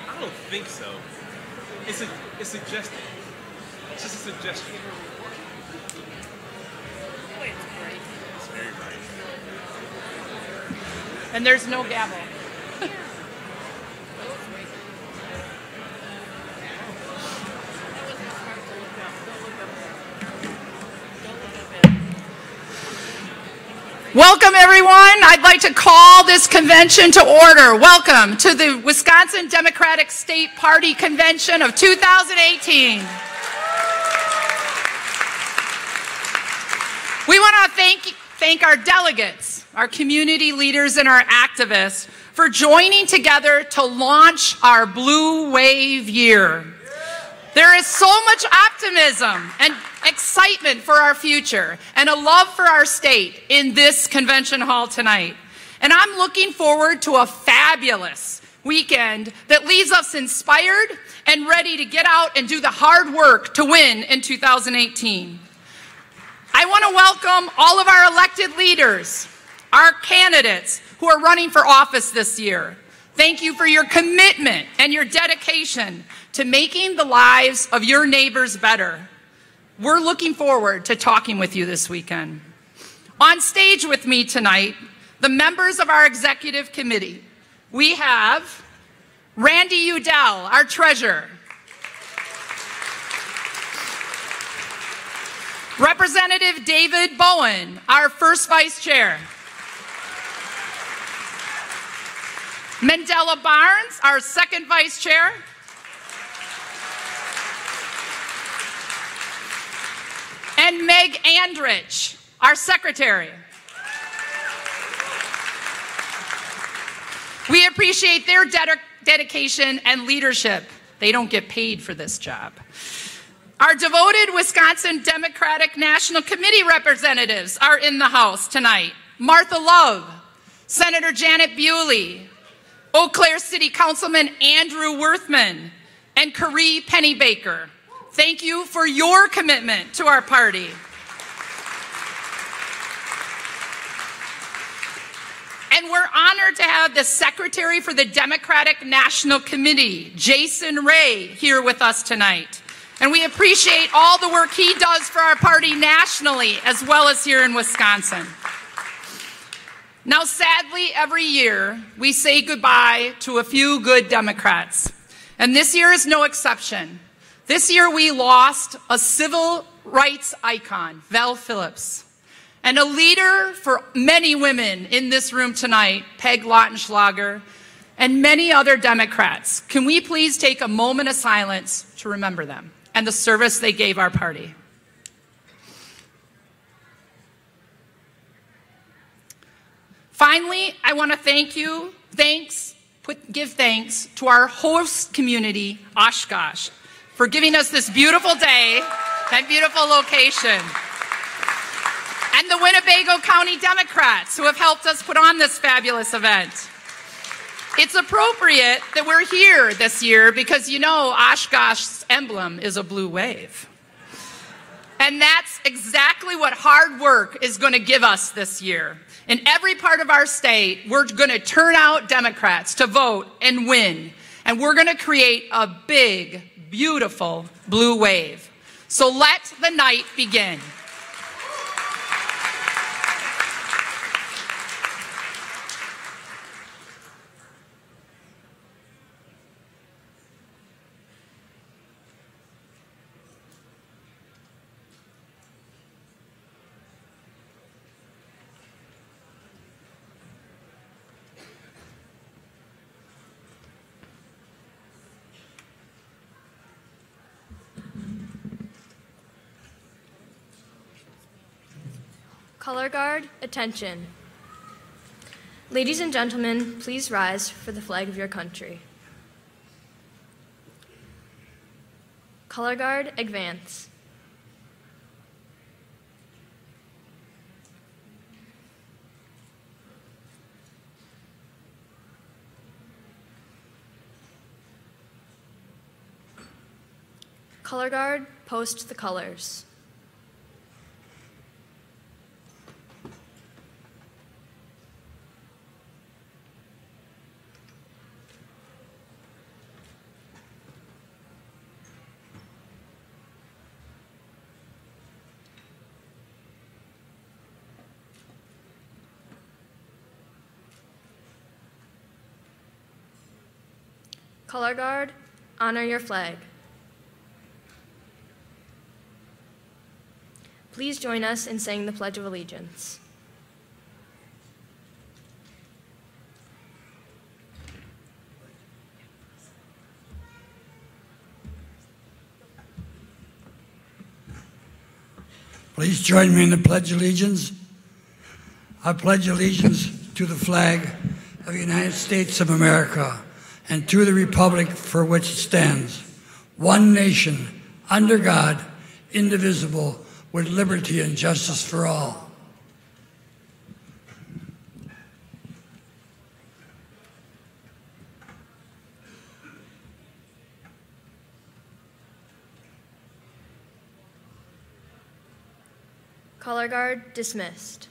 I don't think so. It's suggested. It's just a suggestion. It's very bright. And there's no gavel. Welcome, everyone. I'd like to call this convention to order. Welcome to the Wisconsin Democratic State Party Convention of 2018. We want to thank our delegates, our community leaders, and our activists for joining together to launch our Blue Wave Year. There is so much optimism and excitement for our future and a love for our state in this convention hall tonight. And I'm looking forward to a fabulous weekend that leaves us inspired and ready to get out and do the hard work to win in 2018. I want to welcome all of our elected leaders, our candidates who are running for office this year. Thank you for your commitment and your dedication to making the lives of your neighbors better. We're looking forward to talking with you this weekend. On stage with me tonight, the members of our executive committee. We have Randy Udell, our treasurer. Representative David Bowen, our first vice chair. Mandela Barnes, our second vice chair. And Meg Andrich, our secretary. We appreciate their dedication and leadership. They don't get paid for this job. Our devoted Wisconsin Democratic National Committee representatives are in the house tonight. Martha Love, Senator Janet Bewley, Eau Claire City Councilman Andrew Worthman, and Carrie Pennybaker. Thank you for your commitment to our party. And we're honored to have the Secretary for the Democratic National Committee, Jason Ray, here with us tonight. And we appreciate all the work he does for our party nationally, as well as here in Wisconsin. Now, sadly, every year, we say goodbye to a few good Democrats. And this year is no exception. This year, we lost a civil rights icon, Val Phillips, and a leader for many women in this room tonight, Peg Lautenschlager, and many other Democrats. Can we please take a moment of silence to remember them and the service they gave our party? Finally, I want to give thanks to our host community, Oshkosh, for giving us this beautiful day and beautiful location. And the Winnebago County Democrats who have helped us put on this fabulous event. It's appropriate that we're here this year because you know Oshkosh's emblem is a blue wave. And that's exactly what hard work is going to give us this year. In every part of our state, we're going to turn out Democrats to vote and win. And we're going to create a big, beautiful blue wave. So let the night begin. Color Guard, attention. Ladies and gentlemen, please rise for the flag of your country. Color Guard, advance. Color Guard, post the colors. Color Guard, honor your flag. Please join us in saying the Pledge of Allegiance. Please join me in the Pledge of Allegiance. I pledge allegiance to the flag of the United States of America and to the republic for which it stands, one nation, under God, indivisible, with liberty and justice for all. Color Guard, dismissed.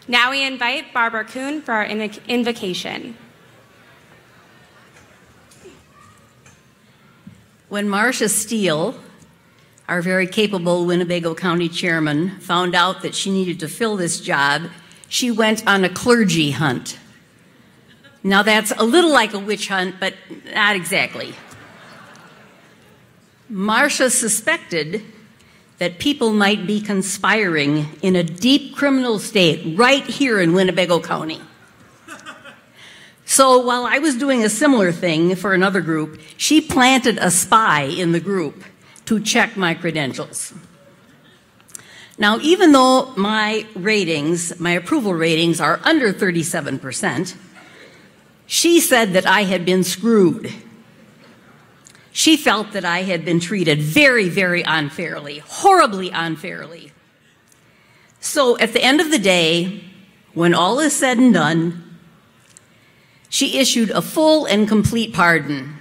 Now we invite Barbara Kuhn for our invocation. When Marcia Steele, our very capable Winnebago County chairman, found out that she needed to fill this job, she went on a clergy hunt. Now that's a little like a witch hunt, but not exactly. Marcia suspected that people might be conspiring in a deep criminal state right here in Winnebago County. So while I was doing a similar thing for another group, she planted a spy in the group to check my credentials. Now, even though my approval ratings are under 37%, she said that I had been screwed. She felt that I had been treated very, very unfairly, horribly unfairly. So at the end of the day, when all is said and done, she issued a full and complete pardon.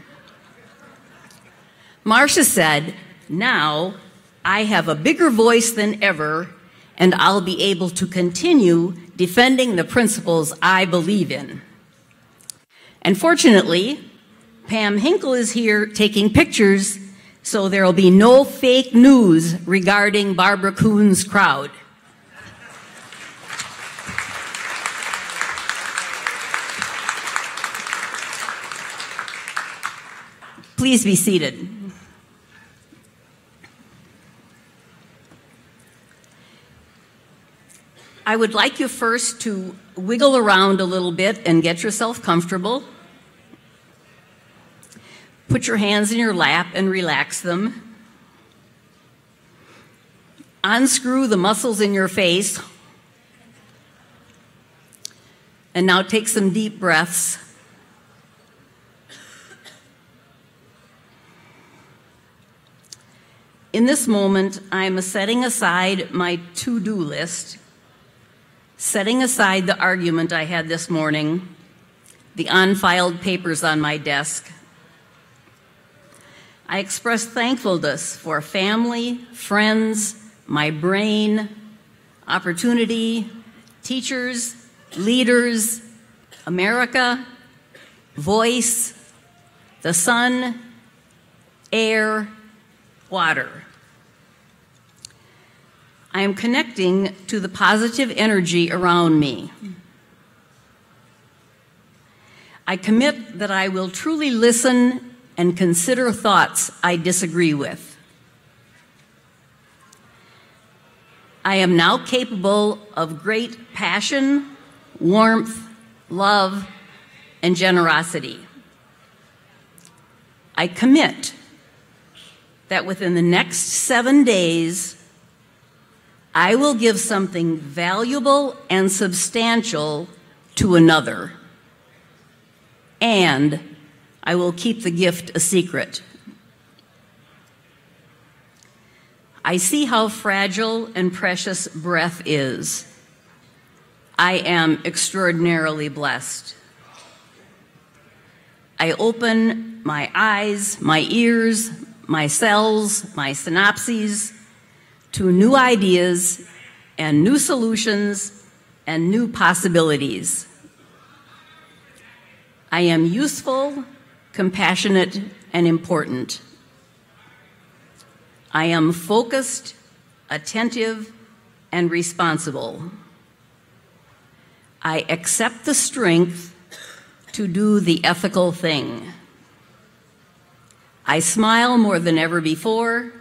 Marcia said, "Now I have a bigger voice than ever, and I'll be able to continue defending the principles I believe in." And fortunately, Pam Hinkle is here taking pictures, so there will be no fake news regarding Barbara Kuhn's crowd. Please be seated. I would like you first to wiggle around a little bit and get yourself comfortable. Put your hands in your lap and relax them. Unscrew the muscles in your face. And now take some deep breaths. In this moment, I'm setting aside my to-do list, setting aside the argument I had this morning, the unfiled papers on my desk. I express thankfulness for family, friends, my brain, opportunity, teachers, leaders, America, voice, the sun, air, water. I am connecting to the positive energy around me. I commit that I will truly listen and consider thoughts I disagree with. I am now capable of great passion, warmth, love, and generosity. I commit that within the next 7 days, I will give something valuable and substantial to another, and I will keep the gift a secret. I see how fragile and precious breath is. I am extraordinarily blessed. I open my eyes, my ears, my cells, my synapses to new ideas and new solutions and new possibilities. I am useful, compassionate, and important. I am focused, attentive, and responsible. I accept the strength to do the ethical thing. I smile more than ever before.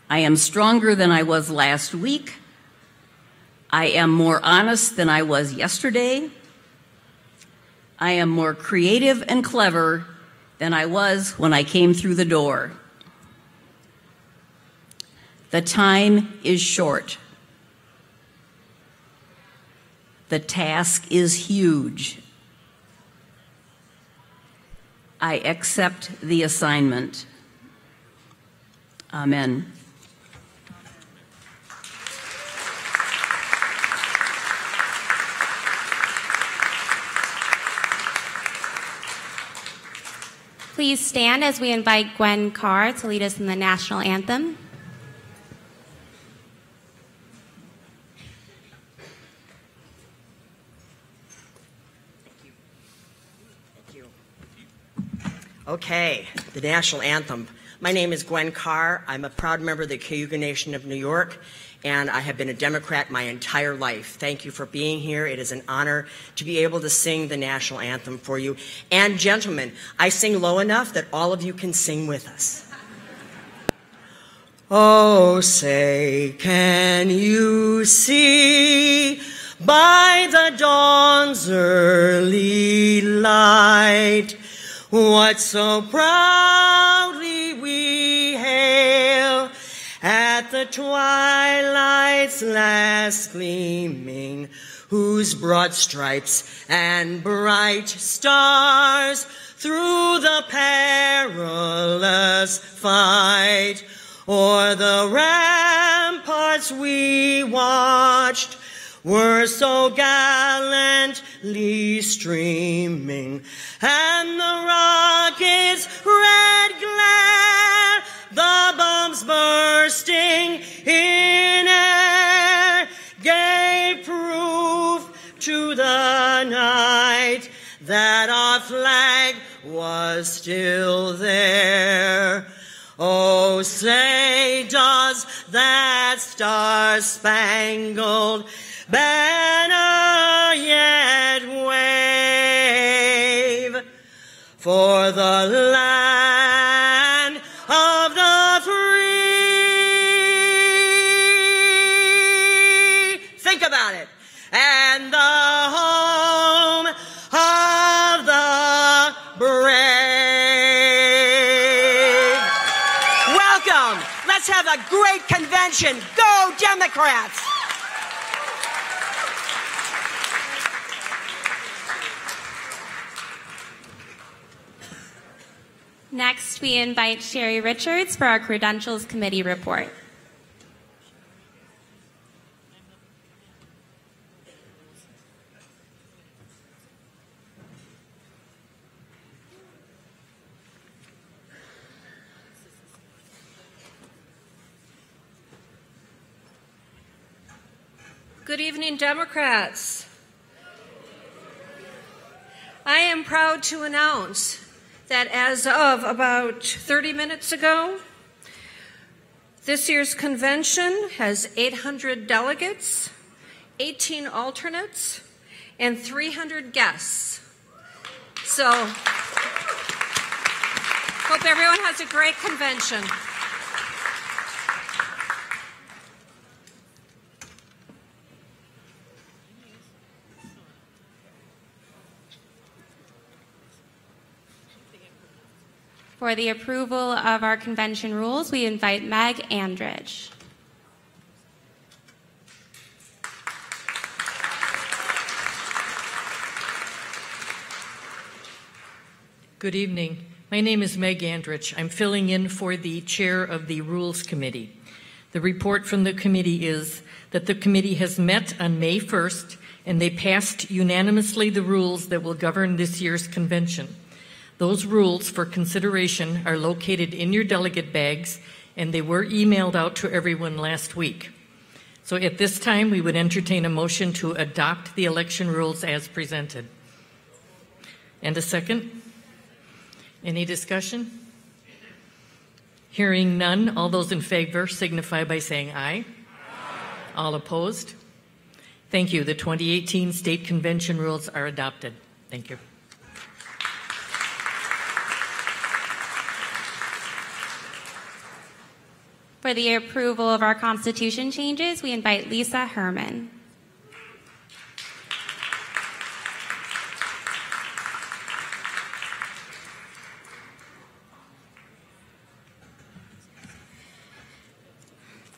I am stronger than I was last week. I am more honest than I was yesterday. I am more creative and clever than I was when I came through the door. The time is short. The task is huge. I accept the assignment. Amen. Please stand as we invite Gwen Carr to lead us in the national anthem. Okay, the national anthem. My name is Gwen Carr. I'm a proud member of the Cayuga Nation of New York, and I have been a Democrat my entire life. Thank you for being here. It is an honor to be able to sing the national anthem for you. And gentlemen, I sing low enough that all of you can sing with us. Oh, say, can you see by the dawn's early light what so proudly we hail at the twilight's last gleaming, whose broad stripes and bright stars through the perilous fight o'er the ramparts we watched were so gallantly streaming, and the rocket's red glare, the bombs bursting in air, gave proof to the night that our flag was still there. Oh, say, does that star-spangled banner yet wave for the land of the free? Think about it. And the home of the brave. Welcome. Let's have a great convention. Go Democrats. Next, we invite Sherry Richards for our Credentials Committee report. Good evening, Democrats. I am proud to announce that as of about 30 minutes ago, this year's convention has 800 delegates, 18 alternates, and 300 guests. So Hope everyone has a great convention. For the approval of our convention rules, we invite Meg Andridge. Good evening. My name is Meg Andrich. I'm filling in for the chair of the Rules Committee. The report from the committee is that the committee has met on May 1st and they passed unanimously the rules that will govern this year's convention. Those rules for consideration are located in your delegate bags and they were emailed out to everyone last week. So at this time, we would entertain a motion to adopt the election rules as presented. And a second? Any discussion? Hearing none, all those in favor signify by saying aye. Aye. All opposed? Thank you. The 2018 State Convention rules are adopted. Thank you. For the approval of our Constitution changes, we invite Lisa Herman.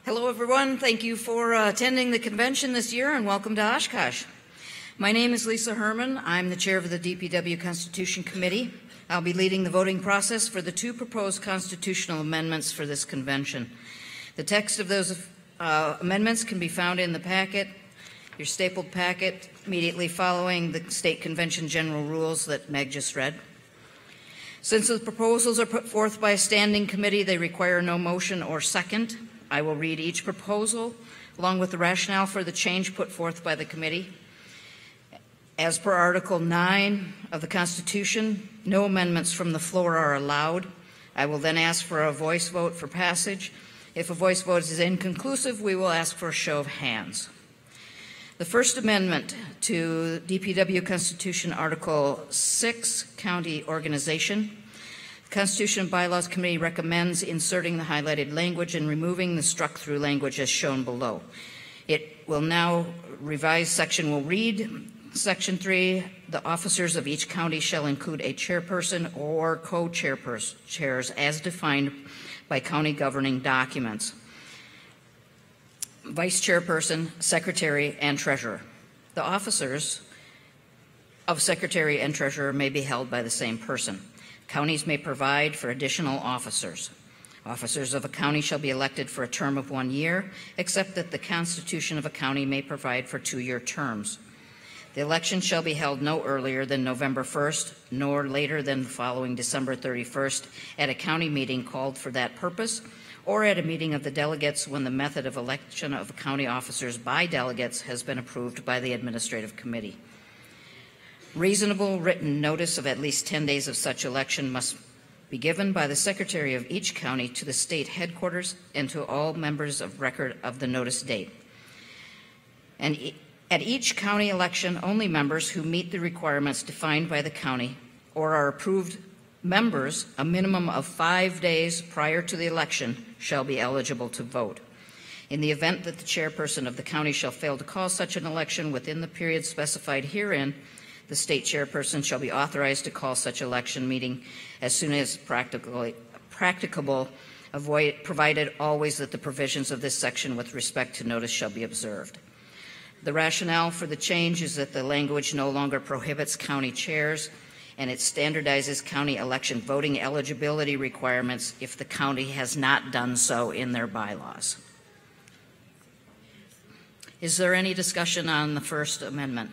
Hello, everyone. Thank you for attending the convention this year, and welcome to Oshkosh. My name is Lisa Herman. I'm the chair of the DPW Constitution Committee. I'll be leading the voting process for the two proposed constitutional amendments for this convention. The text of those amendments can be found in the packet, your stapled packet, immediately following the state convention general rules that Meg just read. Since the proposals are put forth by a standing committee, they require no motion or second. I will read each proposal along with the rationale for the change put forth by the committee. As per Article 9 of the Constitution, no amendments from the floor are allowed. I will then ask for a voice vote for passage. If a voice vote is inconclusive, we will ask for a show of hands. The first amendment to DPW Constitution Article 6, County Organization. The Constitution and Bylaws Committee recommends inserting the highlighted language and removing the struck-through language as shown below. It will now, revised section will read, Section 3, the officers of each county shall include a chairperson or co-chairs as defined by county governing documents. Vice chairperson, secretary, and treasurer. The officers of secretary and treasurer may be held by the same person. Counties may provide for additional officers. Officers of a county shall be elected for a term of 1 year, except that the Constitution of a county may provide for 2-year terms. The election shall be held no earlier than November 1st, nor later than the following December 31st at a county meeting called for that purpose, or at a meeting of the delegates when the method of election of county officers by delegates has been approved by the Administrative Committee. Reasonable written notice of at least 10 days of such election must be given by the Secretary of each county to the state headquarters and to all members of record of the notice date. And at each county election, only members who meet the requirements defined by the county or are approved members a minimum of 5 days prior to the election shall be eligible to vote. In the event that the chairperson of the county shall fail to call such an election within the period specified herein, the state chairperson shall be authorized to call such election meeting as soon as practicable, provided always that the provisions of this section with respect to notice shall be observed. The rationale for the change is that the language no longer prohibits county chairs, and it standardizes county election voting eligibility requirements if the county has not done so in their bylaws. Is there any discussion on the First Amendment?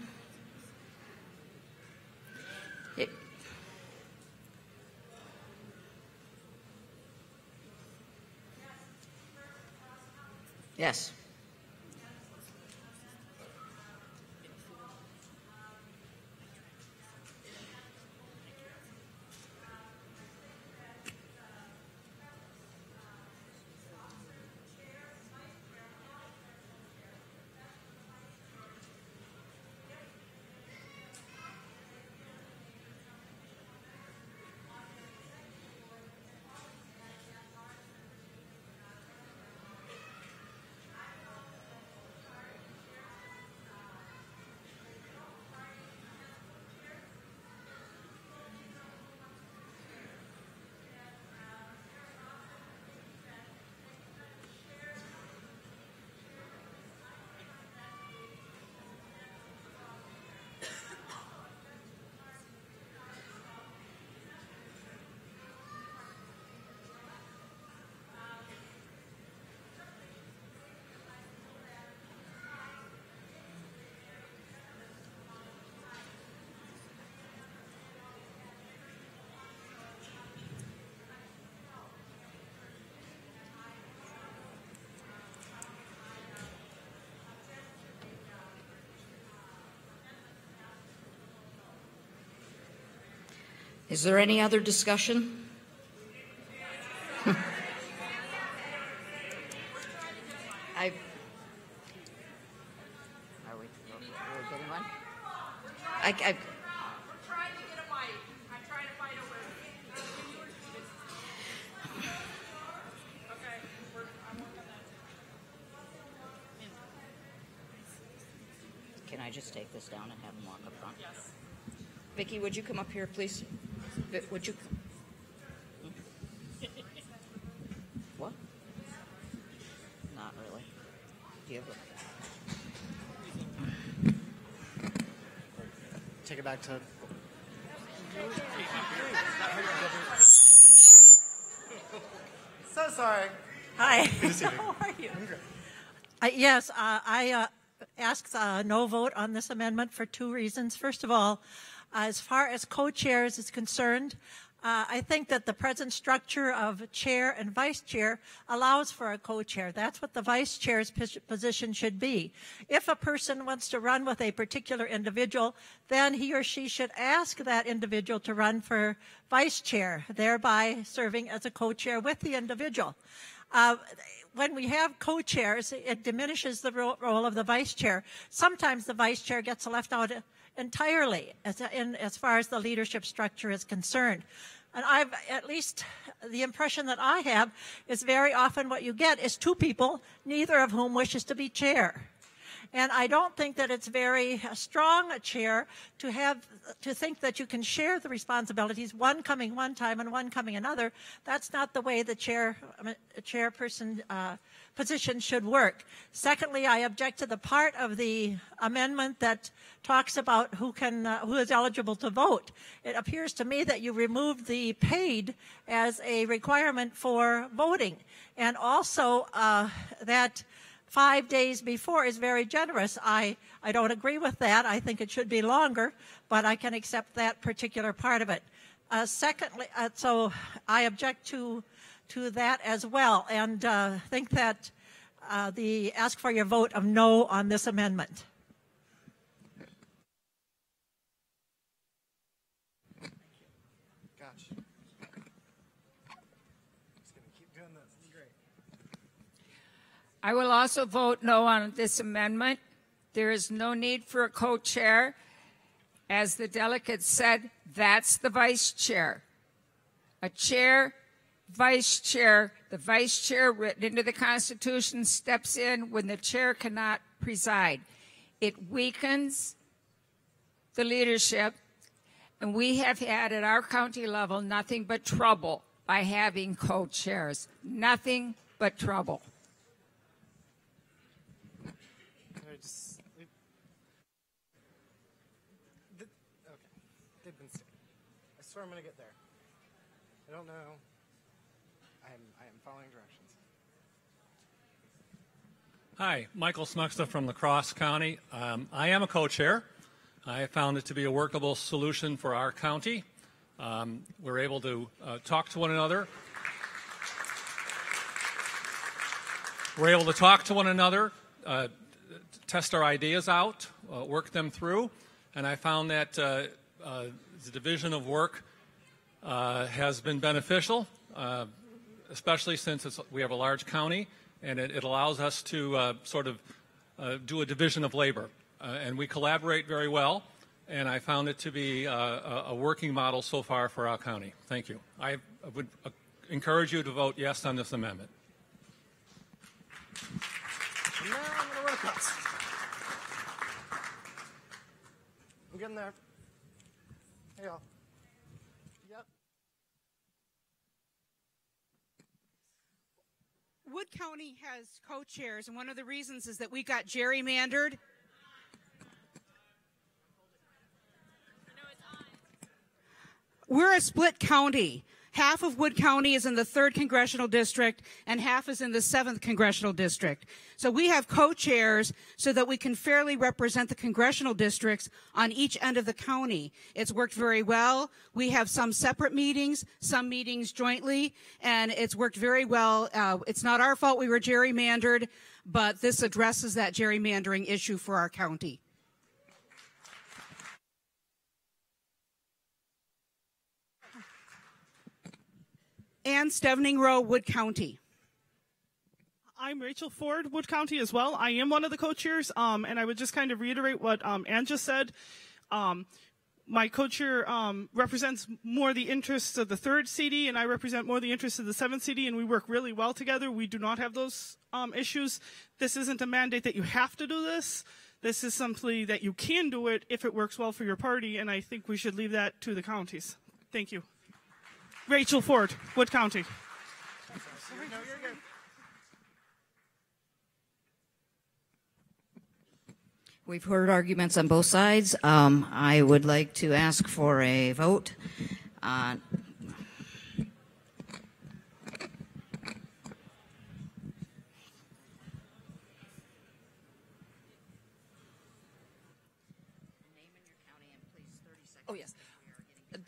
Yes. Is there any other discussion? Are we getting one? We're trying to get a mic. I'm trying to find a word. Okay. I'm working on that. Can I just take this down and have them walk up front? Yes. Vicki, would you come up here, please? Would you? What? Not really. Do you have Take it back to. So sorry. Hi. How are you? I'm great. Yes, I ask no vote on this amendment for two reasons. First of all, as far as co-chairs is concerned, I think that the present structure of chair and vice chair allows for a co-chair. That's what the vice chair's position should be. If a person wants to run with a particular individual, then he or she should ask that individual to run for vice chair, thereby serving as a co-chair with the individual. When we have co-chairs, it diminishes the role of the vice chair. Sometimes the vice chair gets left out entirely as far as the leadership structure is concerned. And at least the impression that I have is very often what you get is two people, neither of whom wishes to be chair. And I don't think that it's very strong a chair to think that you can share the responsibilities, one coming one time and one coming another. That's not the way the chairperson position should work. Secondly, I object to the part of the amendment that talks about who is eligible to vote. It appears to me that you removed the paid as a requirement for voting, and also that 5 days before is very generous. I don't agree with that. I think it should be longer, but I can accept that particular part of it. Secondly, so I object to that as well, and think that ask for your vote of no on this amendment. Gosh. I'm just going to keep doing this. This is great. I will also vote no on this amendment. There is no need for a co-chair. As the delegate said, that's the vice chair. A chair, vice chair. The vice chair, written into the Constitution, steps in when the chair cannot preside. It weakens the leadership, and we have had at our county level nothing but trouble by having co-chairs. Nothing but trouble. They've been staying. I swear I'm going to get there. I don't know. I am following directions. Hi, Michael Smuxta from La Crosse County. I am a co-chair. I found it to be a workable solution for our county. We're able to talk to one another. We're able to talk to one another, test our ideas out, work them through, and I found that the division of work has been beneficial, especially since we have a large county, and it allows us to sort of do a division of labor. And we collaborate very well, and I found it to be a working model so far for our county. Thank you. I would encourage you to vote yes on this amendment. Now I'm going to run across. I'm getting there. Hey, y'all. Yep. Wood County has co-chairs, and one of the reasons is that we got gerrymandered. We're a split county. Half of Wood County is in the 3rd Congressional District, and half is in the 7th Congressional District. So we have co-chairs so that we can fairly represent the congressional districts on each end of the county. It's worked very well. We have some separate meetings, some meetings jointly, and it's worked very well. It's not our fault we were gerrymandered, but this addresses that gerrymandering issue for our county. and Stevening Row, Wood County. I'm Rachel Ford, Wood County as well. I am one of the co-chairs, and I would just kind of reiterate what Ann just said. My co-chair represents more the interests of the 3rd CD, and I represent more the interests of the 7th CD, and we work really well together. We do not have those issues. This isn't a mandate that you have to do this. This is simply that you can do it if it works well for your party, and I think we should leave that to the counties. Thank you. Rachel Ford, Wood County. We've heard arguments on both sides. I would like to ask for a vote on Oh, yes.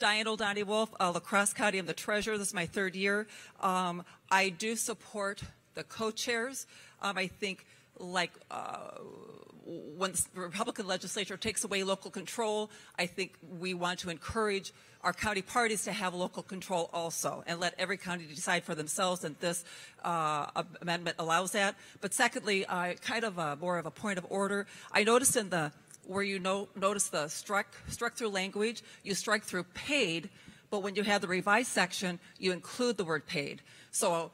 Diane Oldani Wolf, La Crosse County. I'm the treasurer. This is my 3rd year. I do support the co-chairs. I think, like, when the Republican legislature takes away local control, I think we want to encourage our county parties to have local control also and let every county decide for themselves, and this amendment allows that. But secondly, kind of more of a point of order. I noticed in the where you notice the struck through language, you strike through paid, but when you have the revised section, you include the word paid. So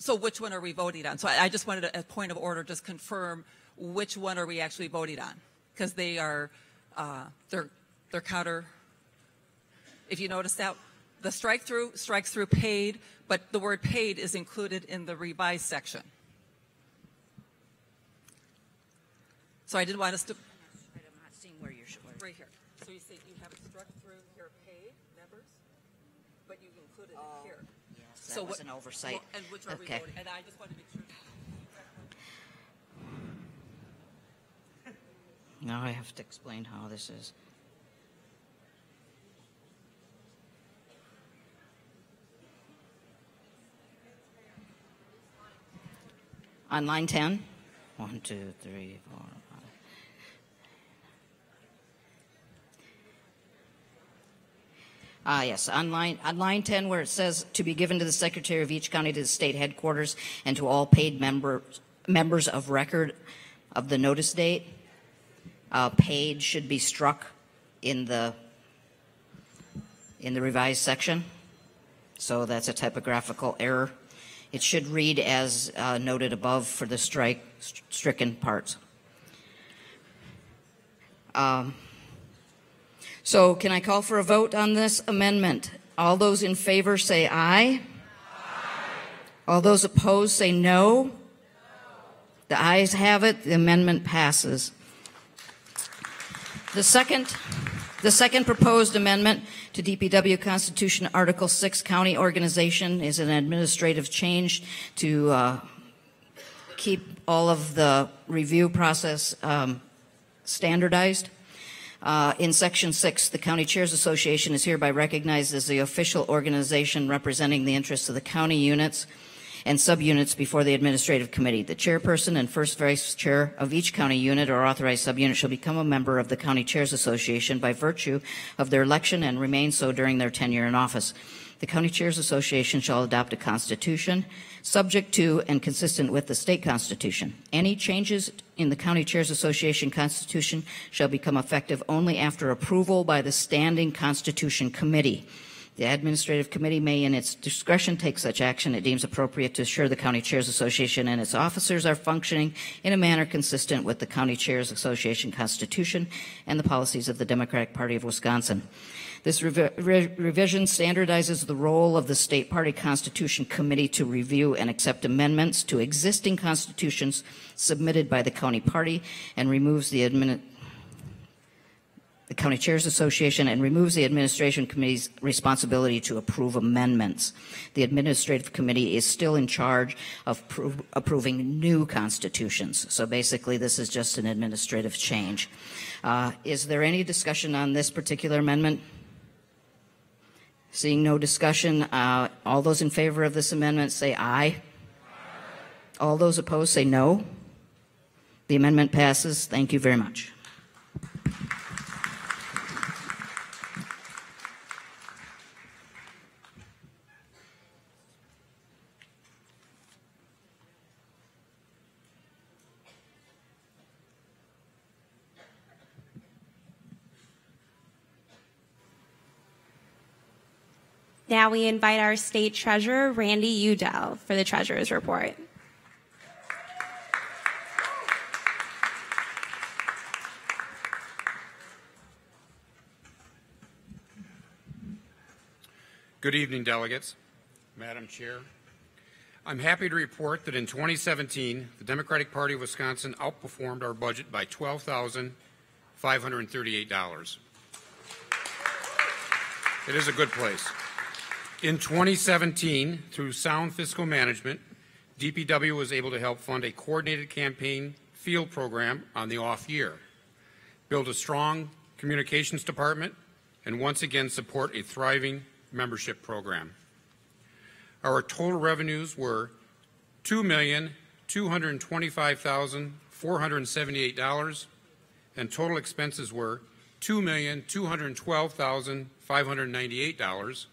which one are we voting on? So I just wanted a point of order, just confirm which one are we actually voting on, because they are they're counter. If you notice that the strikes through paid, but the word paid is included in the revised section. So I didn't want us to. I'm not seeing where you're right here. So you say you have it struck through here paid members, but you included it here. Yes, that was an oversight. Well, and which are we voting? And I just wanted to make sure. Now I have to explain how this is. On line 10, 1, 2, 3, 4, 5. Yes, on line 10, where it says to be given to the secretary of each county, to the state headquarters, and to all paid members of record of the notice date. Paid should be struck in the revised section. So that's a typographical error. It should read as noted above for the stricken parts. So can I call for a vote on this amendment? All those in favor say aye. Aye. All those opposed say no. The ayes have it. The amendment passes. The second proposed amendment to DPW Constitution Article 6 County Organization is an administrative change to keep all of the review process standardized. In Section 6, the County Chairs Association is hereby recognized as the official organization representing the interests of the county units and subunits before the Administrative Committee. The chairperson and first vice chair of each county unit or authorized subunit shall become a member of the County Chairs Association by virtue of their election and remain so during their tenure in office. The County Chairs Association shall adopt a constitution subject to and consistent with the state constitution. Any changes in the County Chairs Association constitution shall become effective only after approval by the Standing Constitution Committee. The Administrative Committee may, in its discretion, take such action it deems appropriate to assure the County Chairs Association and its officers are functioning in a manner consistent with the County Chairs Association Constitution and the policies of the Democratic Party of Wisconsin. This revision standardizes the role of the State Party Constitution Committee to review and accept amendments to existing constitutions submitted by the County Party and removes the County Chairs Association and removes the Administration Committee's responsibility to approve amendments. The Administrative Committee is still in charge of approving new constitutions. So basically, this is just an administrative change. Is there any discussion on this particular amendment? Seeing no discussion, all those in favor of this amendment say aye. Aye. All those opposed say no. The amendment passes. Thank you very much. Now we invite our state treasurer, Randy Udell, for the treasurer's report. Good evening, delegates. Madam Chair, I'm happy to report that in 2017, the Democratic Party of Wisconsin outperformed our budget by $12,538. It is a good place. In 2017, through sound fiscal management, DPW was able to help fund a coordinated campaign field program on the off year, build a strong communications department, and once again support a thriving membership program. Our total revenues were $2,225,478, and total expenses were $2,212,598,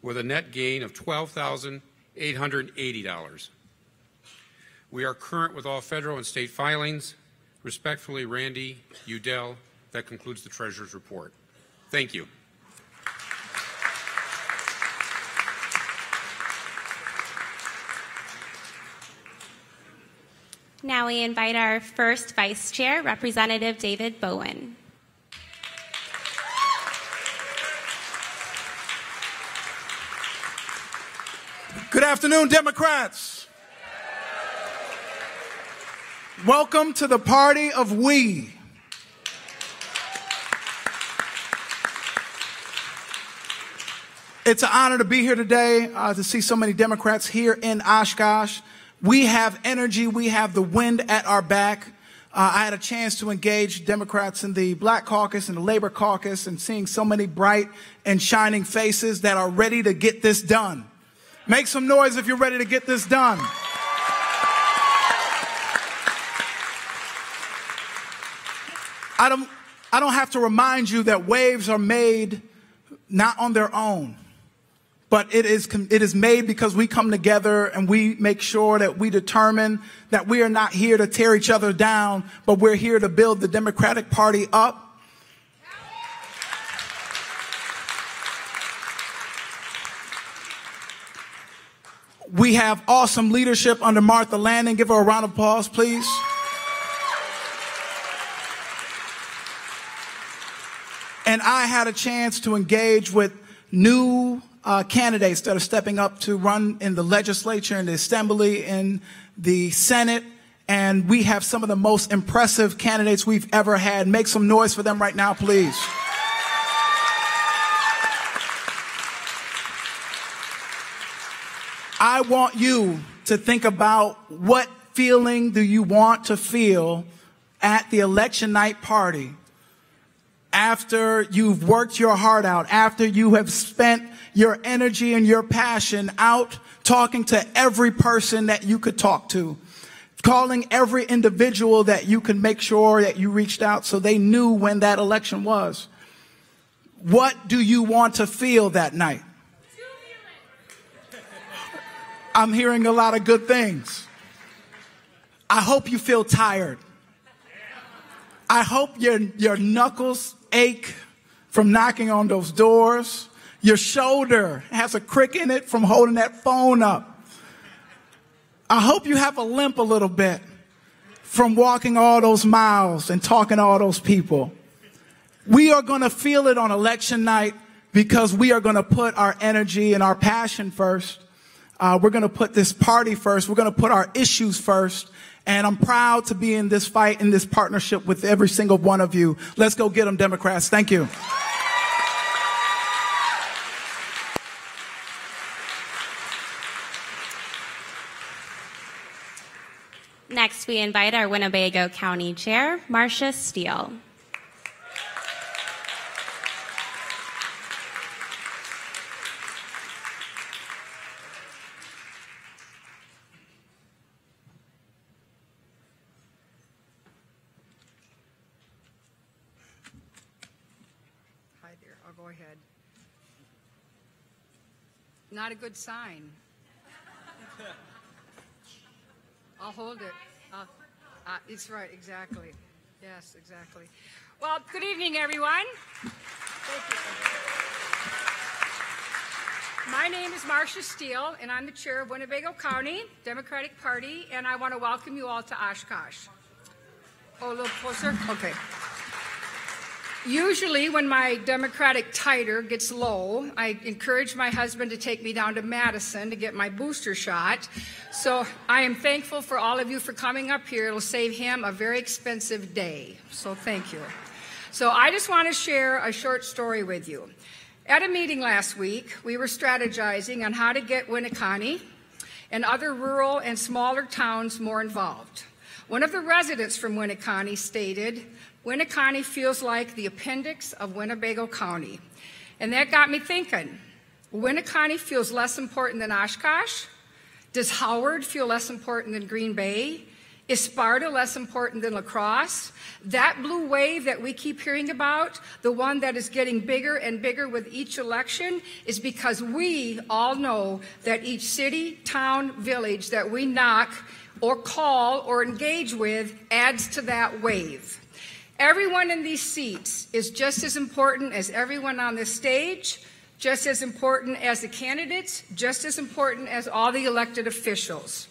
with a net gain of $12,880. We are current with all federal and state filings. Respectfully, Randy Udell. That concludes the Treasurer's report. Thank you. Now we invite our first Vice Chair, Representative David Bowen. Good afternoon, Democrats. Welcome to the party of we. It's an honor to be here today, to see so many Democrats here in Oshkosh. We have energy. We have the wind at our back. I had a chance to engage Democrats in the Black Caucus and the Labor Caucus, and seeing so many bright and shining faces that are ready to get this done. Make some noise if you're ready to get this done. I don't have to remind you that waves are made not on their own, but it is made because we come together and we make sure that we determine that we are not here to tear each other down, but we're here to build the Democratic Party up. We have awesome leadership under Martha Landon. Give her a round of applause, please. And I had a chance to engage with new candidates that are stepping up to run in the legislature, in the assembly, in the Senate. And we have some of the most impressive candidates we've ever had. Make some noise for them right now, please. I want you to think about what feeling do you want to feel at the election night party after you've worked your heart out, after you have spent your energy and your passion out talking to every person that you could talk to, calling every individual that you could make sure that you reached out so they knew when that election was. What do you want to feel that night? I'm hearing a lot of good things. I hope you feel tired. I hope your knuckles ache from knocking on those doors. Your shoulder has a crick in it from holding that phone up. I hope you have a limp a little bit from walking all those miles and talking to all those people. We are going to feel it on election night because we are going to put our energy and our passion first. We're going to put this party first. We're going to put our issues first. And I'm proud to be in this fight, in this partnership with every single one of you. Let's go get them, Democrats. Thank you. Next, we invite our Winnebago County Chair, Marcia Steele. Go ahead. Not a good sign. I'll hold it. It's right, exactly. Yes, exactly. Well, good evening, everyone. Thank you. My name is Marcia Steele, and I'm the chair of Winnebago County Democratic Party, and I want to welcome you all to Oshkosh. Oh, a little closer? Okay. Usually when my Democratic titer gets low, I encourage my husband to take me down to Madison to get my booster shot. So I am thankful for all of you for coming up here. It'll save him a very expensive day. So thank you. So I just want to share a short story with you. At a meeting last week, we were strategizing on how to get Winneconne and other rural and smaller towns more involved. One of the residents from Winneconne stated, "Winneconne feels like the appendix of Winnebago County." And that got me thinking, Winneconne feels less important than Oshkosh? Does Howard feel less important than Green Bay? Is Sparta less important than La Crosse? That blue wave that we keep hearing about, the one that is getting bigger and bigger with each election, is because we all know that each city, town, village that we knock or call or engage with adds to that wave. Everyone in these seats is just as important as everyone on this stage, just as important as the candidates, just as important as all the elected officials.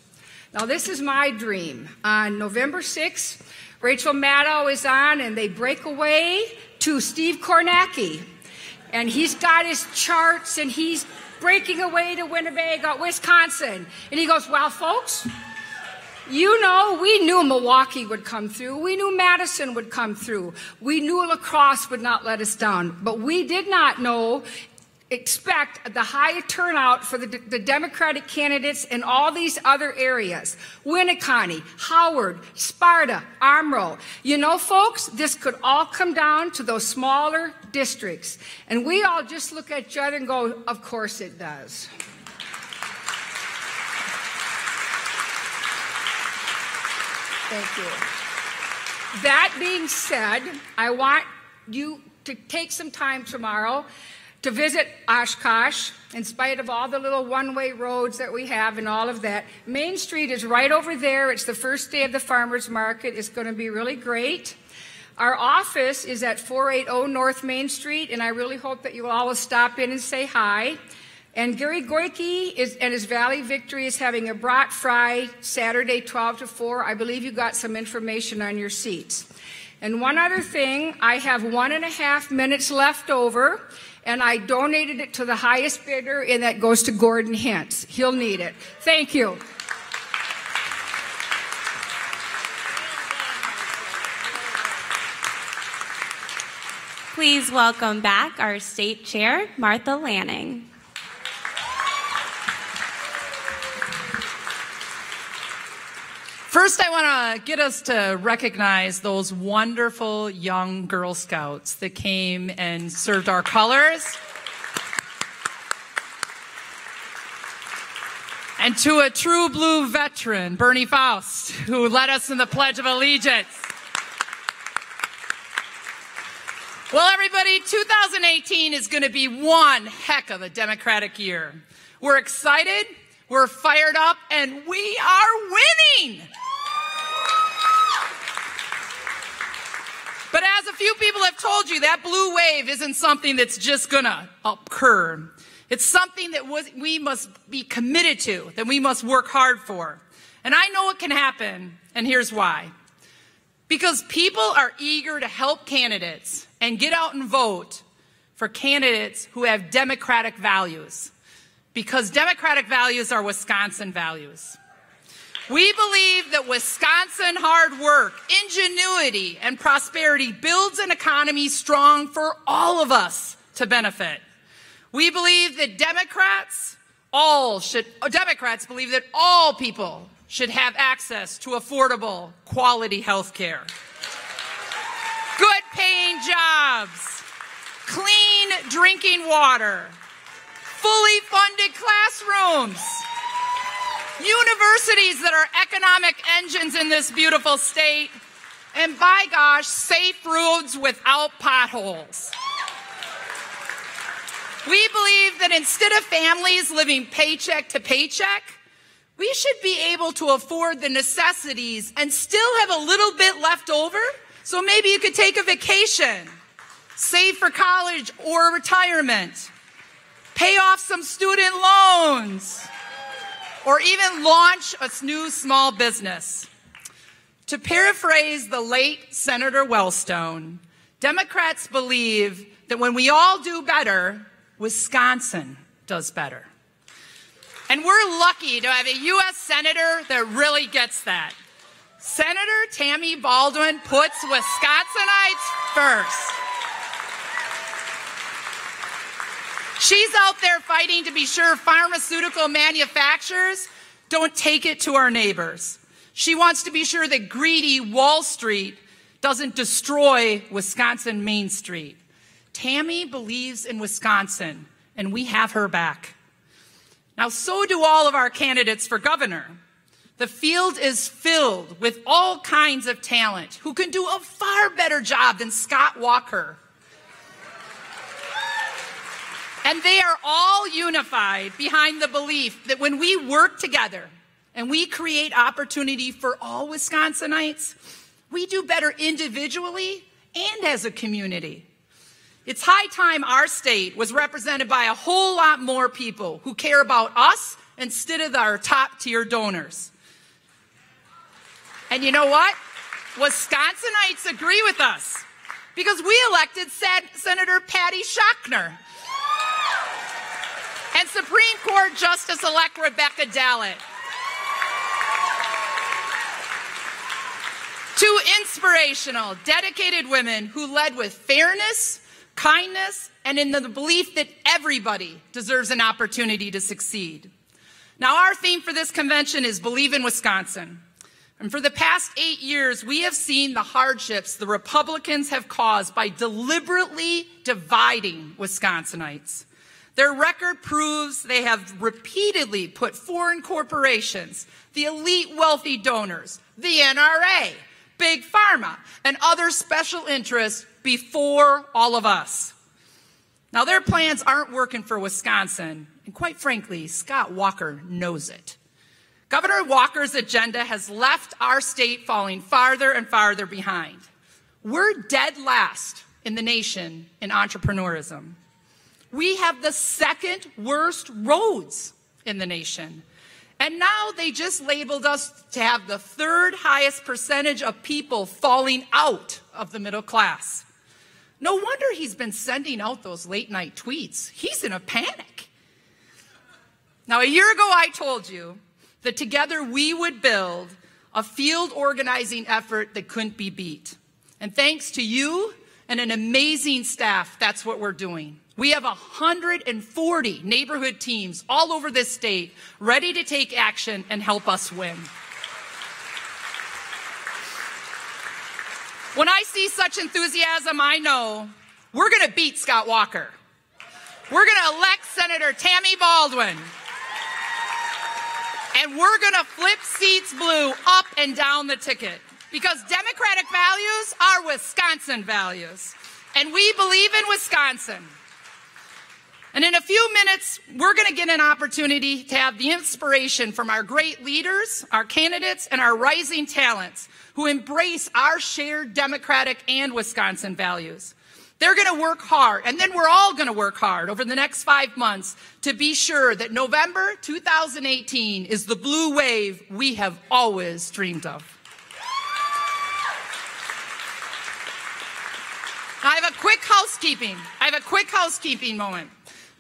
Now, this is my dream. On November 6th, Rachel Maddow is on, and they break away to Steve Kornacki. And he's got his charts, and he's breaking away to Winnebago, Wisconsin. And he goes, "Well, folks, you know, we knew Milwaukee would come through. We knew Madison would come through. We knew La Crosse would not let us down. But we did not expect the high turnout for the Democratic candidates in all these other areas. Winneconne, Howard, Sparta, Amro. You know, folks, this could all come down to those smaller districts. And we all just look at each other and go, of course it does." Thank you. That being said, I want you to take some time tomorrow to visit Oshkosh, in spite of all the little one-way roads that we have and all of that. Main Street is right over there. It's the first day of the farmers market. It's going to be really great. Our office is at 480 North Main Street, and I really hope that you all will stop in and say hi. And Gary Goyke and his Valley Victory is having a brat fry Saturday 12 to 4. I believe you got some information on your seats. And one other thing, I have 1.5 minutes left over, and I donated it to the highest bidder, and that goes to Gordon Hintz. He'll need it. Thank you. Please welcome back our state chair, Martha Lanning. First, I want to get us to recognize those wonderful young Girl Scouts that came and served our colors. And to a true blue veteran, Bernie Faust, who led us in the Pledge of Allegiance. Well, everybody, 2018 is going to be one heck of a Democratic year. We're excited, we're fired up, and we are winning! But as a few people have told you, that blue wave isn't something that's just going to occur. It's something that we must be committed to, that we must work hard for. And I know it can happen, and here's why. Because people are eager to help candidates and get out and vote for candidates who have democratic values. Because democratic values are Wisconsin values. We believe that Wisconsin hard work, ingenuity, and prosperity builds an economy strong for all of us to benefit. We believe that Democrats believe that all people should have access to affordable, quality health care. Good paying jobs, clean drinking water, fully funded classrooms, universities that are economic engines in this beautiful state, and by gosh, safe roads without potholes. We believe that instead of families living paycheck to paycheck, we should be able to afford the necessities and still have a little bit left over, so maybe you could take a vacation, save for college or retirement, pay off some student loans, or even launch a new small business. To paraphrase the late Senator Wellstone, Democrats believe that when we all do better, Wisconsin does better. And we're lucky to have a U.S. Senator that really gets that. Senator Tammy Baldwin puts Wisconsinites first. She's out there fighting to be sure pharmaceutical manufacturers don't take it to our neighbors. She wants to be sure that greedy Wall Street doesn't destroy Wisconsin Main Street. Tammy believes in Wisconsin, and we have her back. Now, so do all of our candidates for governor. The field is filled with all kinds of talent who can do a far better job than Scott Walker. And they are all unified behind the belief that when we work together and we create opportunity for all Wisconsinites, we do better individually and as a community. It's high time our state was represented by a whole lot more people who care about us instead of our top-tier donors. And you know what? Wisconsinites agree with us because we elected Senator Patty Shockner and Supreme Court Justice-elect Rebecca Dallett. Two inspirational, dedicated women who led with fairness, kindness, and in the belief that everybody deserves an opportunity to succeed. Now, our theme for this convention is Believe in Wisconsin. And for the past 8 years, we have seen the hardships the Republicans have caused by deliberately dividing Wisconsinites. Their record proves they have repeatedly put foreign corporations, the elite wealthy donors, the NRA, Big Pharma, and other special interests before all of us. Now, their plans aren't working for Wisconsin, and quite frankly, Scott Walker knows it. Governor Walker's agenda has left our state falling farther and farther behind. We're dead last in the nation in entrepreneurism. We have the second worst roads in the nation. And now they just labeled us to have the third highest percentage of people falling out of the middle class. No wonder he's been sending out those late night tweets. He's in a panic. Now, a year ago, I told you that together we would build a field organizing effort that couldn't be beat. And thanks to you and an amazing staff, that's what we're doing. We have 140 neighborhood teams all over this state ready to take action and help us win. When I see such enthusiasm, I know we're going to beat Scott Walker. We're going to elect Senator Tammy Baldwin. And we're going to flip seats blue up and down the ticket because Democratic values are Wisconsin values. And we believe in Wisconsin. And in a few minutes, we're going to get an opportunity to have the inspiration from our great leaders, our candidates, and our rising talents who embrace our shared Democratic and Wisconsin values. They're going to work hard, and then we're all going to work hard over the next 5 months to be sure that November 2018 is the blue wave we have always dreamed of. I have a quick housekeeping moment.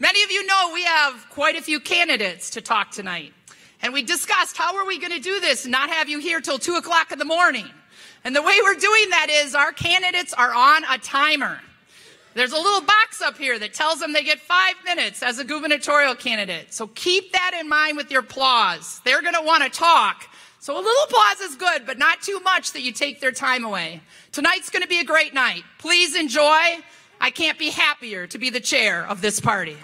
Many of you know we have quite a few candidates to talk tonight. And we discussed how are we going to do this and not have you here till 2 o'clock in the morning. And the way we're doing that is our candidates are on a timer. There's a little box up here that tells them they get 5 minutes as a gubernatorial candidate. So keep that in mind with your applause. They're going to want to talk. So a little applause is good, but not too much that you take their time away. Tonight's going to be a great night. Please enjoy. I can't be happier to be the chair of this party.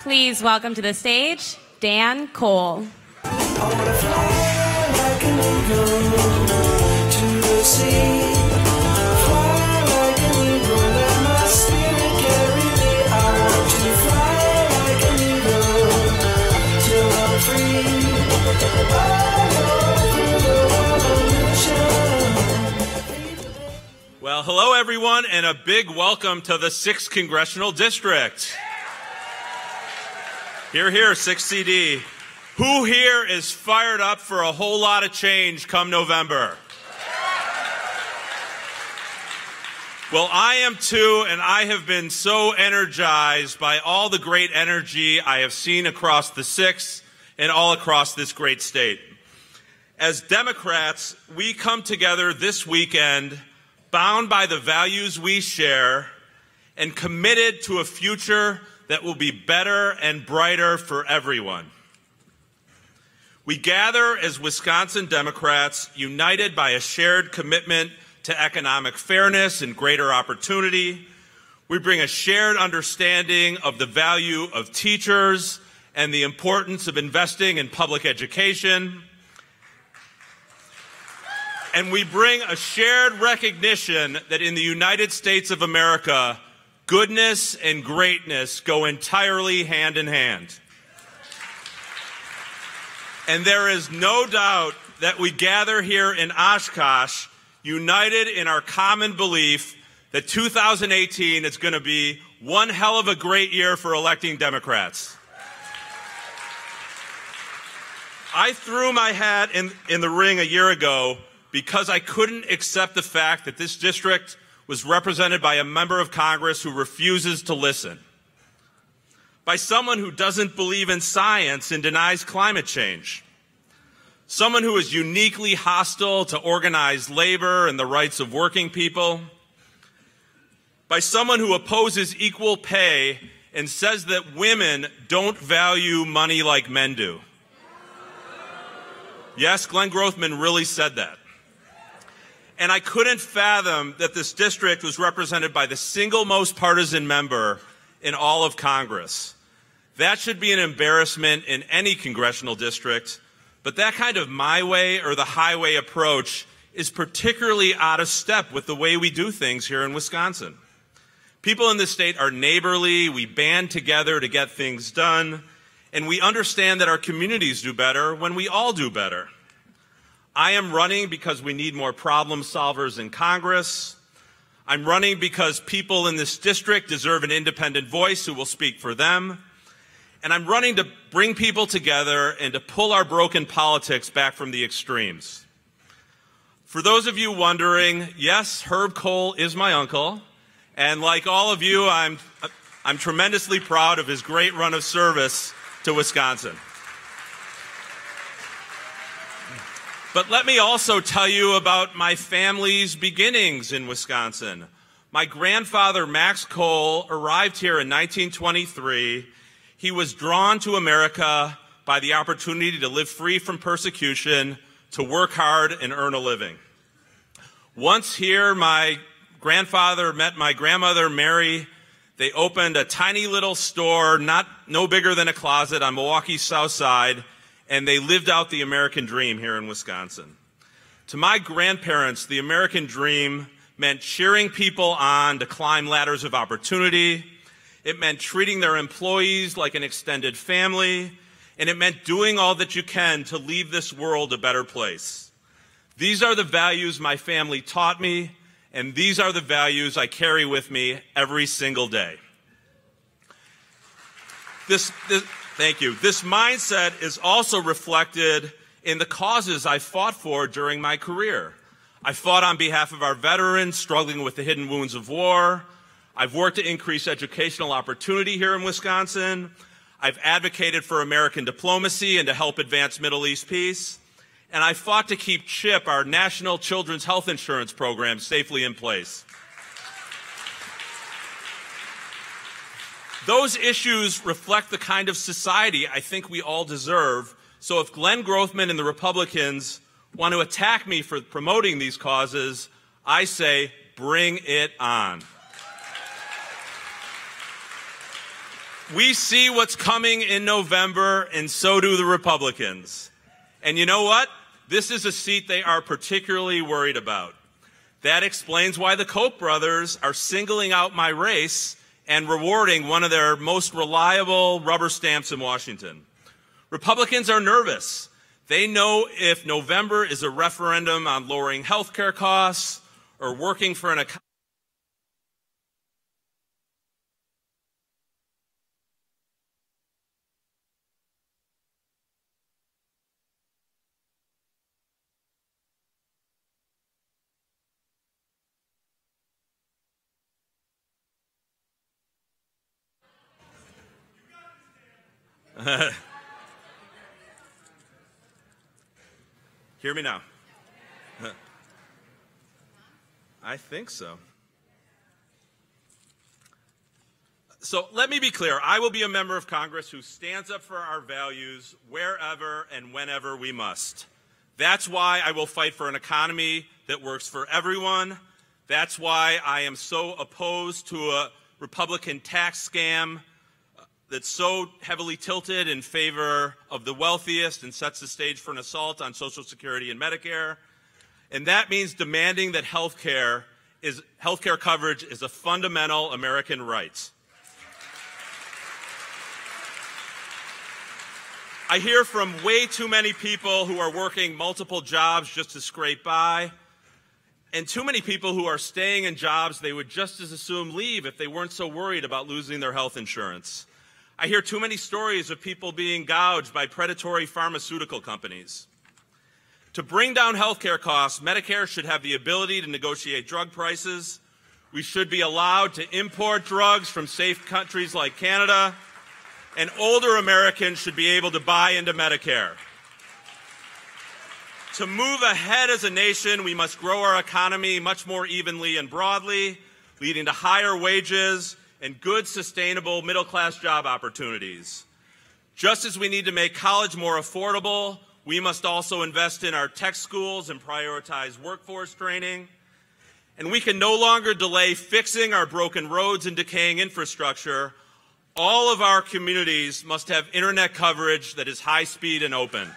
Please welcome to the stage, Dan Cole. Free, oh, through the Hello, everyone, and a big welcome to the 6th Congressional District. Hear, hear, 6CD. Who here is fired up for a whole lot of change come November? Well, I am too, and I have been so energized by all the great energy I have seen across the 6th and all across this great state. As Democrats, we come together this weekend bound by the values we share and committed to a future that will be better and brighter for everyone. We gather as Wisconsin Democrats united by a shared commitment to economic fairness and greater opportunity. We bring a shared understanding of the value of teachers and the importance of investing in public education. And we bring a shared recognition that in the United States of America, goodness and greatness go entirely hand in hand. And there is no doubt that we gather here in Oshkosh united in our common belief that 2018 is going to be one hell of a great year for electing Democrats. I threw my hat in the ring a year ago because I couldn't accept the fact that this district was represented by a member of Congress who refuses to listen, by someone who doesn't believe in science and denies climate change, someone who is uniquely hostile to organized labor and the rights of working people, by someone who opposes equal pay and says that women don't value money like men do. Yes, Glenn Grothman really said that. And I couldn't fathom that this district was represented by the single most partisan member in all of Congress. That should be an embarrassment in any congressional district, but that kind of my way or the highway approach is particularly out of step with the way we do things here in Wisconsin. People in this state are neighborly, we band together to get things done, and we understand that our communities do better when we all do better. I am running because we need more problem solvers in Congress. I'm running because people in this district deserve an independent voice who will speak for them. And I'm running to bring people together and to pull our broken politics back from the extremes. For those of you wondering, yes, Herb Kohl is my uncle. And like all of you, I'm tremendously proud of his great run of service to Wisconsin. But let me also tell you about my family's beginnings in Wisconsin. My grandfather, Max Kohl, arrived here in 1923. He was drawn to America by the opportunity to live free from persecution, to work hard and earn a living. Once here, my grandfather met my grandmother, Mary. They opened a tiny little store, no bigger than a closet on Milwaukee's South Side, and they lived out the American dream here in Wisconsin. To my grandparents, the American dream meant cheering people on to climb ladders of opportunity. It meant treating their employees like an extended family, and it meant doing all that you can to leave this world a better place. These are the values my family taught me, and these are the values I carry with me every single day. Thank you. This mindset is also reflected in the causes I fought for during my career. I fought on behalf of our veterans struggling with the hidden wounds of war. I've worked to increase educational opportunity here in Wisconsin. I've advocated for American diplomacy and to help advance Middle East peace. And I fought to keep CHIP, our National Children's Health Insurance Program, safely in place. Those issues reflect the kind of society I think we all deserve. So if Glenn Grothman and the Republicans want to attack me for promoting these causes, I say, bring it on. We see what's coming in November, and so do the Republicans. And you know what? This is a seat they are particularly worried about. That explains why the Koch brothers are singling out my race and rewarding one of their most reliable rubber stamps in Washington. Republicans are nervous. They know if November is a referendum on lowering health care costs or working for an economy Hear me now. I think so. So let me be clear. I will be a member of Congress who stands up for our values wherever and whenever we must. That's why I will fight for an economy that works for everyone. That's why I am so opposed to a Republican tax scam that's so heavily tilted in favor of the wealthiest and sets the stage for an assault on Social Security and Medicare. And that means demanding that health care coverage is a fundamental American right. I hear from way too many people who are working multiple jobs just to scrape by, and too many people who are staying in jobs they would just as assume leave if they weren't so worried about losing their health insurance. I hear too many stories of people being gouged by predatory pharmaceutical companies. To bring down health care costs, Medicare should have the ability to negotiate drug prices. We should be allowed to import drugs from safe countries like Canada, and older Americans should be able to buy into Medicare. To move ahead as a nation, we must grow our economy much more evenly and broadly, leading to higher wages and good, sustainable middle-class job opportunities. Just as we need to make college more affordable, we must also invest in our tech schools and prioritize workforce training. And we can no longer delay fixing our broken roads and decaying infrastructure. All of our communities must have internet coverage that is high speed and open.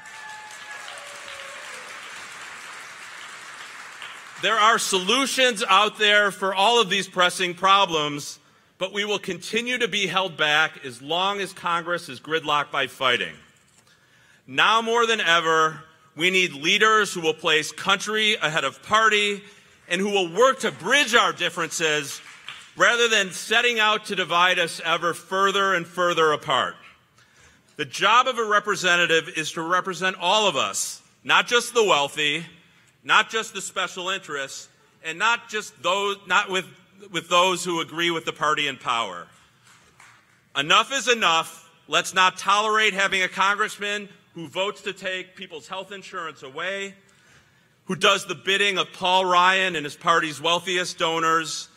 There are solutions out there for all of these pressing problems, but we will continue to be held back as long as Congress is gridlocked by fighting. Now more than ever, we need leaders who will place country ahead of party and who will work to bridge our differences rather than setting out to divide us ever further and further apart. The job of a representative is to represent all of us, not just the wealthy, not just the special interests, and not with those who agree with the party in power. Enough is enough. Let's not tolerate having a congressman who votes to take people's health insurance away, who does the bidding of Paul Ryan and his party's wealthiest donors,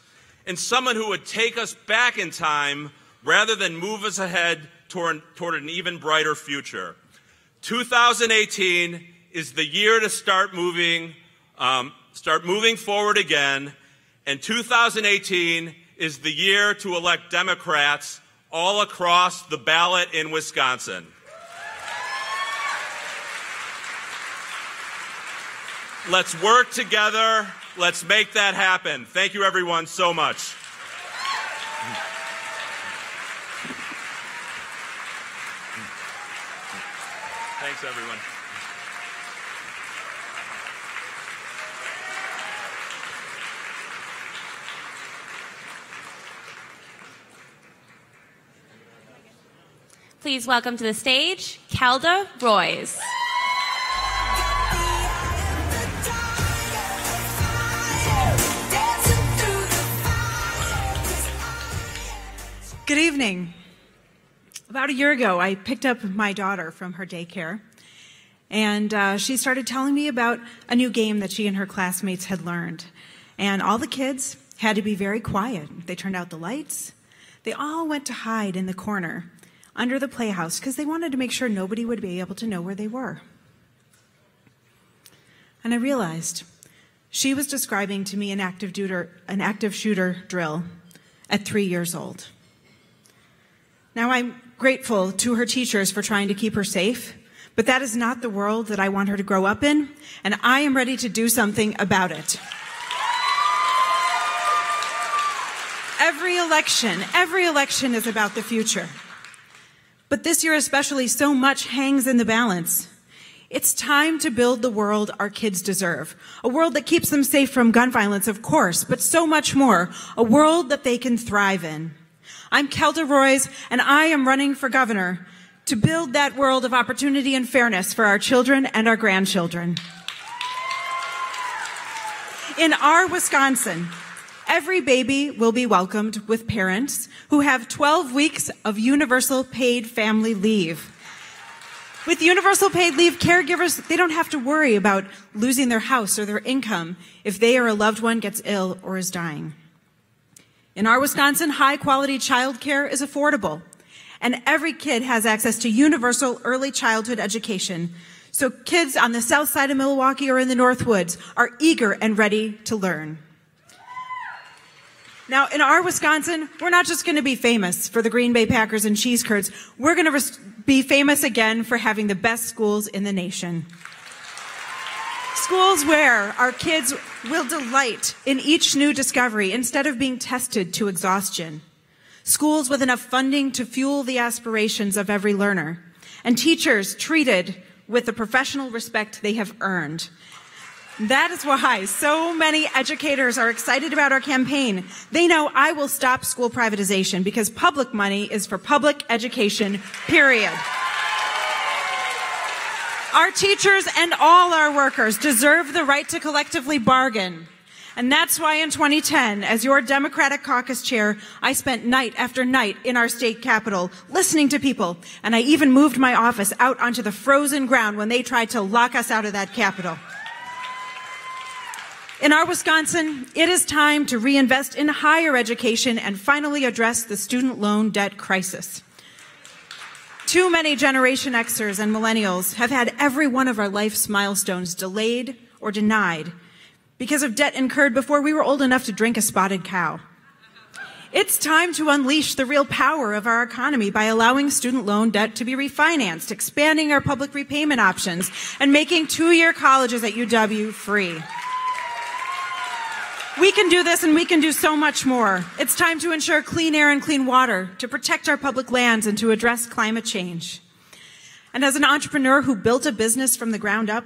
and someone who would take us back in time rather than move us ahead toward an even brighter future. 2018 is the year to start moving forward again, and 2018 is the year to elect Democrats all across the ballot in Wisconsin. Let's work together. Let's make that happen. Thank you, everyone, so much. Thanks, everyone. Please welcome to the stage, Kelda Royce. Good evening. About a year ago, I picked up my daughter from her daycare, and she started telling me about a new game that she and her classmates had learned. And all the kids had to be very quiet. They turned out the lights. They all went to hide in the corner under the playhouse because they wanted to make sure nobody would be able to know where they were. And I realized she was describing to me an active shooter drill at 3 years old. Now, I'm grateful to her teachers for trying to keep her safe, but that is not the world that I want her to grow up in, and I am ready to do something about it. Every election is about the future. But this year especially, so much hangs in the balance. It's time to build the world our kids deserve. A world that keeps them safe from gun violence, of course, but so much more. A world that they can thrive in. I'm Kelda Royce, and I am running for governor to build that world of opportunity and fairness for our children and our grandchildren. In our Wisconsin, every baby will be welcomed with parents who have 12 weeks of universal paid family leave. With universal paid leave, caregivers, they don't have to worry about losing their house or their income if they or a loved one gets ill or is dying. In our Wisconsin, high-quality childcare is affordable, and every kid has access to universal early childhood education. So kids on the south side of Milwaukee or in the Northwoods are eager and ready to learn. Now, in our Wisconsin, we're not just going to be famous for the Green Bay Packers and cheese curds. We're going to be famous again for having the best schools in the nation. Schools where our kids will delight in each new discovery instead of being tested to exhaustion. Schools with enough funding to fuel the aspirations of every learner. And teachers treated with the professional respect they have earned. That is why so many educators are excited about our campaign. They know I will stop school privatization because public money is for public education, period. Our teachers and all our workers deserve the right to collectively bargain. And that's why in 2010, as your Democratic caucus chair, I spent night after night in our state capitol listening to people, and I even moved my office out onto the frozen ground when they tried to lock us out of that capitol. In our Wisconsin, it is time to reinvest in higher education and finally address the student loan debt crisis. Too many Generation Xers and millennials have had every one of our life's milestones delayed or denied because of debt incurred before we were old enough to drink a spotted cow. It's time to unleash the real power of our economy by allowing student loan debt to be refinanced, expanding our public repayment options, and making two-year colleges at UW free. We can do this and we can do so much more. It's time to ensure clean air and clean water, to protect our public lands and to address climate change. And as an entrepreneur who built a business from the ground up,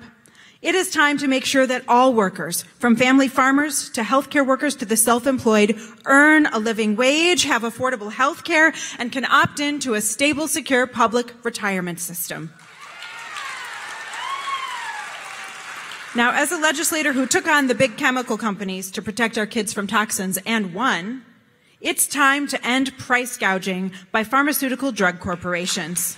it is time to make sure that all workers, from family farmers to healthcare workers to the self-employed, earn a living wage, have affordable health care, and can opt in to a stable, secure public retirement system. Now, as a legislator who took on the big chemical companies to protect our kids from toxins and won, it's time to end price gouging by pharmaceutical drug corporations.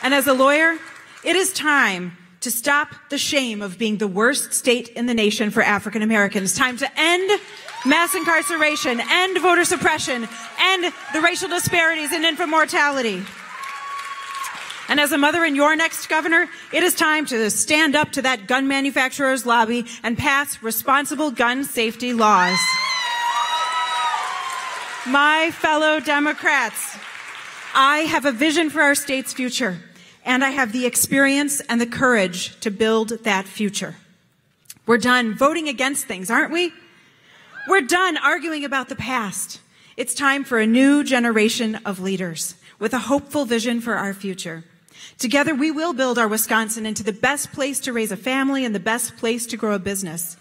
And as a lawyer, it is time to stop the shame of being the worst state in the nation for African Americans. Time to end mass incarceration, end voter suppression, end the racial disparities in infant mortality. And as a mother and your next governor, it is time to stand up to that gun manufacturer's lobby and pass responsible gun safety laws. My fellow Democrats, I have a vision for our state's future, and I have the experience and the courage to build that future. We're done voting against things, aren't we? We're done arguing about the past. It's time for a new generation of leaders with a hopeful vision for our future. Together, we will build our Wisconsin into the best place to raise a family and the best place to grow a business.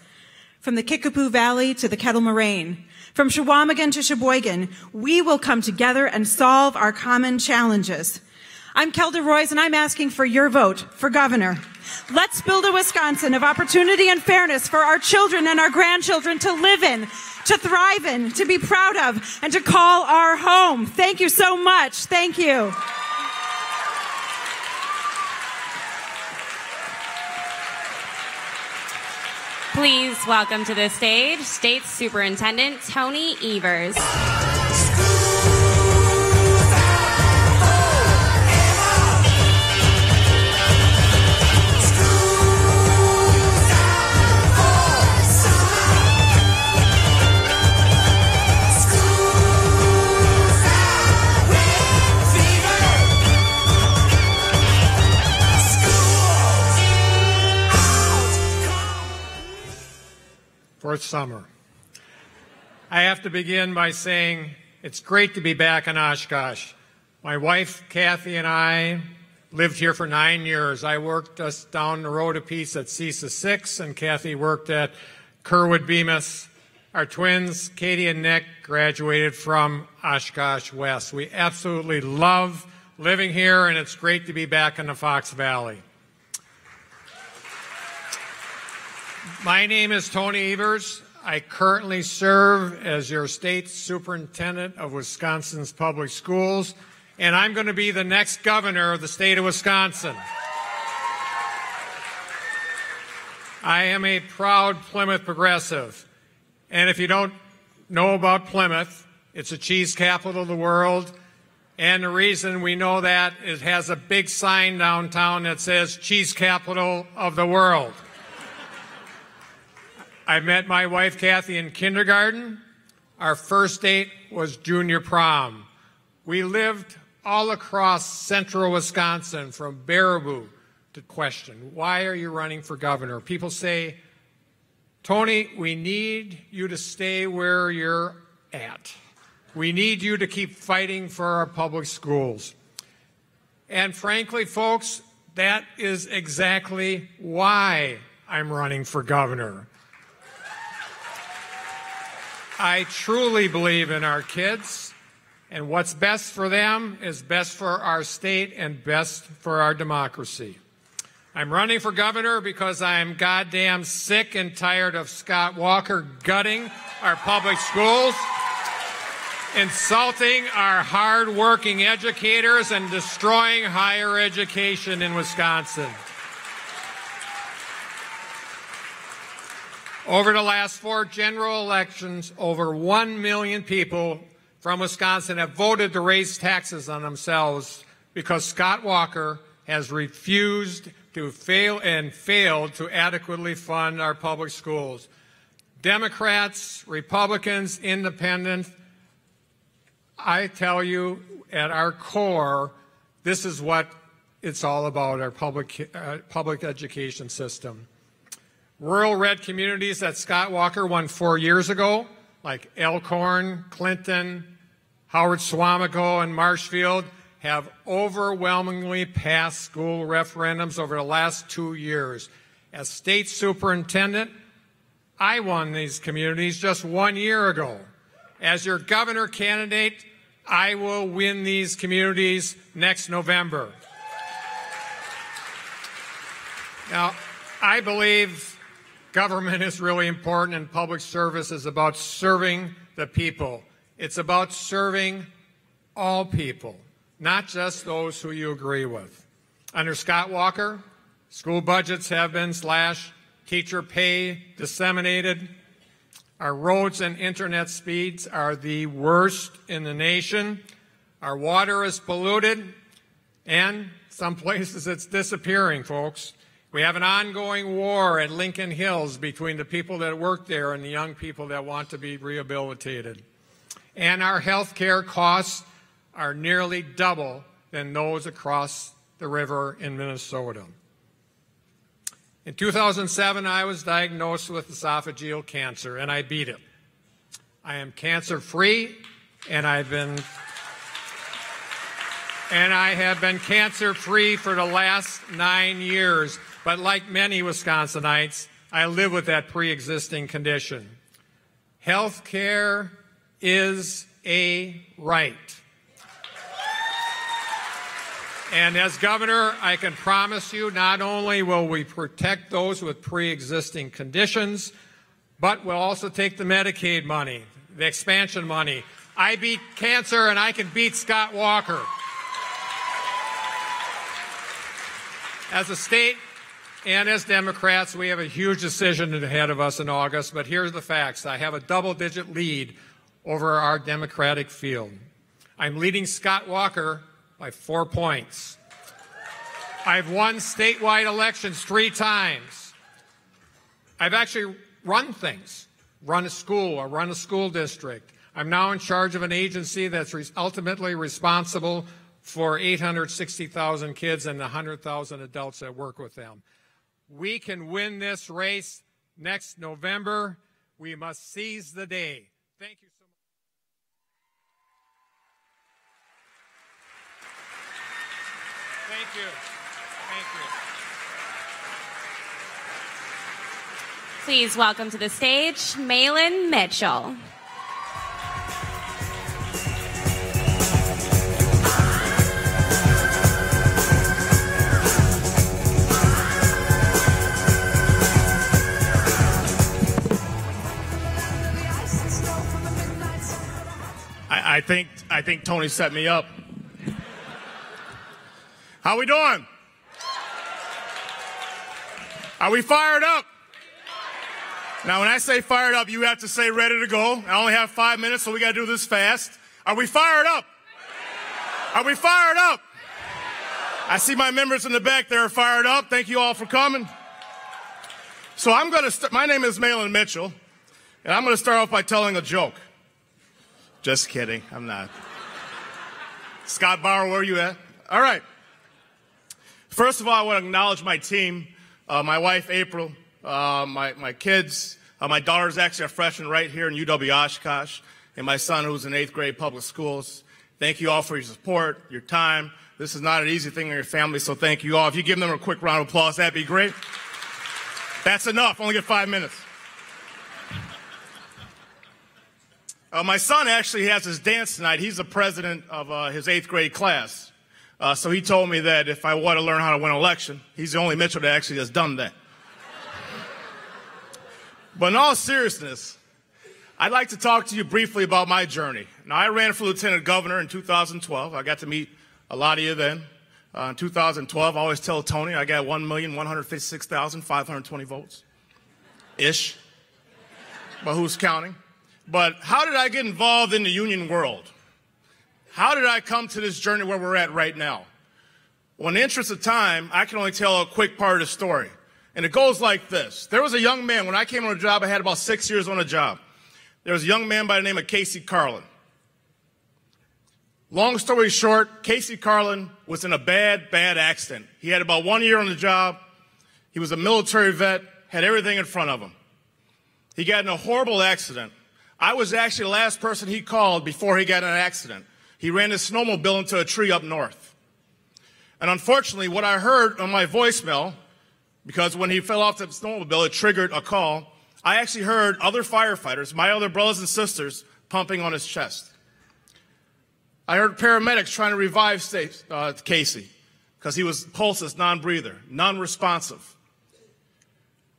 From the Kickapoo Valley to the Kettle Moraine, from Shawamigan to Sheboygan, we will come together and solve our common challenges. I'm Kelda Royce, and I'm asking for your vote for governor. Let's build a Wisconsin of opportunity and fairness for our children and our grandchildren to live in, to thrive in, to be proud of, and to call our home. Thank you so much. Thank you. Please welcome to the stage State Superintendent Tony Evers. For summer. I have to begin by saying it's great to be back in Oshkosh. My wife, Kathy, and I lived here for 9 years. I worked just down the road a piece at CISA 6, and Kathy worked at Kerwood Bemis. Our twins, Katie and Nick, graduated from Oshkosh West. We absolutely love living here, and it's great to be back in the Fox Valley. My name is Tony Evers. I currently serve as your state superintendent of Wisconsin's public schools, and I'm going to be the next governor of the state of Wisconsin. I am a proud Plymouth progressive, and if you don't know about Plymouth, it's the cheese capital of the world, and the reason we know that is it has a big sign downtown that says cheese capital of the world. I met my wife Kathy in kindergarten. Our first date was junior prom. We lived all across central Wisconsin, from Baraboo to question, why are you running for governor? People say, Tony, we need you to stay where you're at. We need you to keep fighting for our public schools. And frankly, folks, that is exactly why I'm running for governor. I truly believe in our kids, and what's best for them is best for our state and best for our democracy. I'm running for governor because I'm goddamn sick and tired of Scott Walker gutting our public schools, insulting our hard-working educators, and destroying higher education in Wisconsin. Over the last 4 general elections, over 1 million people from Wisconsin have voted to raise taxes on themselves because Scott Walker has refused to failed to adequately fund our public schools. Democrats, Republicans, Independents, I tell you, at our core, this is what it's all about, our public education system. Rural red communities that Scott Walker won 4 years ago, like Elkhorn, Clinton, Howard Swamico, and Marshfield, have overwhelmingly passed school referendums over the last 2 years. As state superintendent, I won these communities just 1 year ago. As your governor candidate, I will win these communities next November. Now, I believe government is really important, and public service is about serving the people. It's about serving all people, not just those who you agree with. Under Scott Walker, school budgets have been slashed, teacher pay disseminated, our roads and internet speeds are the worst in the nation, our water is polluted, and some places it's disappearing, folks. We have an ongoing war at Lincoln Hills between the people that work there and the young people that want to be rehabilitated. And our health care costs are nearly double than those across the river in Minnesota. In 2007, I was diagnosed with esophageal cancer, and I beat it. I am cancer-free, and I have been cancer-free for the last 9 years. But like many Wisconsinites, I live with that pre-existing condition. Health care is a right. And as governor, I can promise you not only will we protect those with pre-existing conditions, but we'll also take the Medicaid money, the expansion money. I beat cancer, and I can beat Scott Walker. As a state, and as Democrats, we have a huge decision ahead of us in August, but here's the facts. I have a double-digit lead over our Democratic field. I'm leading Scott Walker by 4 points. I've won statewide elections 3 times. I've actually run things, run a school or run a school district. I'm now in charge of an agency that's ultimately responsible for 860,000 kids and 100,000 adults that work with them. We can win this race next November. We must seize the day. Thank you so much. Thank you. Thank you. Please welcome to the stage, Malin Mitchell. I think Tony set me up. How we doing? Are we fired up? Now, when I say fired up, you have to say ready to go. I only have 5 minutes, so we got to do this fast. Are we fired up? Are we fired up? I see my members in the back there are fired up. Thank you all for coming. So I'm going to start. My name is Malin Mitchell, and I'm going to start off by telling a joke. Just kidding. I'm not. Scott Bauer, where are you at? All right. First of all, I want to acknowledge my team, my wife, April, my kids. My daughter's actually a freshman right here in UW Oshkosh, and my son who's in 8th grade public schools. Thank you all for your support, your time. This is not an easy thing in your family, so thank you all. If you give them a quick round of applause, that'd be great. That's enough. Only get 5 minutes. My son actually has his dance tonight. He's the president of his 8th grade class. So he told me that if I want to learn how to win an election, he's the only Mitchell that actually has done that. But in all seriousness, I'd like to talk to you briefly about my journey. Now, I ran for lieutenant governor in 2012. I got to meet a lot of you then. In 2012, I always tell Tony I got 1,156,520 votes. Ish. But who's counting? But how did I get involved in the union world? How did I come to this journey where we're at right now? Well, in the interest of time, I can only tell a quick part of the story. And it goes like this. There was a young man, when I came on the job, I had about 6 years on the job. There was a young man by the name of Casey Carlin. Long story short, Casey Carlin was in a bad accident. He had about 1 year on the job. He was a military vet, had everything in front of him. He got in a horrible accident. I was actually the last person he called before he got in an accident. He ran his snowmobile into a tree up north. And unfortunately, what I heard on my voicemail, because when he fell off the snowmobile, it triggered a call, I actually heard other firefighters, my other brothers and sisters, pumping on his chest. I heard paramedics trying to revive Casey because he was pulseless, non-breather, non-responsive.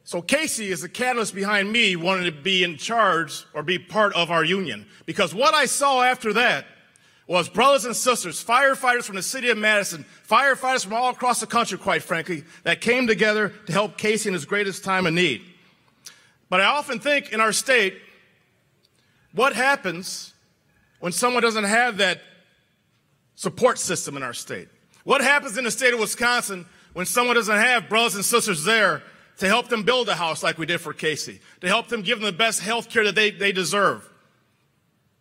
So Casey is the catalyst behind me wanting to be in charge or be part of our union. Because what I saw after that was brothers and sisters, firefighters from the city of Madison, firefighters from all across the country, quite frankly, that came together to help Casey in his greatest time of need. But I often think in our state, what happens when someone doesn't have that support system in our state? What happens in the state of Wisconsin when someone doesn't have brothers and sisters there to help them build a house like we did for Casey, to help them give them the best health care that they deserve,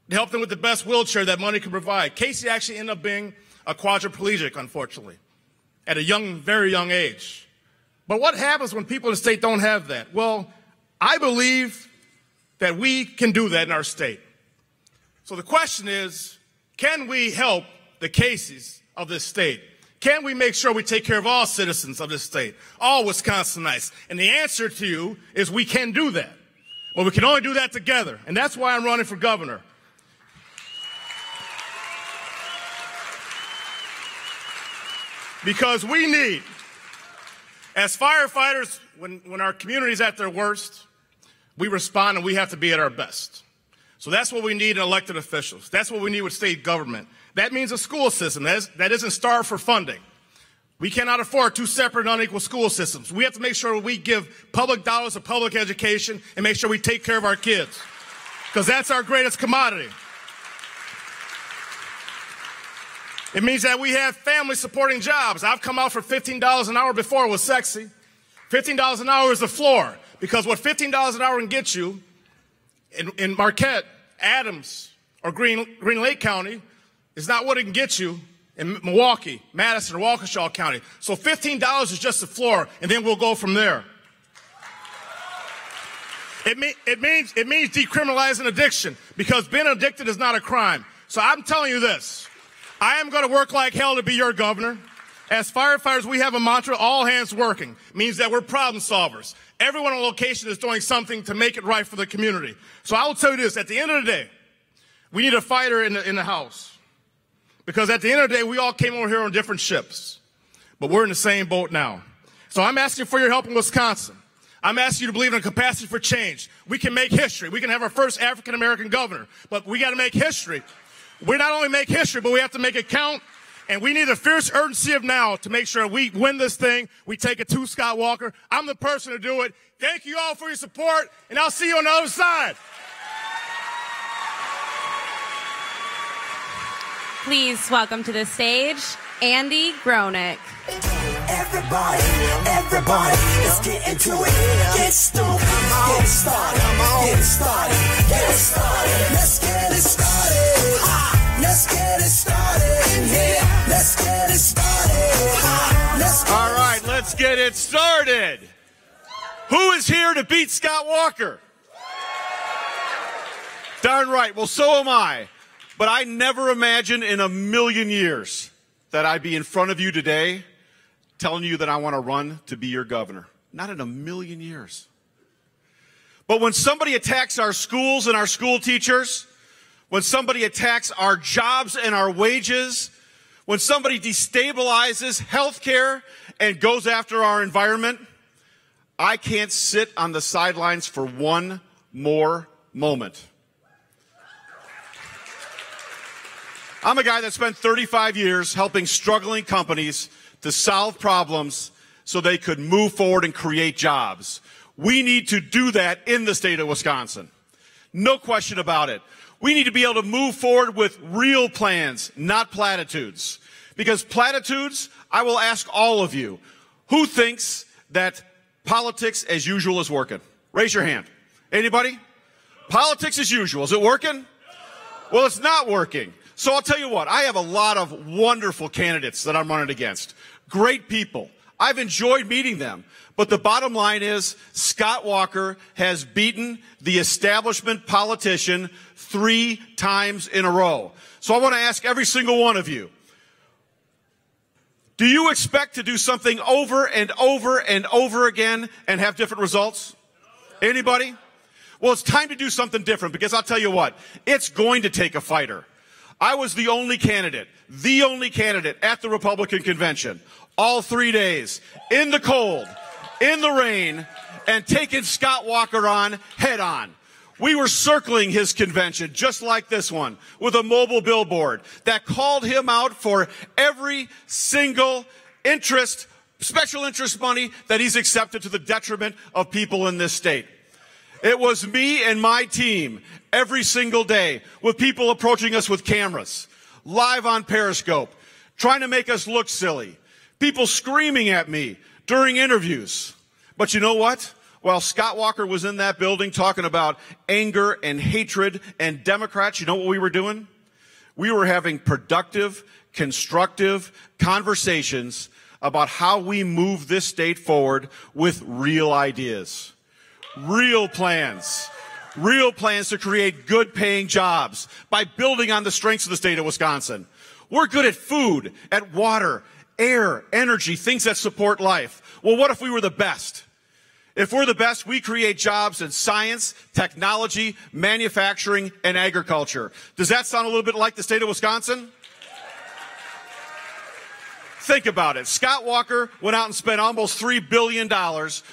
to help them with the best wheelchair that money can provide? Casey actually ended up being a quadriplegic, unfortunately, at a very young age. But what happens when people in the state don't have that? Well, I believe that we can do that in our state. So the question is, can we help the Caseys of this state? Can we make sure we take care of all citizens of this state, all Wisconsinites? And the answer to you is we can do that. But we can only do that together. And that's why I'm running for governor. Because we need, as firefighters, when our community's at their worst, we respond and we have to be at our best. So that's what we need in elected officials. That's what we need with state government. That means a school system that isn't starved for funding. We cannot afford two separate and unequal school systems. We have to make sure we give public dollars to public education and make sure we take care of our kids, because that's our greatest commodity. It means that we have family supporting jobs. I've come out for $15 an hour before it was sexy. $15 an hour is the floor, because what $15 an hour can get you in Marquette, Adams, or Green Lake County is not what it can get you in Milwaukee, Madison, or Waukesha County. So $15 is just the floor, and then we'll go from there. It means decriminalizing addiction, because being addicted is not a crime. So I'm telling you this. I am going to work like hell to be your governor. As firefighters, we have a mantra, all hands working. It means that we're problem solvers. Everyone on location is doing something to make it right for the community. So I will tell you this, at the end of the day, we need a fighter in the House. Because at the end of the day, we all came over here on different ships. But we're in the same boat now. So I'm asking for your help in Wisconsin. I'm asking you to believe in a capacity for change. We can make history. We can have our first African-American governor. But we got to make history. We not only make history, but we have to make it count. And we need a fierce urgency of now to make sure we win this thing. We take it to Scott Walker. I'm the person to do it. Thank you all for your support, and I'll see you on the other side. Please welcome to the stage, Andy Gronick. Everybody, let's get into it. Get stoked, get started, get it started, get it started. Let's get it started. Let's get it started in here. Let's get it started. All right, let's get it started. Who is here to beat Scott Walker? Darn right. Well, so am I. But I never imagined in a million years that I'd be in front of you today telling you that I want to run to be your governor. Not in a million years. But when somebody attacks our schools and our school teachers, when somebody attacks our jobs and our wages, when somebody destabilizes health care and goes after our environment, I can't sit on the sidelines for one more moment. I'm a guy that spent 35 years helping struggling companies to solve problems so they could move forward and create jobs. We need to do that in the state of Wisconsin. No question about it. We need to be able to move forward with real plans, not platitudes. Because platitudes, I will ask all of you, who thinks that politics as usual is working? Raise your hand. Anybody? Politics as usual. Is it working? Well, it's not working. So I'll tell you what, I have a lot of wonderful candidates that I'm running against. Great people. I've enjoyed meeting them. But the bottom line is Scott Walker has beaten the establishment politician 3 times in a row. So I want to ask every single one of you, do you expect to do something over and over and over again and have different results? Anybody? Well, it's time to do something different because I'll tell you what, it's going to take a fighter. I was the only candidate at the Republican convention, all 3 days, in the cold, in the rain, and taking Scott Walker on head on. We were circling his convention, just like this one, with a mobile billboard that called him out for every single special interest money that he's accepted to the detriment of people in this state. It was me and my team every single day with people approaching us with cameras, live on Periscope, trying to make us look silly, people screaming at me during interviews. But you know what? While Scott Walker was in that building talking about anger and hatred and Democrats, you know what we were doing? We were having productive, constructive conversations about how we move this state forward with real ideas. Real plans to create good paying jobs by building on the strengths of the state of Wisconsin. We're good at food, at water, air, energy, things that support life. Well, what if we were the best? If we're the best, we create jobs in science, technology, manufacturing, and agriculture. Does that sound a little bit like the state of Wisconsin? Think about it. Scott Walker went out and spent almost $3 billion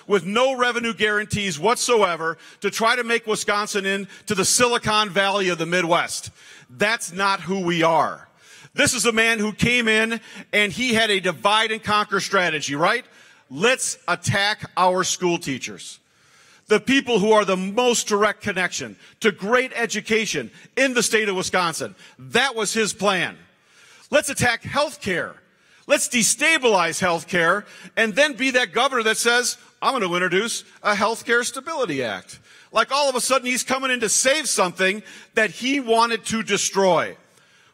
with no revenue guarantees whatsoever to try to make Wisconsin into the Silicon Valley of the Midwest. That's not who we are. This is a man who came in and he had a divide and conquer strategy, right? Let's attack our school teachers. The people who are the most direct connection to great education in the state of Wisconsin. That was his plan. Let's attack health care. Let's destabilize health care and then be that governor that says, I'm going to introduce a Health Care Stability Act. Like all of a sudden he's coming in to save something that he wanted to destroy.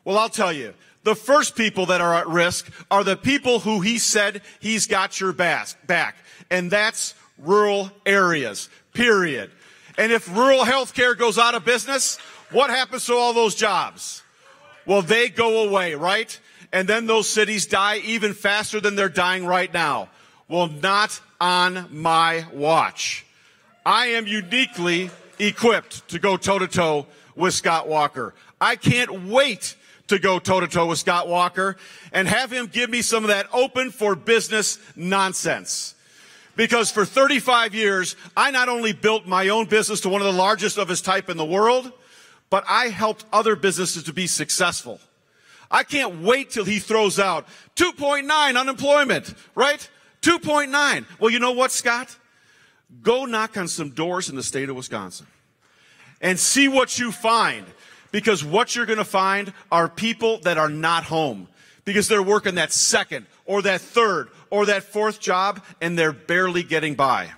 Well, I'll tell you, the first people that are at risk are the people who he said he's got your back. And that's rural areas, period. And if rural health care goes out of business, what happens to all those jobs? Well, they go away, right? And then those cities die even faster than they're dying right now. Well, not on my watch. I am uniquely equipped to go toe-to-toe with Scott Walker. I can't wait to go toe-to-toe with Scott Walker and have him give me some of that open for business nonsense. Because for 35 years, I not only built my own business to one of the largest of its type in the world, but I helped other businesses to be successful. I can't wait till he throws out 2.9 unemployment, right? 2.9. Well, you know what, Scott? Go knock on some doors in the state of Wisconsin and see what you find, because what you're going to find are people that are not home because they're working that second or that third or that fourth job and they're barely getting by.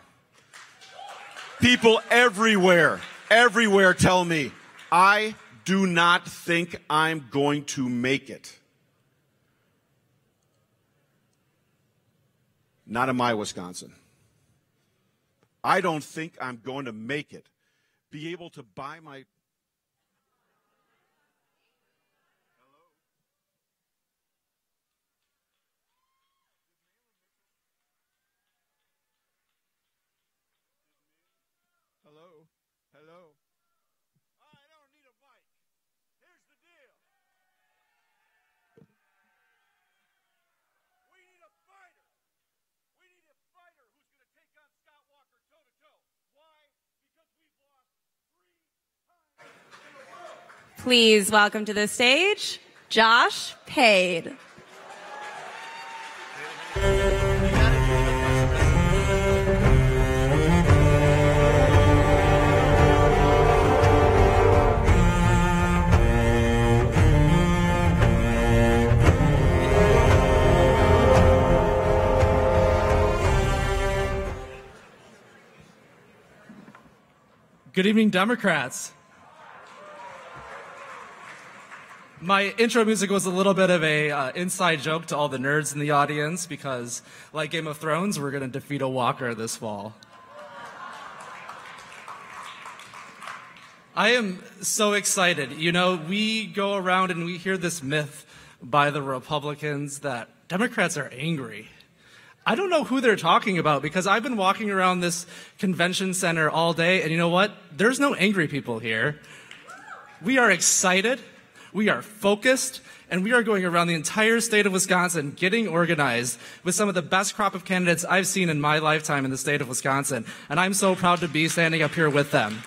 People everywhere tell me, I do not think I'm going to make it. Not in my Wisconsin. I don't think I'm going to make it. Be able to buy my... Hello. I don't need a mic. Here's the deal. We need a fighter. We need a fighter who's going to take on Scott Walker toe-to-toe. Why? Because we've lost 3 times in a row. Please welcome to the stage, Josh Pade. Good evening, Democrats. My intro music was a little bit of a inside joke to all the nerds in the audience because, like Game of Thrones, we're going to defeat a walker this fall. I am so excited. You know, we go around and we hear this myth by the Republicans that Democrats are angry. I don't know who they're talking about because I've been walking around this convention center all day, and you know what? There's no angry people here. We are excited, we are focused, and we are going around the entire state of Wisconsin getting organized with some of the best crop of candidates I've seen in my lifetime in the state of Wisconsin, and I'm so proud to be standing up here with them.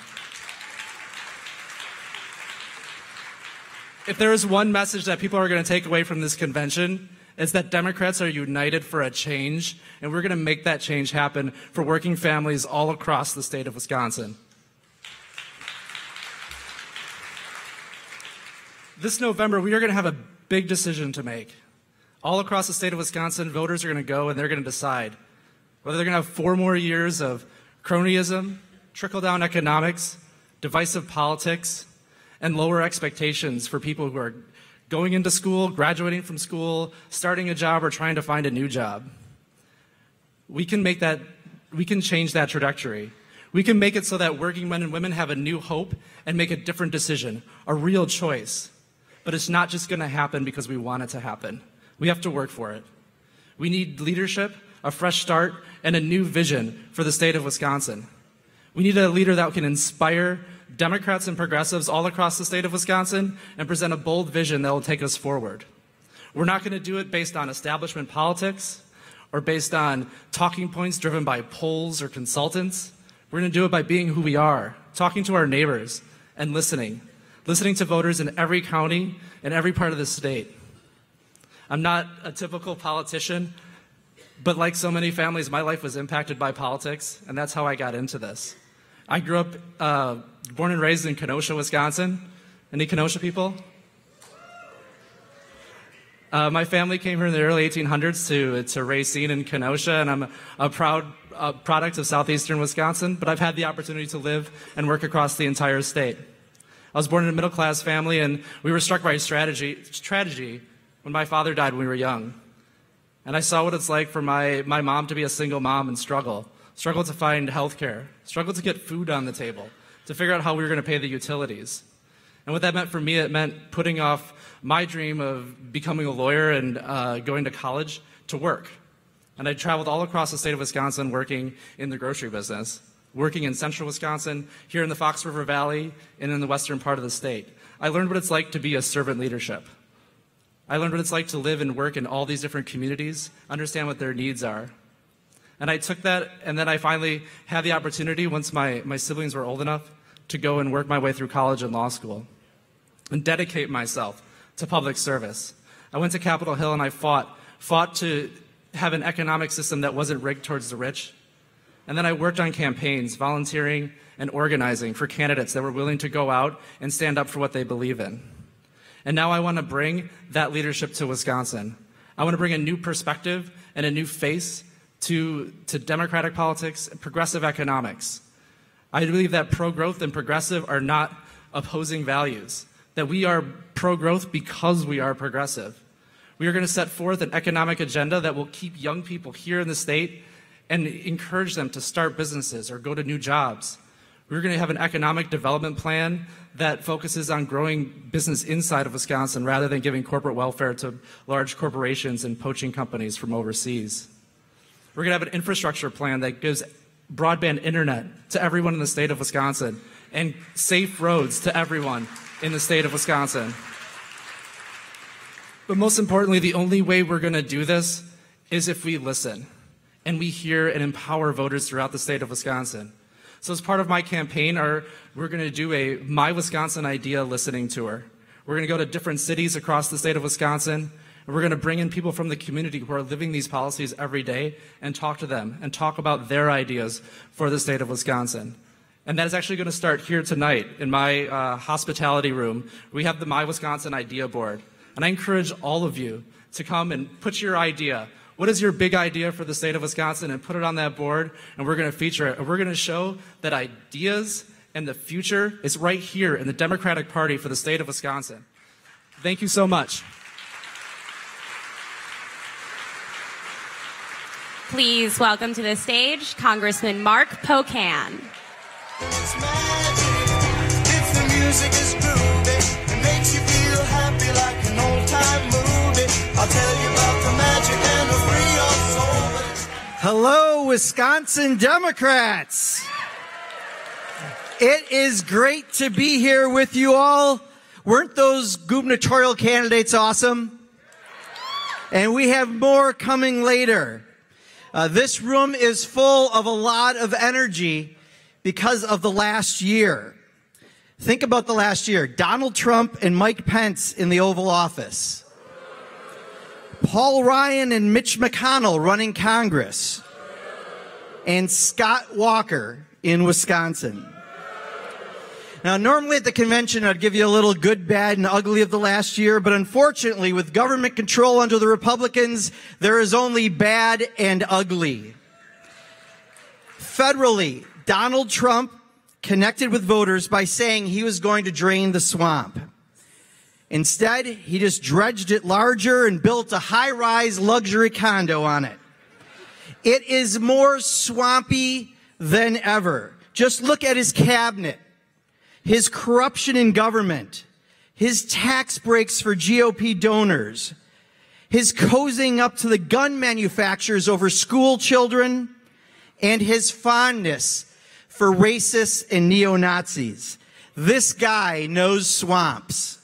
If there is one message that people are going to take away from this convention, it's that Democrats are united for a change, and we're going to make that change happen for working families all across the state of Wisconsin. This November, we are going to have a big decision to make. All across the state of Wisconsin, voters are going to go and they're going to decide whether they're going to have 4 more years of cronyism, trickle-down economics, divisive politics, and lower expectations for people who are going into school, graduating from school, starting a job, or trying to find a new job. We can change that trajectory. We can make it so that working men and women have a new hope and make a different decision, a real choice. But it's not just going to happen because we want it to happen. We have to work for it. We need leadership, a fresh start, and a new vision for the state of Wisconsin. We need a leader that can inspire Democrats and progressives all across the state of Wisconsin and present a bold vision that will take us forward. We're not going to do it based on establishment politics or based on talking points driven by polls or consultants. We're going to do it by being who we are, talking to our neighbors and listening to voters in every county and every part of the state. I'm not a typical politician, but like so many families, my life was impacted by politics, and that's how I got into this. I grew up, born and raised in Kenosha, Wisconsin. Any Kenosha people? My family came here in the early 1800s to raise Racine in Kenosha, and I'm a proud product of southeastern Wisconsin, but I've had the opportunity to live and work across the entire state. I was born in a middle-class family, and we were struck by tragedy when my father died when we were young. And I saw what it's like for my mom to be a single mom and struggle to find health care, struggle to get food on the table, to figure out how we were going to pay the utilities. And what that meant for me, it meant putting off my dream of becoming a lawyer and going to college to work. And I traveled all across the state of Wisconsin working in the grocery business, working in central Wisconsin, here in the Fox River Valley, and in the western part of the state. I learned what it's like to be a servant leadership. I learned what it's like to live and work in all these different communities, understand what their needs are. And I took that, and then I finally had the opportunity, once my siblings were old enough, to go and work my way through college and law school and dedicate myself to public service. I went to Capitol Hill and I fought to have an economic system that wasn't rigged towards the rich. And then I worked on campaigns, volunteering and organizing for candidates that were willing to go out and stand up for what they believe in. And now I want to bring that leadership to Wisconsin. I want to bring a new perspective and a new face to democratic politics and progressive economics. I believe that pro-growth and progressive are not opposing values, that we are pro-growth because we are progressive. We are going to set forth an economic agenda that will keep young people here in the state and encourage them to start businesses or go to new jobs. We're going to have an economic development plan that focuses on growing business inside of Wisconsin rather than giving corporate welfare to large corporations and poaching companies from overseas. We're going to have an infrastructure plan that gives broadband internet to everyone in the state of Wisconsin and safe roads to everyone in the state of Wisconsin. But most importantly, the only way we're going to do this is if we listen and we hear and empower voters throughout the state of Wisconsin. So as part of my campaign, we're going to do a My Wisconsin Idea listening tour. We're going to go to different cities across the state of Wisconsin, and we're going to bring in people from the community who are living these policies every day and talk to them and talk about their ideas for the state of Wisconsin. And that is actually going to start here tonight in my hospitality room. We have the My Wisconsin Idea board. And I encourage all of you to come and put your idea. What is your big idea for the state of Wisconsin? And put it on that board, and we're going to feature it. And we're going to show that ideas and the future is right here in the Democratic Party for the state of Wisconsin. Thank you so much. Please welcome to the stage Congressman Mark Pocan. It's magic. If the music is groovy, it makes you feel happy like an old-time movie. I'll tell you about the magic and the free your soul. Hello, Wisconsin Democrats. It is great to be here with you all. Weren't those gubernatorial candidates awesome? And we have more coming later. This room is full of a lot of energy because of the last year. Think about the last year. Donald Trump and Mike Pence in the Oval Office. Paul Ryan and Mitch McConnell running Congress. And Scott Walker in Wisconsin. Now, normally at the convention, I'd give you a little good, bad, and ugly of the last year, but unfortunately, with government control under the Republicans, there is only bad and ugly. Federally, Donald Trump connected with voters by saying he was going to drain the swamp. Instead, he just dredged it larger and built a high-rise luxury condo on it. It is more swampy than ever. Just look at his cabinet. His corruption in government, his tax breaks for GOP donors, his cozying up to the gun manufacturers over school children, and his fondness for racists and neo-Nazis. This guy knows swamps.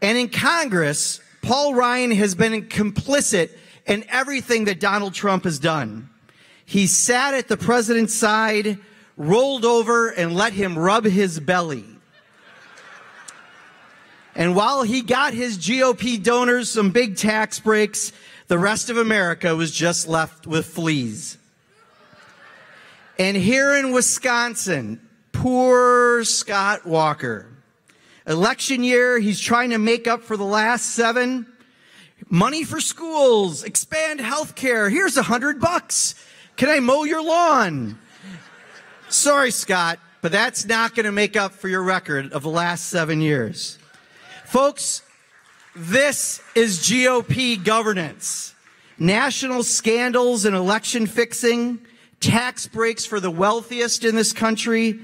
And in Congress, Paul Ryan has been complicit in everything that Donald Trump has done. He sat at the president's side, rolled over, and let him rub his belly. And while he got his GOP donors some big tax breaks, the rest of America was just left with fleas. And here in Wisconsin, poor Scott Walker. Election year, he's trying to make up for the last 7. Money for schools, expand health care. Here's $100. Can I mow your lawn? Sorry, Scott, but that's not going to make up for your record of the last 7 years. Folks, this is GOP governance. National scandals and election fixing, tax breaks for the wealthiest in this country,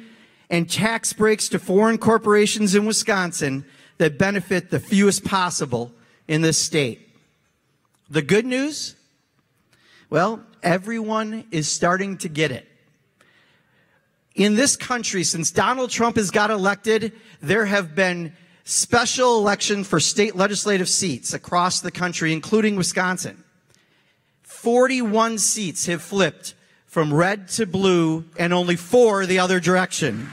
and tax breaks to foreign corporations in Wisconsin that benefit the fewest possible in this state. The good news? Well, everyone is starting to get it. In this country, since Donald Trump has got elected, there have been special elections for state legislative seats across the country, including Wisconsin. 41 seats have flipped from red to blue, and only 4 the other direction.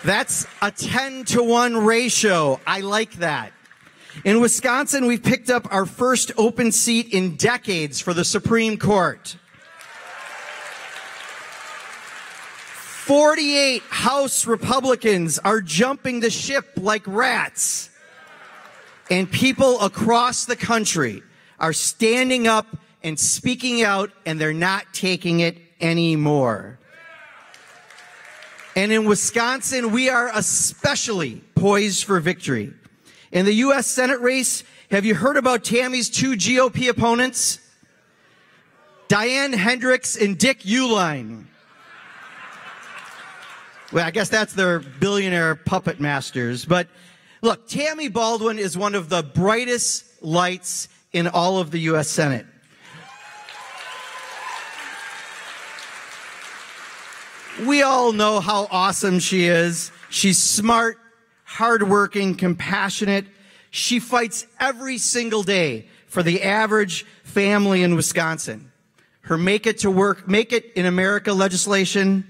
That's a 10-to-1 ratio. I like that. In Wisconsin, we've picked up our first open seat in decades for the Supreme Court. 48 House Republicans are jumping the ship like rats. And people across the country are standing up and speaking out, and they're not taking it anymore. And in Wisconsin, we are especially poised for victory. In the U.S. Senate race, have you heard about Tammy's two GOP opponents? Diane Hendricks and Dick Uihlein. Well, I guess that's their billionaire puppet masters. But look, Tammy Baldwin is one of the brightest lights in all of the U.S. Senate. We all know how awesome she is. She's smart, hardworking, compassionate. She fights every single day for the average family in Wisconsin. Her Make It in America legislation,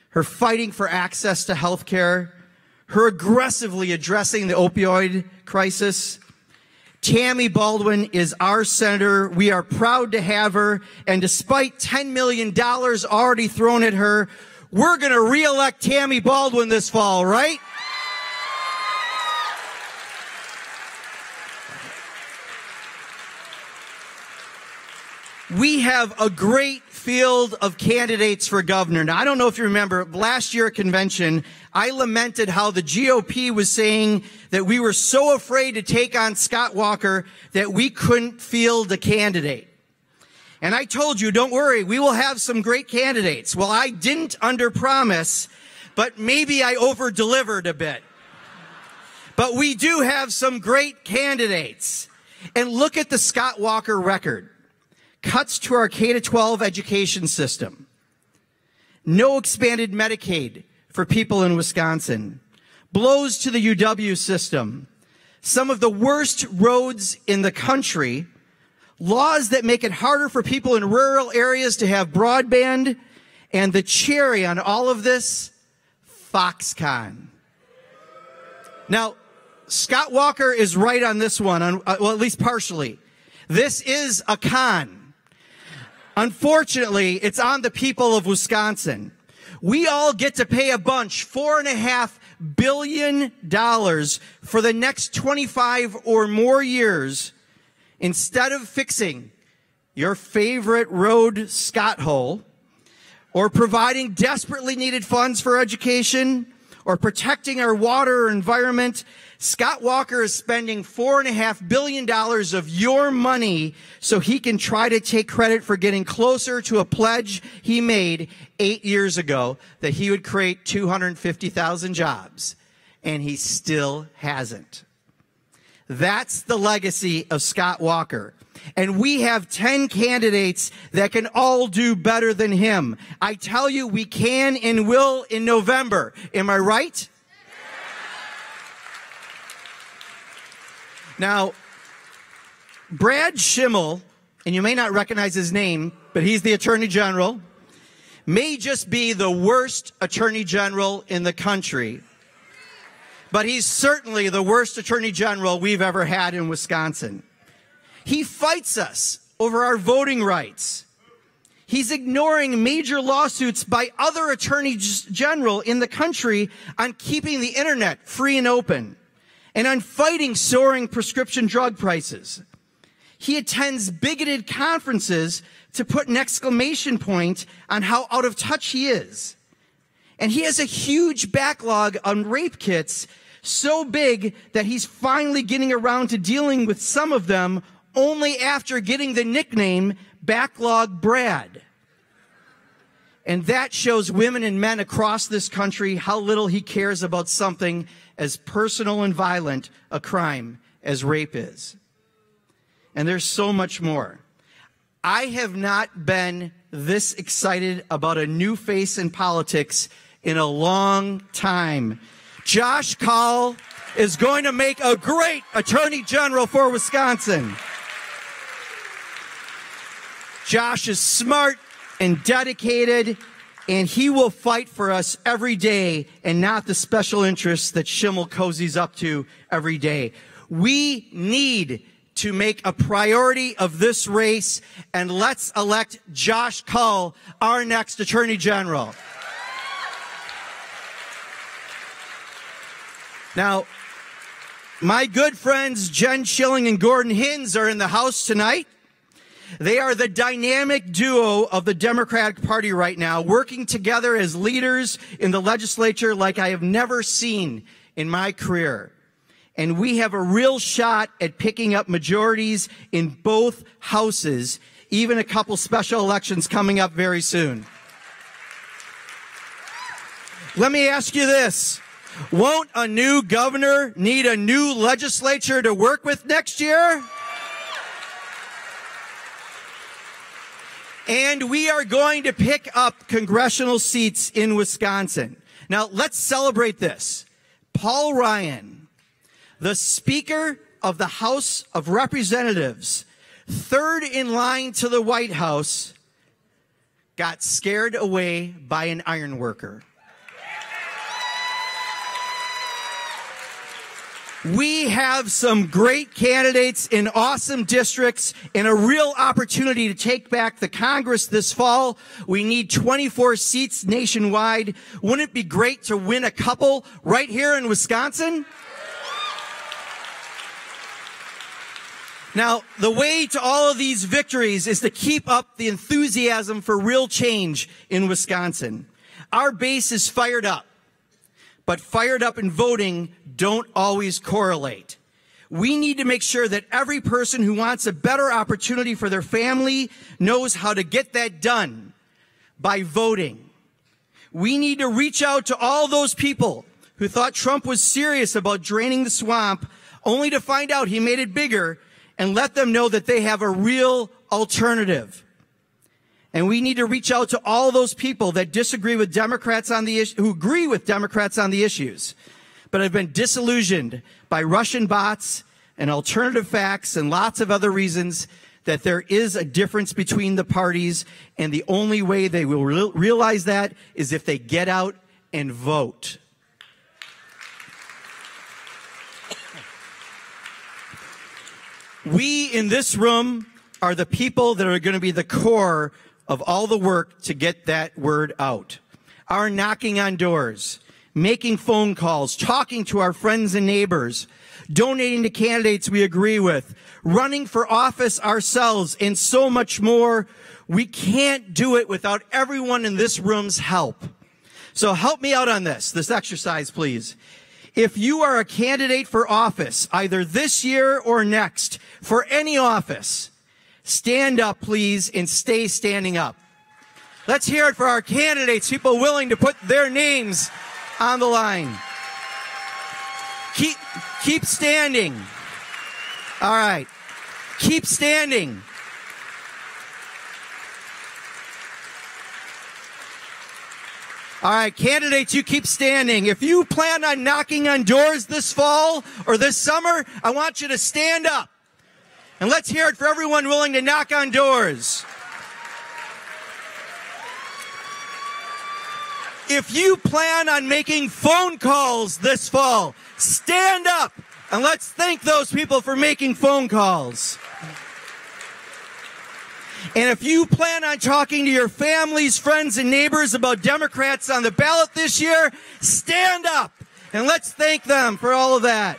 her fighting for access to health care, her aggressively addressing the opioid crisis. Tammy Baldwin is our senator. We are proud to have her. And despite $10 million already thrown at her, we're going to re-elect Tammy Baldwin this fall, right? We have a great field of candidates for governor. Now, I don't know if you remember, last year at convention, I lamented how the GOP was saying that we were so afraid to take on Scott Walker that we couldn't field a candidate. And I told you, don't worry, we will have some great candidates. Well, I didn't underpromise, but maybe I over-delivered a bit. But we do have some great candidates. And look at the Scott Walker record. Cuts to our K-12 education system. No expanded Medicaid for people in Wisconsin. Blows to the UW system. Some of the worst roads in the country. Laws that make it harder for people in rural areas to have broadband. And the cherry on all of this, Foxconn. Now, Scott Walker is right on this one, well, at least partially. This is a con. Unfortunately, it's on the people of Wisconsin. We all get to pay a bunch, $4.5 billion for the next 25 or more years instead of fixing your favorite road Scott hole or providing desperately needed funds for education or protecting our water or environment. Scott Walker is spending $4.5 billion of your money so he can try to take credit for getting closer to a pledge he made 8 years ago that he would create 250,000 jobs. And he still hasn't. That's the legacy of Scott Walker. And we have 10 candidates that can all do better than him. I tell you, we can and will in November. Am I right? Now, Brad Schimmel, and you may not recognize his name, but he's the Attorney General, may just be the worst Attorney General in the country. But he's certainly the worst Attorney General we've ever had in Wisconsin. He fights us over our voting rights. He's ignoring major lawsuits by other attorneys general in the country on keeping the internet free and open and on fighting soaring prescription drug prices. He attends bigoted conferences to put an exclamation point on how out of touch he is. And he has a huge backlog on rape kits, so big that he's finally getting around to dealing with some of them only after getting the nickname Backlog Brad. And that shows women and men across this country how little he cares about something as personal and violent a crime as rape is. And there's so much more. I have not been this excited about a new face in politics in a long time. Josh Kaul is going to make a great Attorney General for Wisconsin. Josh is smart and dedicated. and he will fight for us every day and not the special interests that Schimmel cozies up to every day. We need to make a priority of this race, and let's elect Josh Cull, our next Attorney General. Now, my good friends Jen Schilling and Gordon Hins are in the House tonight. They are the dynamic duo of the Democratic Party right now, working together as leaders in the legislature like I have never seen in my career. And we have a real shot at picking up majorities in both houses, even a couple special elections coming up very soon. Let me ask you this. Won't a new governor need a new legislature to work with next year? And we are going to pick up congressional seats in Wisconsin. Now, let's celebrate this. Paul Ryan, the Speaker of the House of Representatives, third in line to the White House, got scared away by an iron worker. We have some great candidates in awesome districts and a real opportunity to take back the Congress this fall. We need 24 seats nationwide. Wouldn't it be great to win a couple right here in Wisconsin? Now, the way to all of these victories is to keep up the enthusiasm for real change in Wisconsin. Our base is fired up, but fired up and voting don't always correlate. We need to make sure that every person who wants a better opportunity for their family knows how to get that done by voting. We need to reach out to all those people who thought Trump was serious about draining the swamp, only to find out he made it bigger, and let them know that they have a real alternative. And we need to reach out to all those people that disagree with Democrats on the issue, who agree with Democrats on the issues, but have been disillusioned by Russian bots and alternative facts and lots of other reasons that there is a difference between the parties, and the only way they will realize that is if they get out and vote. We in this room are the people that are going to be the core of all the work to get that word out. Our knocking on doors, making phone calls, talking to our friends and neighbors, donating to candidates we agree with, running for office ourselves, and so much more. We can't do it without everyone in this room's help. So help me out on this exercise, please. If you are a candidate for office, either this year or next, for any office, stand up, please, and stay standing up. Let's hear it for our candidates, people willing to put their names on the line. Keep standing. All right. Keep standing. All right, candidates, you keep standing. If you plan on knocking on doors this fall or this summer, I want you to stand up. And let's hear it for everyone willing to knock on doors. If you plan on making phone calls this fall, stand up and let's thank those people for making phone calls. And if you plan on talking to your families, friends, and neighbors about Democrats on the ballot this year, stand up and let's thank them for all of that.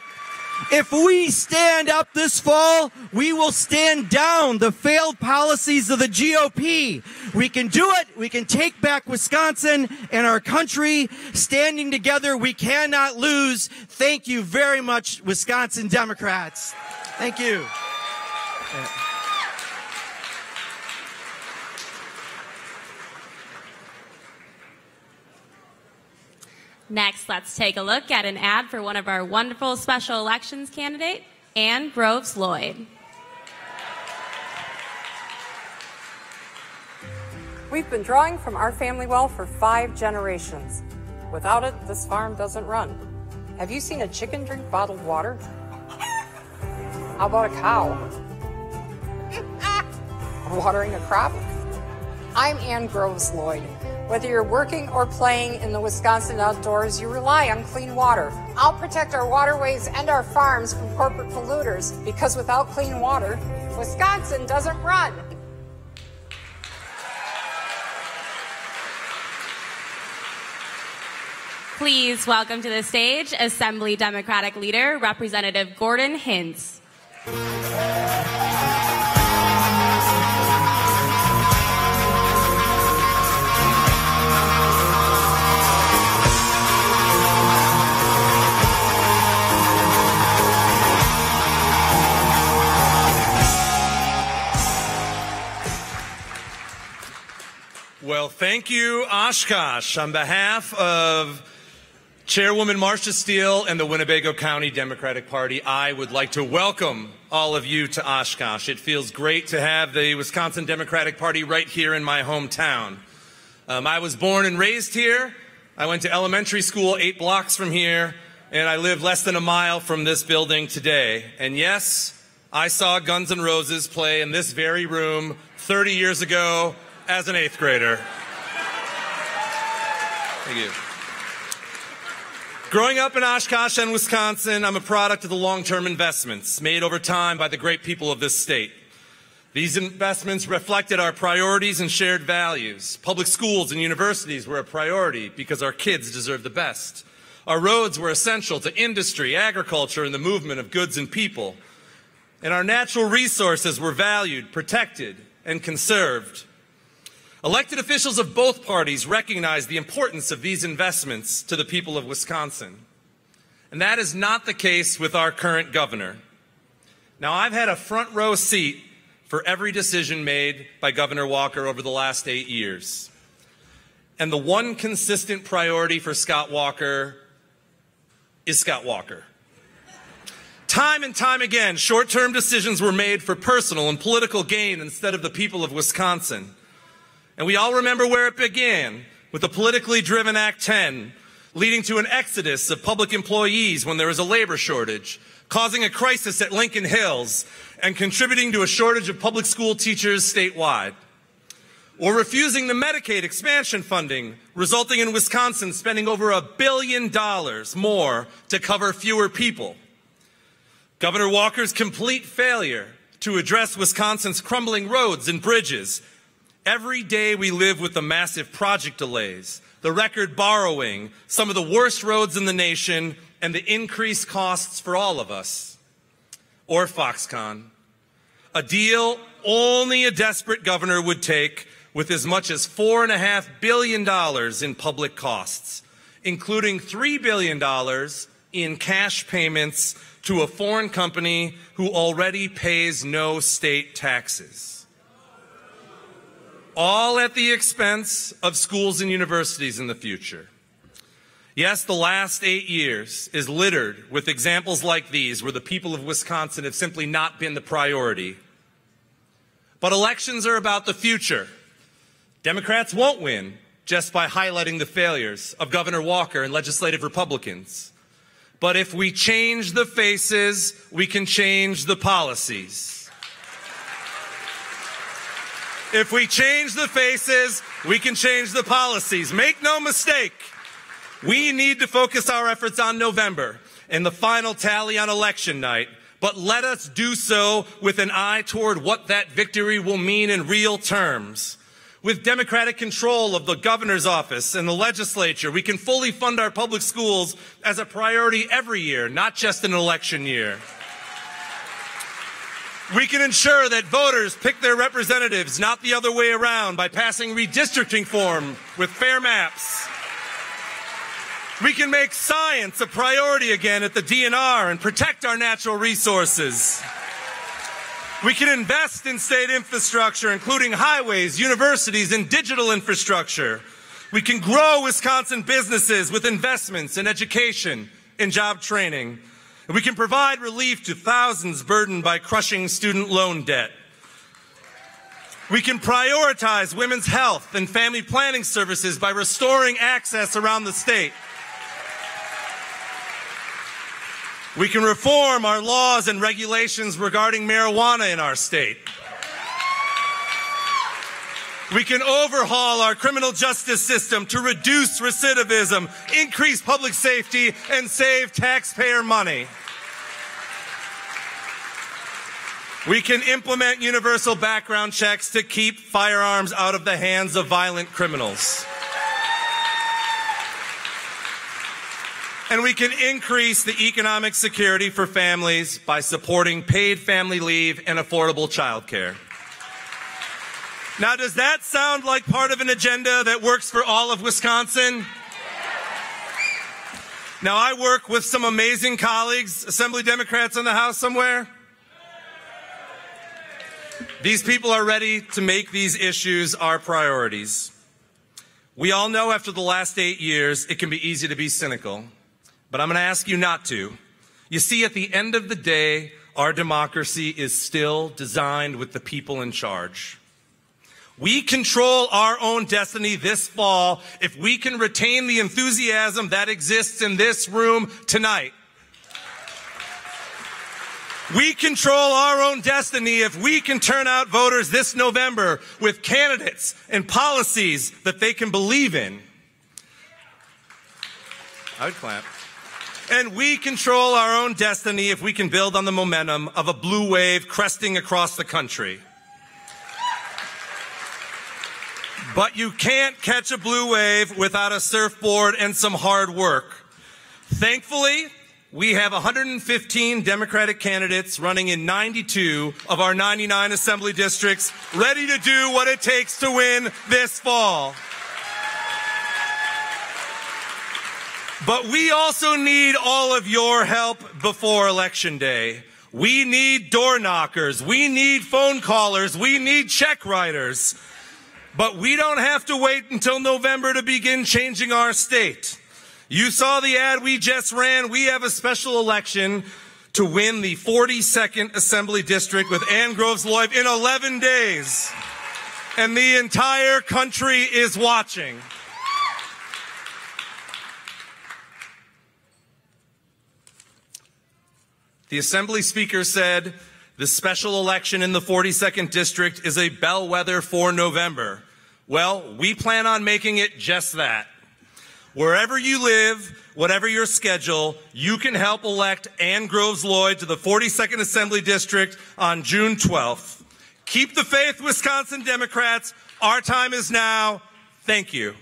If we stand up this fall, we will stand down the failed policies of the GOP. We can do it. We can take back Wisconsin and our country. Standing together, we cannot lose. Thank you very much, Wisconsin Democrats. Thank you. Next, let's take a look at an ad for one of our wonderful special elections candidate, Ann Groves Lloyd. We've been drawing from our family well for 5 generations. Without it, this farm doesn't run. Have you seen a chicken drink bottled water? How about a cow? Watering a crop? I'm Ann Groves Lloyd. Whether you're working or playing in the Wisconsin outdoors, you rely on clean water. I'll protect our waterways and our farms from corporate polluters, because without clean water, Wisconsin doesn't run. Please welcome to the stage Assembly Democratic Leader, Representative Gordon Hintz. Well, thank you, Oshkosh. On behalf of Chairwoman Marcia Steele and the Winnebago County Democratic Party, I would like to welcome all of you to Oshkosh. It feels great to have the Wisconsin Democratic Party right here in my hometown. I was born and raised here. I went to elementary school 8 blocks from here, and I live less than a mile from this building today. And yes, I saw Guns N' Roses play in this very room 30 years ago as an 8th grader. Thank you. Growing up in Oshkosh and Wisconsin, I'm a product of the long-term investments made over time by the great people of this state. These investments reflected our priorities and shared values. Public schools and universities were a priority because our kids deserve the best. Our roads were essential to industry, agriculture, and the movement of goods and people. And our natural resources were valued, protected, and conserved. Elected officials of both parties recognize the importance of these investments to the people of Wisconsin. And that is not the case with our current governor. Now, I've had a front row seat for every decision made by Governor Walker over the last 8 years. And the one consistent priority for Scott Walker is Scott Walker. Time and time again, short-term decisions were made for personal and political gain instead of the people of Wisconsin. And we all remember where it began, with the politically driven Act 10, leading to an exodus of public employees when there was a labor shortage, causing a crisis at Lincoln Hills, and contributing to a shortage of public school teachers statewide. Or refusing the Medicaid expansion funding, resulting in Wisconsin spending over $1 billion more to cover fewer people. Governor Walker's complete failure to address Wisconsin's crumbling roads and bridges. Every day we live with the massive project delays, the record borrowing, some of the worst roads in the nation, and the increased costs for all of us. Or Foxconn, a deal only a desperate governor would take, with as much as $4.5 billion in public costs, including $3 billion in cash payments to a foreign company who already pays no state taxes. All at the expense of schools and universities in the future. Yes, the last 8 years is littered with examples like these where the people of Wisconsin have simply not been the priority. But elections are about the future. Democrats won't win just by highlighting the failures of Governor Walker and legislative Republicans. But if we change the faces, we can change the policies. If we change the faces, we can change the policies. Make no mistake, we need to focus our efforts on November and the final tally on election night, but let us do so with an eye toward what that victory will mean in real terms. With Democratic control of the governor's office and the legislature, we can fully fund our public schools as a priority every year, not just an election year. We can ensure that voters pick their representatives, not the other way around, by passing redistricting reform with fair maps. We can make science a priority again at the DNR and protect our natural resources. We can invest in state infrastructure, including highways, universities, and digital infrastructure. We can grow Wisconsin businesses with investments in education and job training. We can provide relief to thousands burdened by crushing student loan debt. We can prioritize women's health and family planning services by restoring access around the state. We can reform our laws and regulations regarding marijuana in our state. We can overhaul our criminal justice system to reduce recidivism, increase public safety, and save taxpayer money. We can implement universal background checks to keep firearms out of the hands of violent criminals. And we can increase the economic security for families by supporting paid family leave and affordable child care. Now, does that sound like part of an agenda that works for all of Wisconsin? Now, I work with some amazing colleagues, Assembly Democrats in the House somewhere. These people are ready to make these issues our priorities. We all know after the last 8 years, it can be easy to be cynical, but I'm going to ask you not to. You see, at the end of the day, our democracy is still designed with the people in charge. We control our own destiny this fall if we can retain the enthusiasm that exists in this room tonight. We control our own destiny if we can turn out voters this November with candidates and policies that they can believe in. I would clap. And we control our own destiny if we can build on the momentum of a blue wave cresting across the country. But you can't catch a blue wave without a surfboard and some hard work. Thankfully, we have 115 Democratic candidates running in 92 of our 99 assembly districts, ready to do what it takes to win this fall. But we also need all of your help before Election Day. We need door knockers. We need phone callers. We need check writers. But we don't have to wait until November to begin changing our state. You saw the ad we just ran. We have a special election to win the 42nd Assembly District with Ann Groves-Loyve in 11 days. And the entire country is watching. The Assembly Speaker said, the special election in the 42nd District is a bellwether for November. Well, we plan on making it just that. Wherever you live, whatever your schedule, you can help elect Ann Groves-Loyve to the 42nd Assembly District on June 12th. Keep the faith, Wisconsin Democrats. Our time is now. Thank you.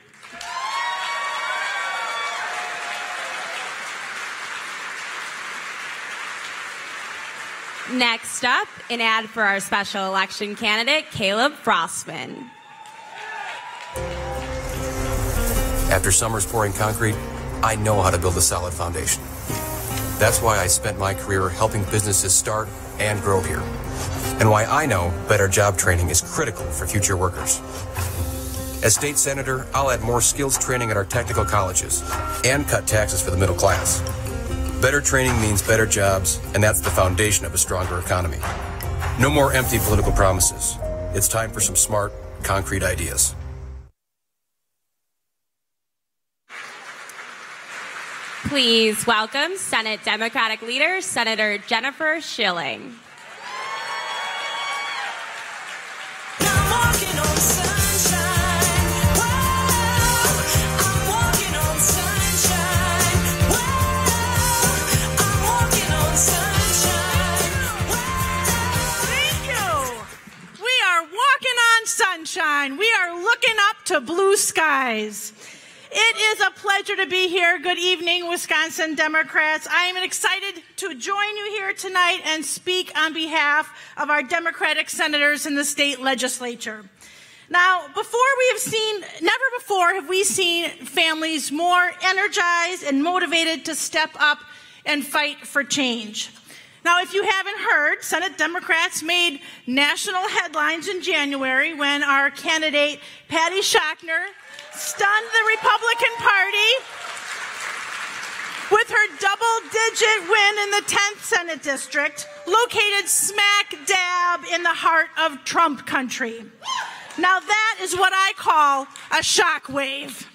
Next up, an ad for our special election candidate, Caleb Frostman. After summers pouring concrete, I know how to build a solid foundation. That's why I spent my career helping businesses start and grow here. And why I know better job training is critical for future workers. As state senator, I'll add more skills training at our technical colleges and cut taxes for the middle class. Better training means better jobs, and that's the foundation of a stronger economy. No more empty political promises. It's time for some smart, concrete ideas. Please welcome Senate Democratic Leader, Senator Jennifer Schilling. Sunshine. We are looking up to blue skies. It is a pleasure to be here. Good evening, Wisconsin Democrats. I am excited to join you here tonight and speak on behalf of our Democratic senators in the state legislature. Now, never before have we seen families more energized and motivated to step up and fight for change. Now, if you haven't heard, Senate Democrats made national headlines in January when our candidate, Patty Shockner, stunned the Republican Party with her double-digit win in the 10th Senate District, located smack dab in the heart of Trump country. Now, that is what I call a shockwave.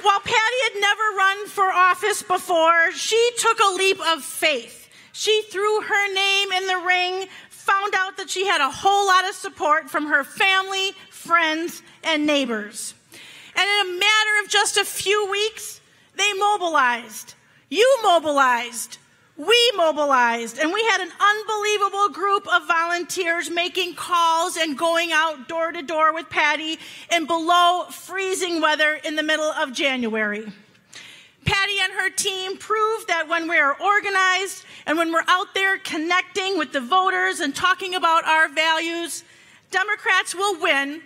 While Patty had never run for office before, she took a leap of faith. She threw her name in the ring found out that she had a whole lot of support from her family, friends, and neighbors. And in a matter of just a few weeks, they mobilized. You mobilized. We mobilized. And we had an unbelievable group of volunteers making calls and going out door to door with Patty in below freezing weather in the middle of January. Patty and her team proved that when we are organized and when we're out there connecting with the voters and talking about our values, Democrats will win,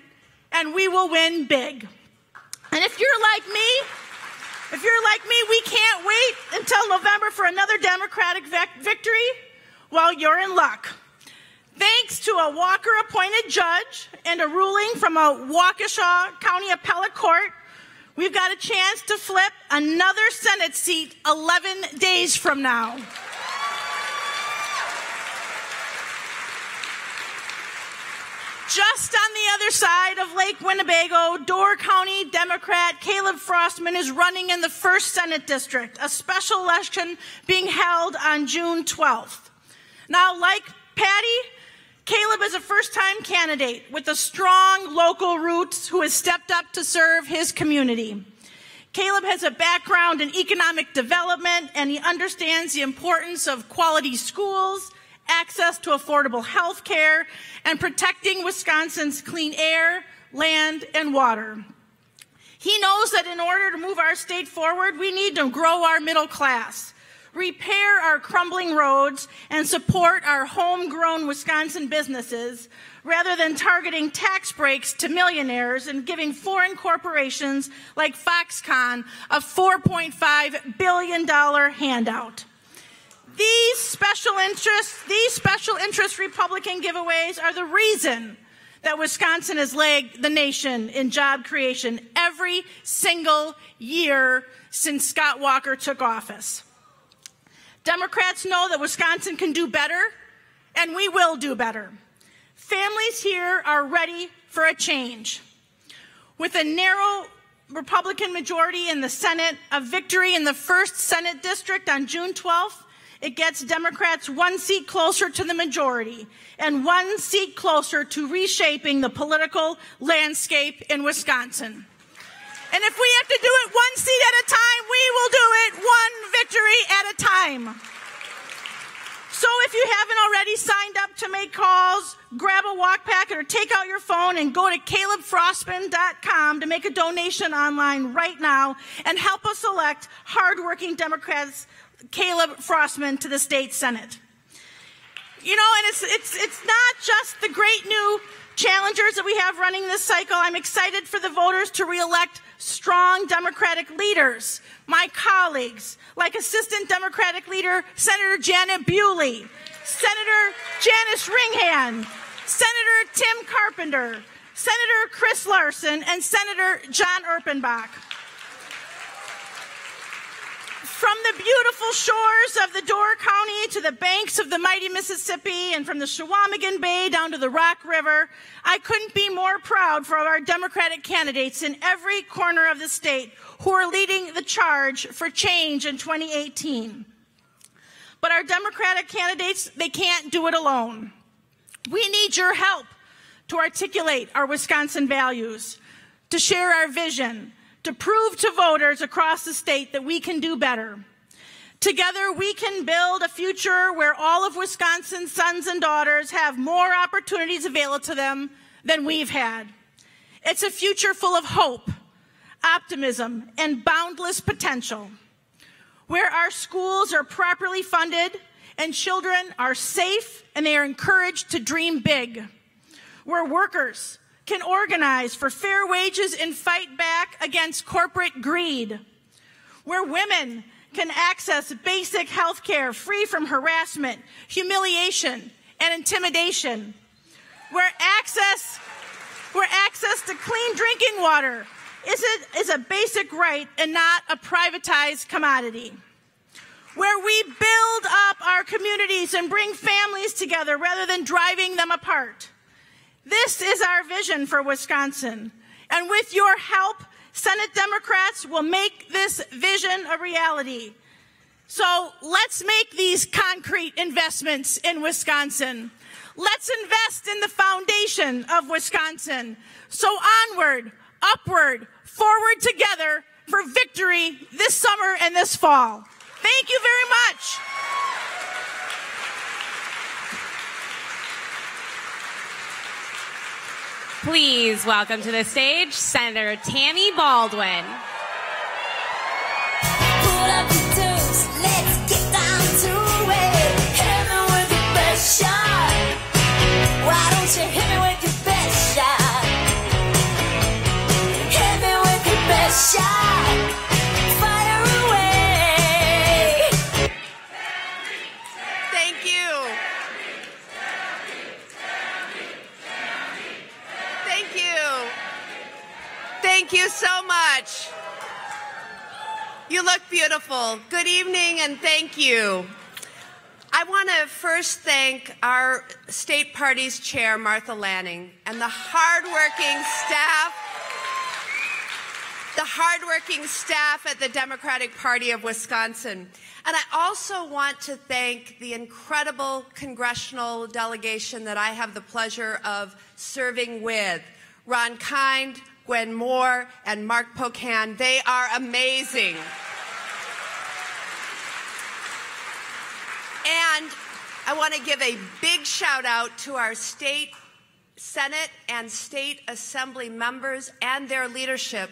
and we will win big. And if you're like me, we can't wait until November for another Democratic victory. Well, you're in luck. Thanks to a Walker-appointed judge and a ruling from a Waukesha County Appellate Court, we've got a chance to flip another Senate seat 11 days from now. Just on the other side of Lake Winnebago, Door County Democrat Caleb Frostman is running in the 1st Senate District, a special election being held on June 12th. Now, like Patty, Caleb is a first-time candidate with a strong local roots who has stepped up to serve his community. Caleb has a background in economic development, and he understands the importance of quality schools, access to affordable health care, and protecting Wisconsin's clean air, land, and water. He knows that in order to move our state forward, we need to grow our middle class, repair our crumbling roads, and support our homegrown Wisconsin businesses, rather than targeting tax breaks to millionaires and giving foreign corporations like Foxconn a $4.5 billion handout. These special interest Republican giveaways are the reason that Wisconsin has lagged the nation in job creation every single year since Scott Walker took office. Democrats know that Wisconsin can do better, and we will do better. Families here are ready for a change. With a narrow Republican majority in the Senate, a victory in the 1st Senate District on June 12th, it gets Democrats 1 seat closer to the majority and 1 seat closer to reshaping the political landscape in Wisconsin. And if we have to do it 1 seat at a time, we will do it 1 victory at a time. So if you haven't already signed up to make calls, grab a walk packet or take out your phone and go to calebfrostman.com to make a donation online right now and help us elect hardworking Democrats Caleb Frostman to the state Senate. You know, and it's not just the great new challengers that we have running this cycle. I'm excited for the voters to reelect strong Democratic leaders, my colleagues, like Assistant Democratic Leader Senator Janet Bewley, Senator Janice Ringhand, Senator Tim Carpenter, Senator Chris Larson, and Senator John Erpenbach. From the beautiful shores of the Door County to the banks of the mighty Mississippi and from the Chequamegon Bay down to the Rock River, I couldn't be more proud for our Democratic candidates in every corner of the state who are leading the charge for change in 2018. But our Democratic candidates, they can't do it alone. We need your help to articulate our Wisconsin values, to share our vision, to prove to voters across the state that we can do better. Together, we can build a future where all of Wisconsin's sons and daughters have more opportunities available to them than we've had. It's a future full of hope, optimism, and boundless potential, where our schools are properly funded and children are safe and they are encouraged to dream big, where workers can organize for fair wages and fight back against corporate greed, where women can access basic health care free from harassment, humiliation, and intimidation, where access to clean drinking water is a basic right and not a privatized commodity, where we build up our communities and bring families together rather than driving them apart. This is our vision for Wisconsin, and with your help, Senate Democrats will make this vision a reality. So let's make these concrete investments in Wisconsin. Let's invest in the foundation of Wisconsin. So onward, upward, forward together for victory this summer and this fall. Thank you very much. Please welcome to the stage Senator Tammy Baldwin. Pull up the dudes, let's get down to it. Hit me with your best shot. Why don't you hit me with your best shot? Hit me with your best shot. Fire away. Thank you. Thank you. Thank you so much. You look beautiful. Good evening and thank you. I want to first thank our state party's chair, Martha Lanning, and the hardworking staff at the Democratic Party of Wisconsin. And I also want to thank the incredible congressional delegation that I have the pleasure of serving with. Ron Kind, Gwen Moore, and Mark Pocan. They are amazing. And I want to give a big shout out to our state Senate and state assembly members and their leadership,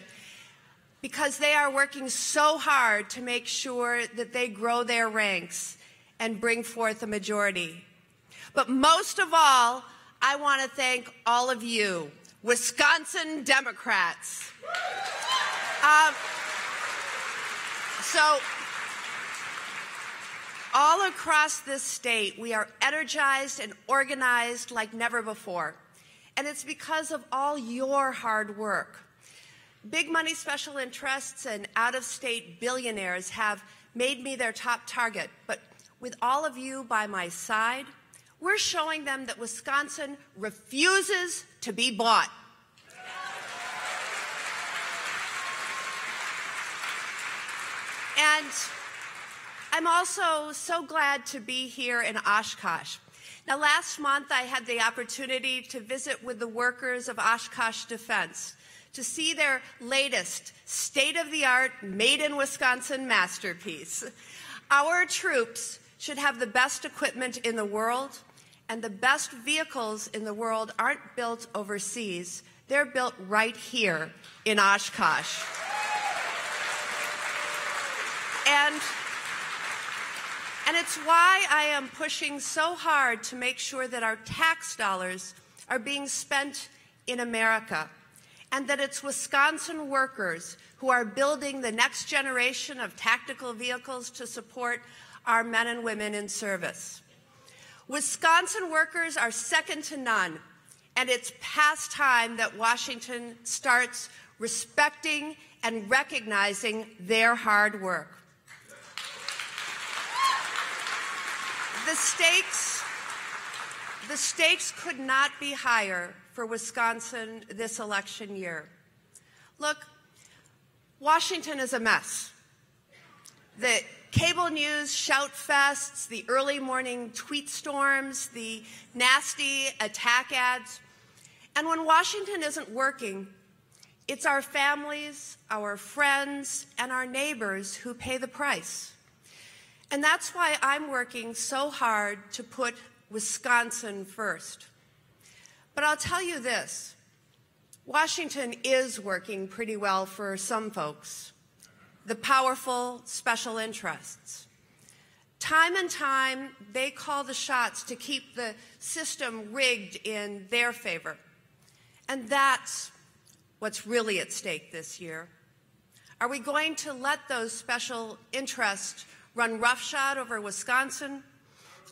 because they are working so hard to make sure that they grow their ranks and bring forth a majority. But most of all, I want to thank all of you, Wisconsin Democrats. So all across this state, we are energized and organized like never before. And it's because of all your hard work. Big money special interests and out-of-state billionaires have made me their top target. But with all of you by my side, we're showing them that Wisconsin refuses to be bought. And I'm also so glad to be here in Oshkosh. Now, last month, I had the opportunity to visit with the workers of Oshkosh Defense to see their latest state-of-the-art, made-in-Wisconsin masterpiece. Our troops should have the best equipment in the world, and the best vehicles in the world aren't built overseas. They're built right here in Oshkosh. And it's why I am pushing so hard to make sure that our tax dollars are being spent in America, and that it's Wisconsin workers who are building the next generation of tactical vehicles to support our men and women in service. Wisconsin workers are second to none, and it's past time that Washington starts respecting and recognizing their hard work. The stakes could not be higher for Wisconsin this election year. Look, Washington is a mess. The cable news shout fests, the early morning tweet storms, the nasty attack ads. And when Washington isn't working, it's our families, our friends, and our neighbors who pay the price. And that's why I'm working so hard to put Wisconsin first. But I'll tell you this, Washington is working pretty well for some folks, the powerful special interests. Time and time, they call the shots to keep the system rigged in their favor. And that's what's really at stake this year. Are we going to let those special interests run roughshod over Wisconsin?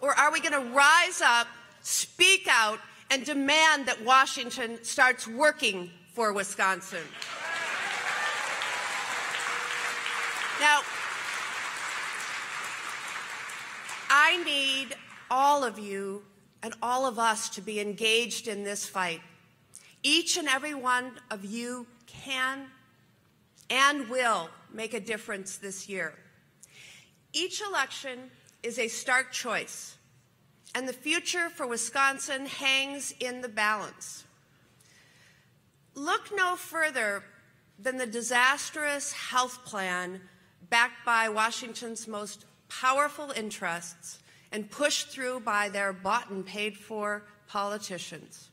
Or are we going to rise up, speak out, and demand that Washington starts working for Wisconsin? Now, I need all of you and all of us to be engaged in this fight. Each and every one of you can and will make a difference this year. Each election is a stark choice, and the future for Wisconsin hangs in the balance. Look no further than the disastrous health plan backed by Washington's most powerful interests and pushed through by their bought and paid for politicians.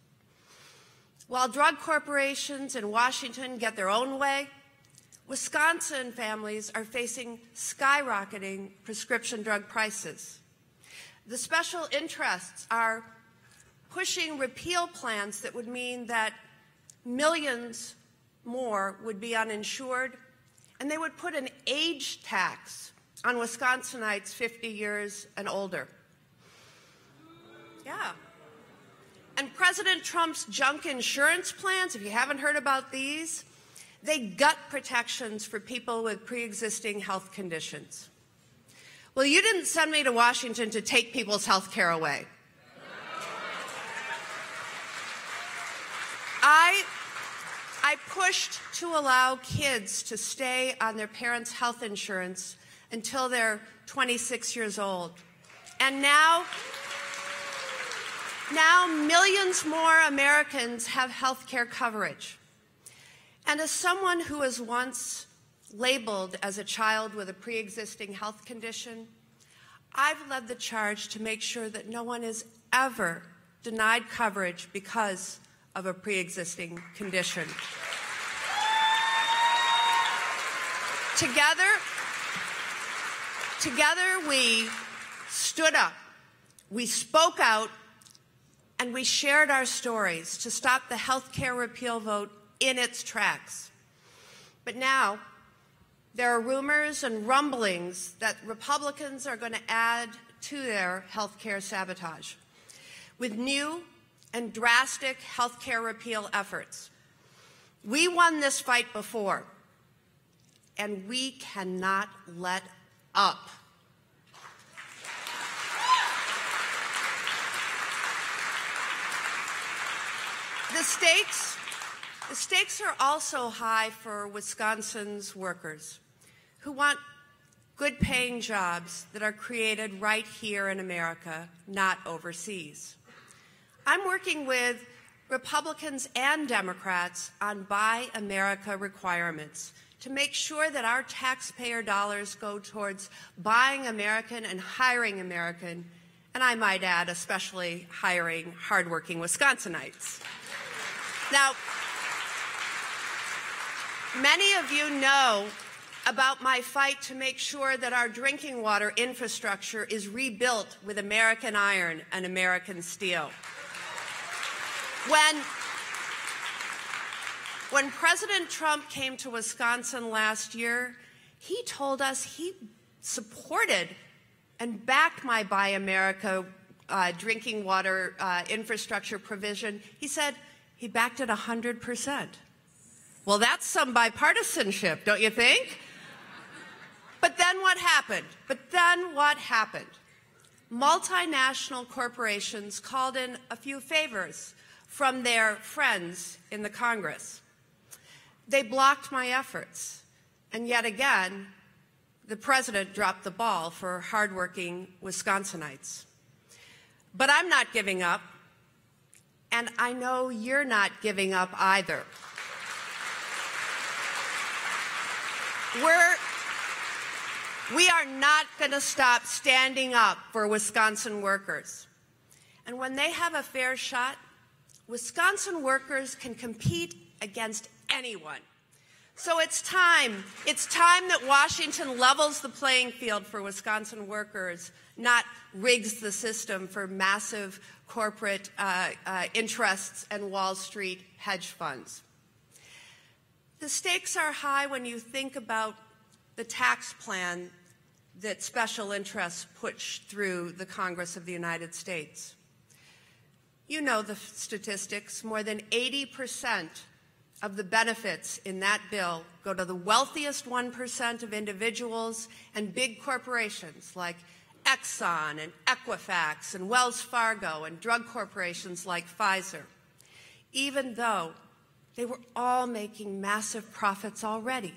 While drug corporations in Washington get their own way, Wisconsin families are facing skyrocketing prescription drug prices. The special interests are pushing repeal plans that would mean that millions more would be uninsured, and they would put an age tax on Wisconsinites 50 years and older. Yeah. And President Trump's junk insurance plans, if you haven't heard about these, they gut protections for people with pre-existing health conditions. Well, you didn't send me to Washington to take people's health care away. I pushed to allow kids to stay on their parents' health insurance until they're 26 years old. And now millions more Americans have health care coverage. And as someone who was once labeled as a child with a pre-existing health condition, I've led the charge to make sure that no one is ever denied coverage because of a pre-existing condition. Together we stood up, we spoke out, and we shared our stories to stop the health care repeal vote in its tracks. But now there are rumors and rumblings that Republicans are going to add to their health care sabotage with new and drastic health care repeal efforts. We won this fight before, and we cannot let up. The stakes are also high for Wisconsin's workers who want good-paying jobs that are created right here in America, not overseas. I'm working with Republicans and Democrats on Buy America requirements to make sure that our taxpayer dollars go towards buying American and hiring American, and I might add, especially hiring hardworking Wisconsinites. Now, many of you know about my fight to make sure that our drinking water infrastructure is rebuilt with American iron and American steel. When President Trump came to Wisconsin last year, he told us he supported and backed my Buy America drinking water infrastructure provision. He said he backed it 100%. Well, that's some bipartisanship, don't you think? But then what happened? Multinational corporations called in a few favors from their friends in the Congress. They blocked my efforts. And yet again, the president dropped the ball for hardworking Wisconsinites. But I'm not giving up, and I know you're not giving up either. We are not going to stop standing up for Wisconsin workers. And when they have a fair shot, Wisconsin workers can compete against anyone. So it's time that Washington levels the playing field for Wisconsin workers, not rigs the system for massive corporate interests and Wall Street hedge funds. The stakes are high when you think about the tax plan that special interests pushed through the Congress of the United States. You know the statistics. More than 80% of the benefits in that bill go to the wealthiest 1% of individuals and big corporations like Exxon and Equifax and Wells Fargo and drug corporations like Pfizer, even though they were all making massive profits already.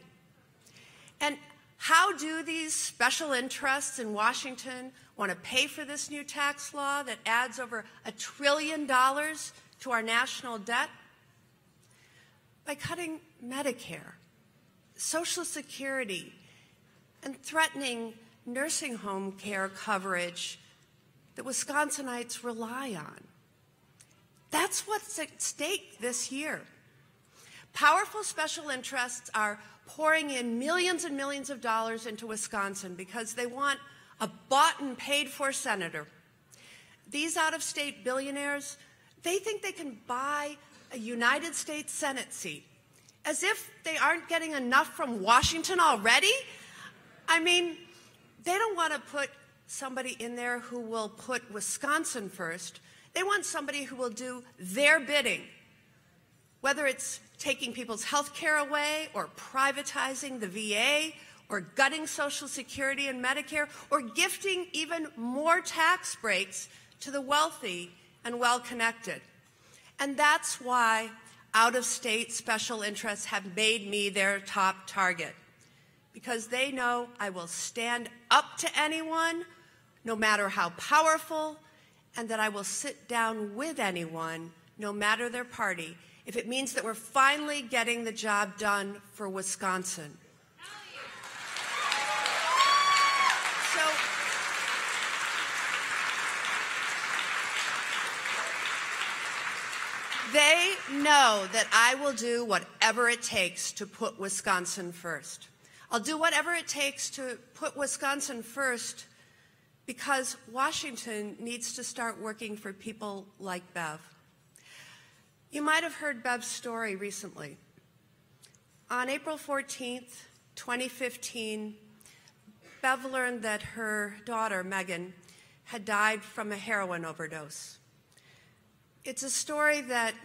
And How do these special interests in Washington want to pay for this new tax law that adds over $1 trillion to our national debt? By cutting Medicare, Social Security, and threatening nursing home care coverage that Wisconsinites rely on. That's what's at stake this year. Powerful special interests are pouring in millions and millions of dollars into Wisconsin because they want a bought and paid for senator. These out-of-state billionaires, they think they can buy a United States Senate seat, as if they aren't getting enough from Washington already. I mean, they don't want to put somebody in there who will put Wisconsin first. They want somebody who will do their bidding, whether it's taking people's health care away or privatizing the VA or gutting Social Security and Medicare or gifting even more tax breaks to the wealthy and well-connected. And that's why out-of-state special interests have made me their top target, because they know I will stand up to anyone, no matter how powerful, and that I will sit down with anyone, no matter their party, if it means that we're finally getting the job done for Wisconsin. They know that I will do whatever it takes to put Wisconsin first. I'll do whatever it takes to put Wisconsin first because Washington needs to start working for people like Bev. You might have heard Bev's story recently. On April 14th, 2015, Bev learned that her daughter, Megan, had died from a heroin overdose. It's a story that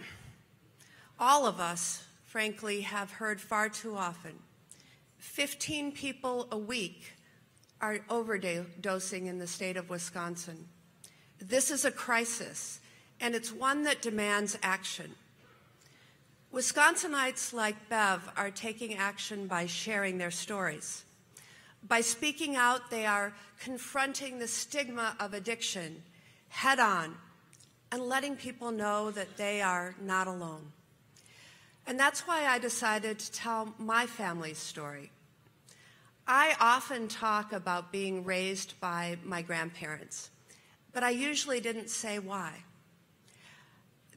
all of us, frankly, have heard far too often. 15 people a week are overdosing in the state of Wisconsin. This is a crisis, and it's one that demands action. Wisconsinites like Bev are taking action by sharing their stories. By speaking out, they are confronting the stigma of addiction head-on and letting people know that they are not alone. And that's why I decided to tell my family's story. I often talk about being raised by my grandparents, but I usually didn't say why.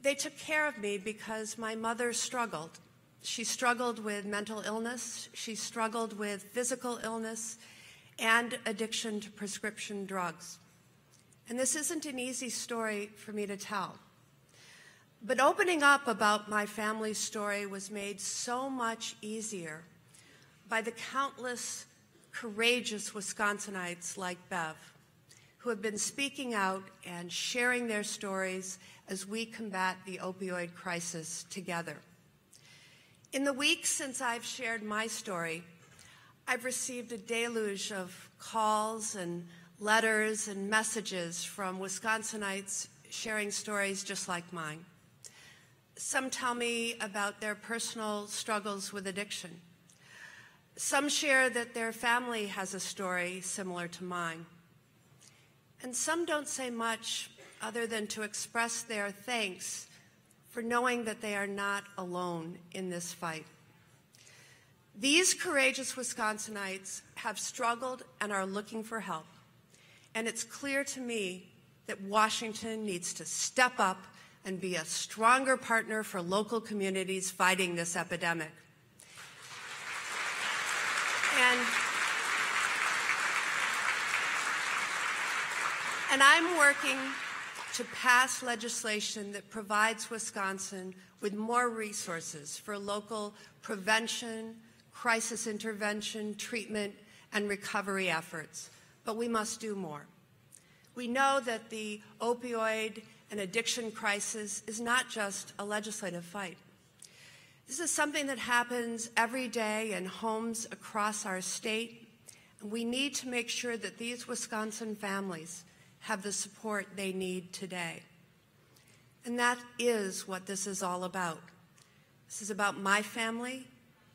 They took care of me because my mother struggled. She struggled with mental illness, she struggled with physical illness, and addiction to prescription drugs. And this isn't an easy story for me to tell. But opening up about my family's story was made so much easier by the countless courageous Wisconsinites like Bev, who have been speaking out and sharing their stories as we combat the opioid crisis together. In the weeks since I've shared my story, I've received a deluge of calls and letters and messages from Wisconsinites sharing stories just like mine. Some tell me about their personal struggles with addiction. Some share that their family has a story similar to mine. And some don't say much other than to express their thanks for knowing that they are not alone in this fight. These courageous Wisconsinites have struggled and are looking for help. And it's clear to me that Washington needs to step up and be a stronger partner for local communities fighting this epidemic. And I'm working to pass legislation that provides Wisconsin with more resources for local prevention, crisis intervention, treatment, and recovery efforts. But we must do more. We know that the opioid and addiction crisis is not just a legislative fight. This is something that happens every day in homes across our state, and we need to make sure that these Wisconsin families have the support they need today. And that is what this is all about. This is about my family,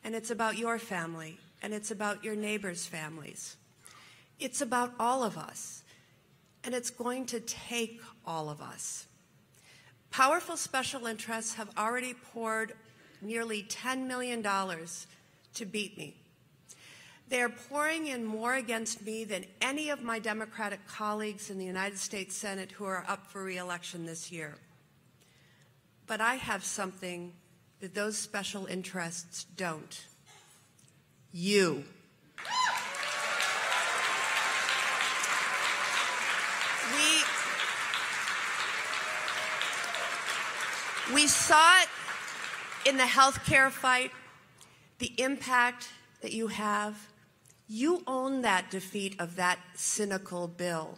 and it's about your family, and it's about your neighbors' families. It's about all of us, and it's going to take all of us. Powerful special interests have already poured nearly $10 million to beat me. They are pouring in more against me than any of my Democratic colleagues in the United States Senate who are up for re-election this year. But I have something that those special interests don't. You. We saw it in the healthcare fight, the impact that you have. You own that defeat of that cynical bill.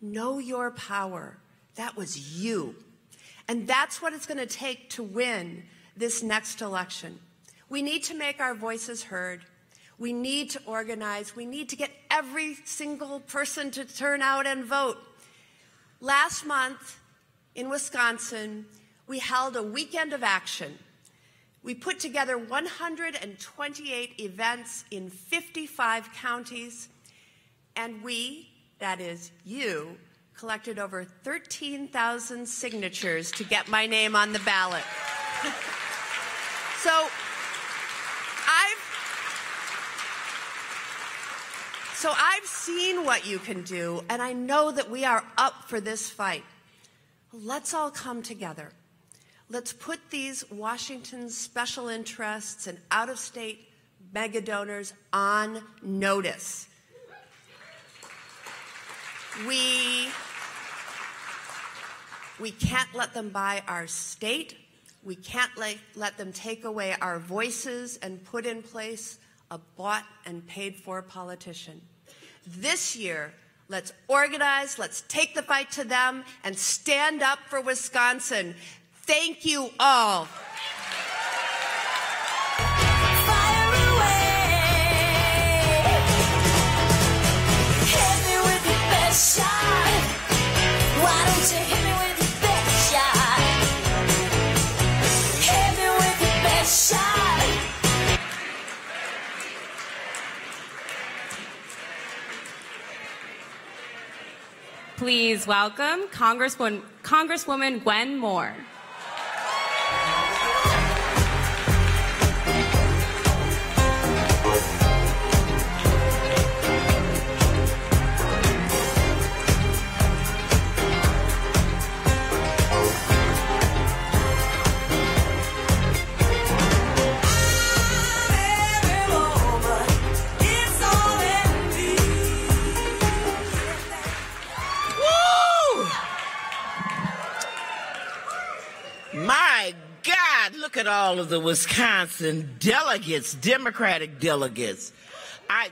Know your power. That was you. And that's what it's going to take to win this next election. We need to make our voices heard. We need to organize. We need to get every single person to turn out and vote. Last month in Wisconsin, we held a weekend of action. We put together 128 events in 55 counties, and we, that is you, collected over 13,000 signatures to get my name on the ballot. So I've seen what you can do, and I know that we are up for this fight. Let's all come together. Let's put these Washington special interests and out-of-state mega donors on notice. We can't let them buy our state. We can't let them take away our voices and put in place a bought and paid for politician. This year, let's organize, let's take the fight to them, and stand up for Wisconsin. Thank you all. Fire away. Hit me with your best shot. Why don't you hit me with your best shot? Hit me with your best shot. Please welcome Congresswoman Gwen Moore. My God, look at all of the Wisconsin delegates, Democratic delegates.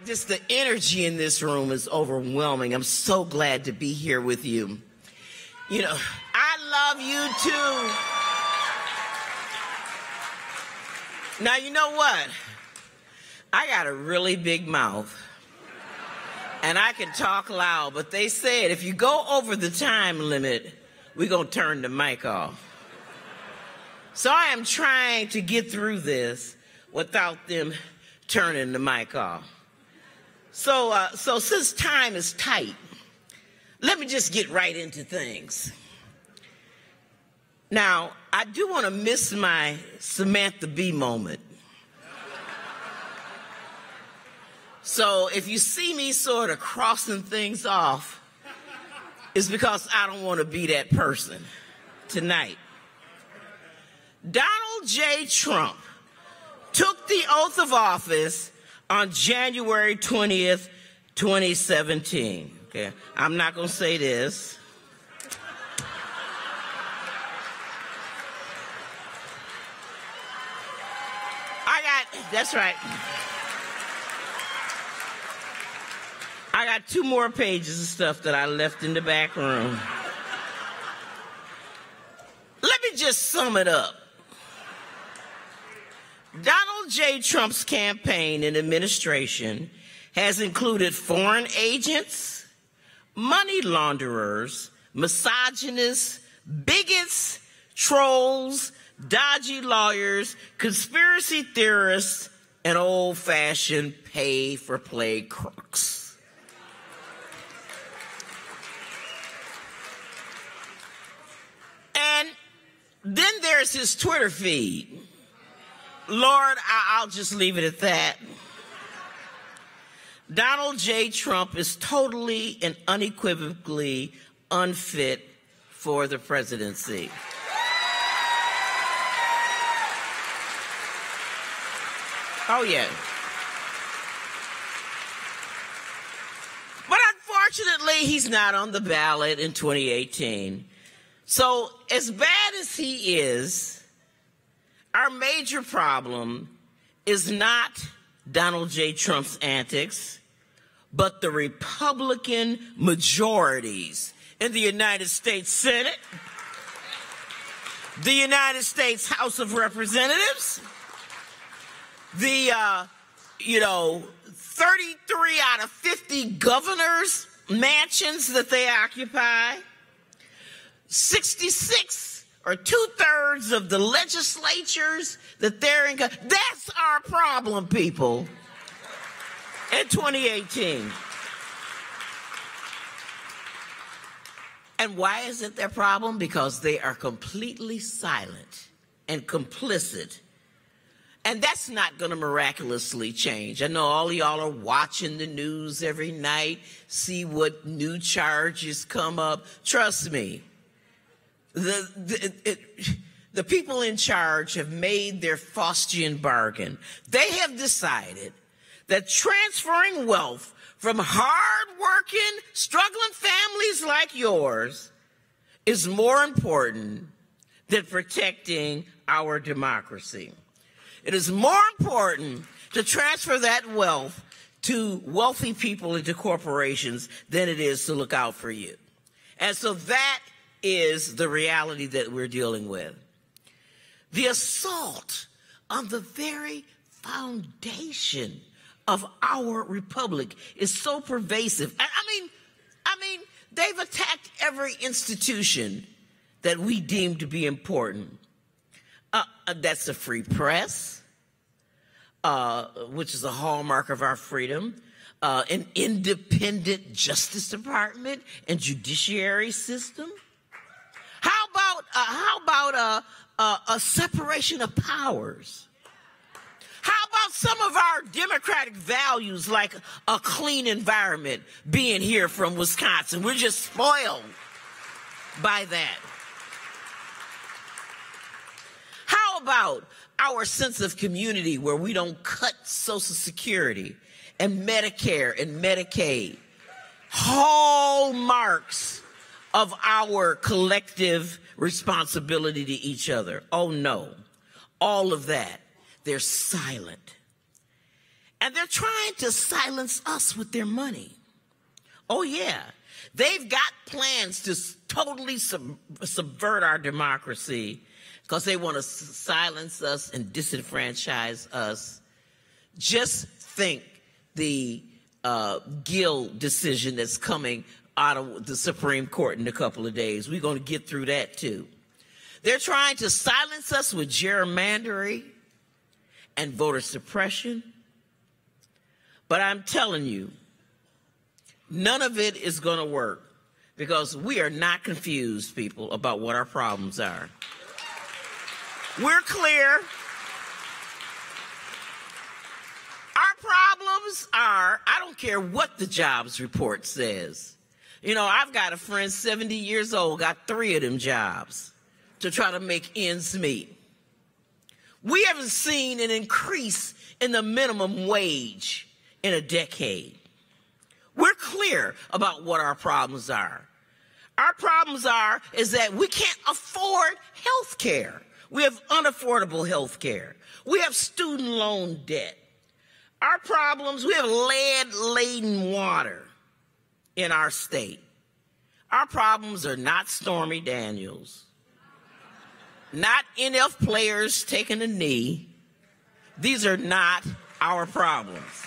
Just the energy in this room is overwhelming. I'm so glad to be here with you. You know, I love you too. Now, you know what? I got a really big mouth. And I can talk loud, but they said if you go over the time limit, we're going to turn the mic off. So I am trying to get through this without them turning the mic off. So since time is tight, let me just get right into things. Now, I do want to miss my Samantha Bee moment. So if you see me sort of crossing things off, it's because I don't want to be that person tonight. Donald J. Trump took the oath of office on January 20th, 2017. Okay, I'm not going to say this. That's right. I got 2 more pages of stuff that I left in the back room. Let me just sum it up. Donald J. Trump's campaign and administration has included foreign agents, money launderers, misogynists, bigots, trolls, dodgy lawyers, conspiracy theorists, an old-fashioned pay-for-play crooks. And then there's his Twitter feed. Lord, I'll just leave it at that. Donald J. Trump is totally and unequivocally unfit for the presidency. Oh, yeah. But unfortunately, he's not on the ballot in 2018. So as bad as he is, our major problem is not Donald J. Trump's antics, but the Republican majorities in the United States Senate, the United States House of Representatives, the, 33 out of 50 governors' mansions that they occupy, 66 or 2/3 of the legislatures that they're in. That's our problem, people, in 2018. And why is it their problem? Because they are completely silent and complicit. And that's not going to miraculously change. I know all of y'all are watching the news every night, see what new charges come up. Trust me, the people in charge have made their Faustian bargain. They have decided that transferring wealth from hard-working, struggling families like yours is more important than protecting our democracy. It is more important to transfer that wealth to wealthy people and to corporations than it is to look out for you. And so that is the reality that we're dealing with. The assault on the very foundation of our republic is so pervasive. I mean, they've attacked every institution that we deem to be important. That's the free press, which is a hallmark of our freedom, an independent Justice Department and judiciary system. How about a separation of powers? How about some of our democratic values, like a clean environment, being here from Wisconsin? We're just spoiled by that. How about our sense of community, where we don't cut Social Security and Medicare and Medicaid, hallmarks of our collective responsibility to each other? Oh no, all of that, they're silent. And they're trying to silence us with their money. Oh yeah, they've got plans to totally subvert our democracy because they want to silence us and disenfranchise us. Just think the Gill decision that's coming out of the Supreme Court in a couple of days. We're going to get through that too. They're trying to silence us with gerrymandering and voter suppression. But I'm telling you, none of it is going to work, because we are not confused, people, about what our problems are. We're clear. Our problems are, I don't care what the jobs report says. You know, I've got a friend 70 years old, got 3 of them jobs to try to make ends meet. We haven't seen an increase in the minimum wage in a decade. We're clear about what our problems are. Our problems is that we can't afford health care. We have unaffordable health care. We have student loan debt. Our problems, we have lead-laden water in our state. Our problems are not Stormy Daniels, not NF players taking a knee. These are not our problems.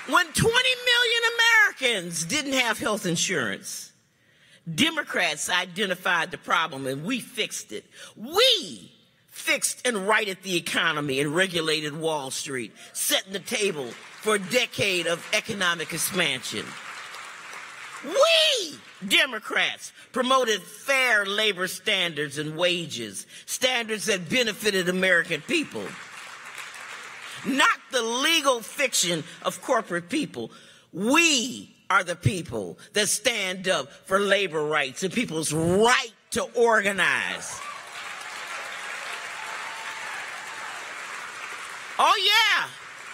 When 20 million Americans didn't have health insurance, Democrats identified the problem and we fixed it. We fixed and righted the economy and regulated Wall Street, setting the table for a decade of economic expansion. We, Democrats, promoted fair labor standards and wages, standards that benefited American people. Not the legal fiction of corporate people. We are the people that stand up for labor rights and people's right to organize. Oh yeah,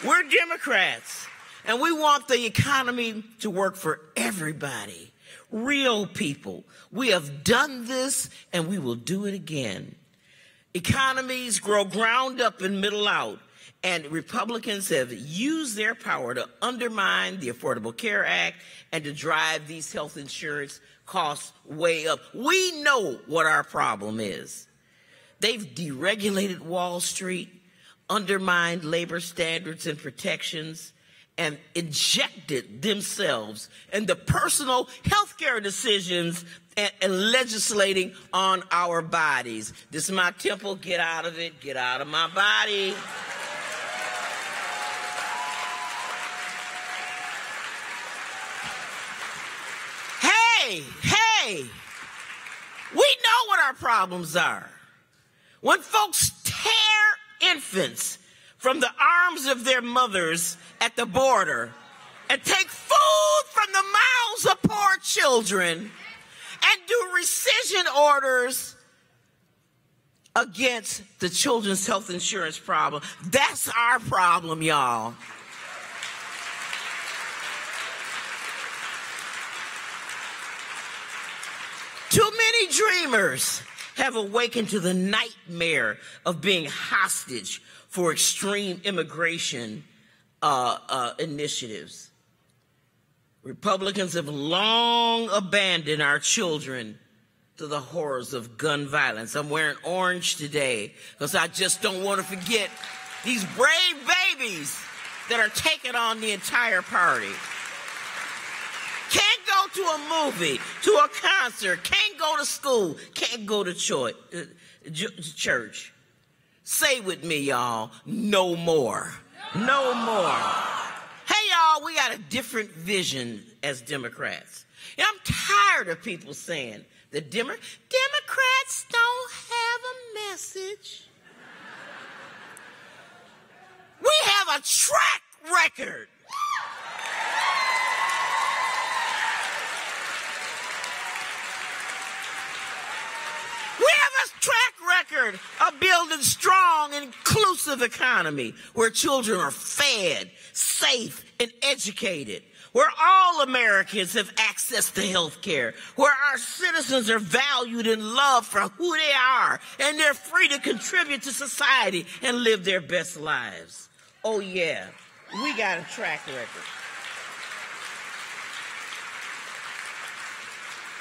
we're Democrats, and we want the economy to work for everybody, real people. We have done this, and we will do it again. Economies grow ground up and middle out, and Republicans have used their power to undermine the Affordable Care Act and to drive these health insurance costs way up. We know what our problem is. They've deregulated Wall Street, undermined labor standards and protections, and injected themselves into personal health care decisions and legislating on our bodies. This is my temple. Get out of it. Get out of my body. Hey, we know what our problems are. When folks tear infants from the arms of their mothers at the border and take food from the mouths of poor children and do rescission orders against the children's health insurance problem, that's our problem, y'all. Too many dreamers have awakened to the nightmare of being hostage for extreme immigration initiatives. Republicans have long abandoned our children to the horrors of gun violence. I'm wearing orange today because I just don't want to forget these brave babies that are taking on the entire party. Can't go to a movie, to a concert, can't go to school, can't go to church. Say with me, y'all, no more. No more. Hey, y'all, we got a different vision as Democrats. And I'm tired of people saying that Democrats don't have a message. We have a track record. We have a track record of building strong and inclusive economy where children are fed, safe, and educated, where all Americans have access to health care, where our citizens are valued and loved for who they are, and they're free to contribute to society and live their best lives. Oh yeah, we got a track record.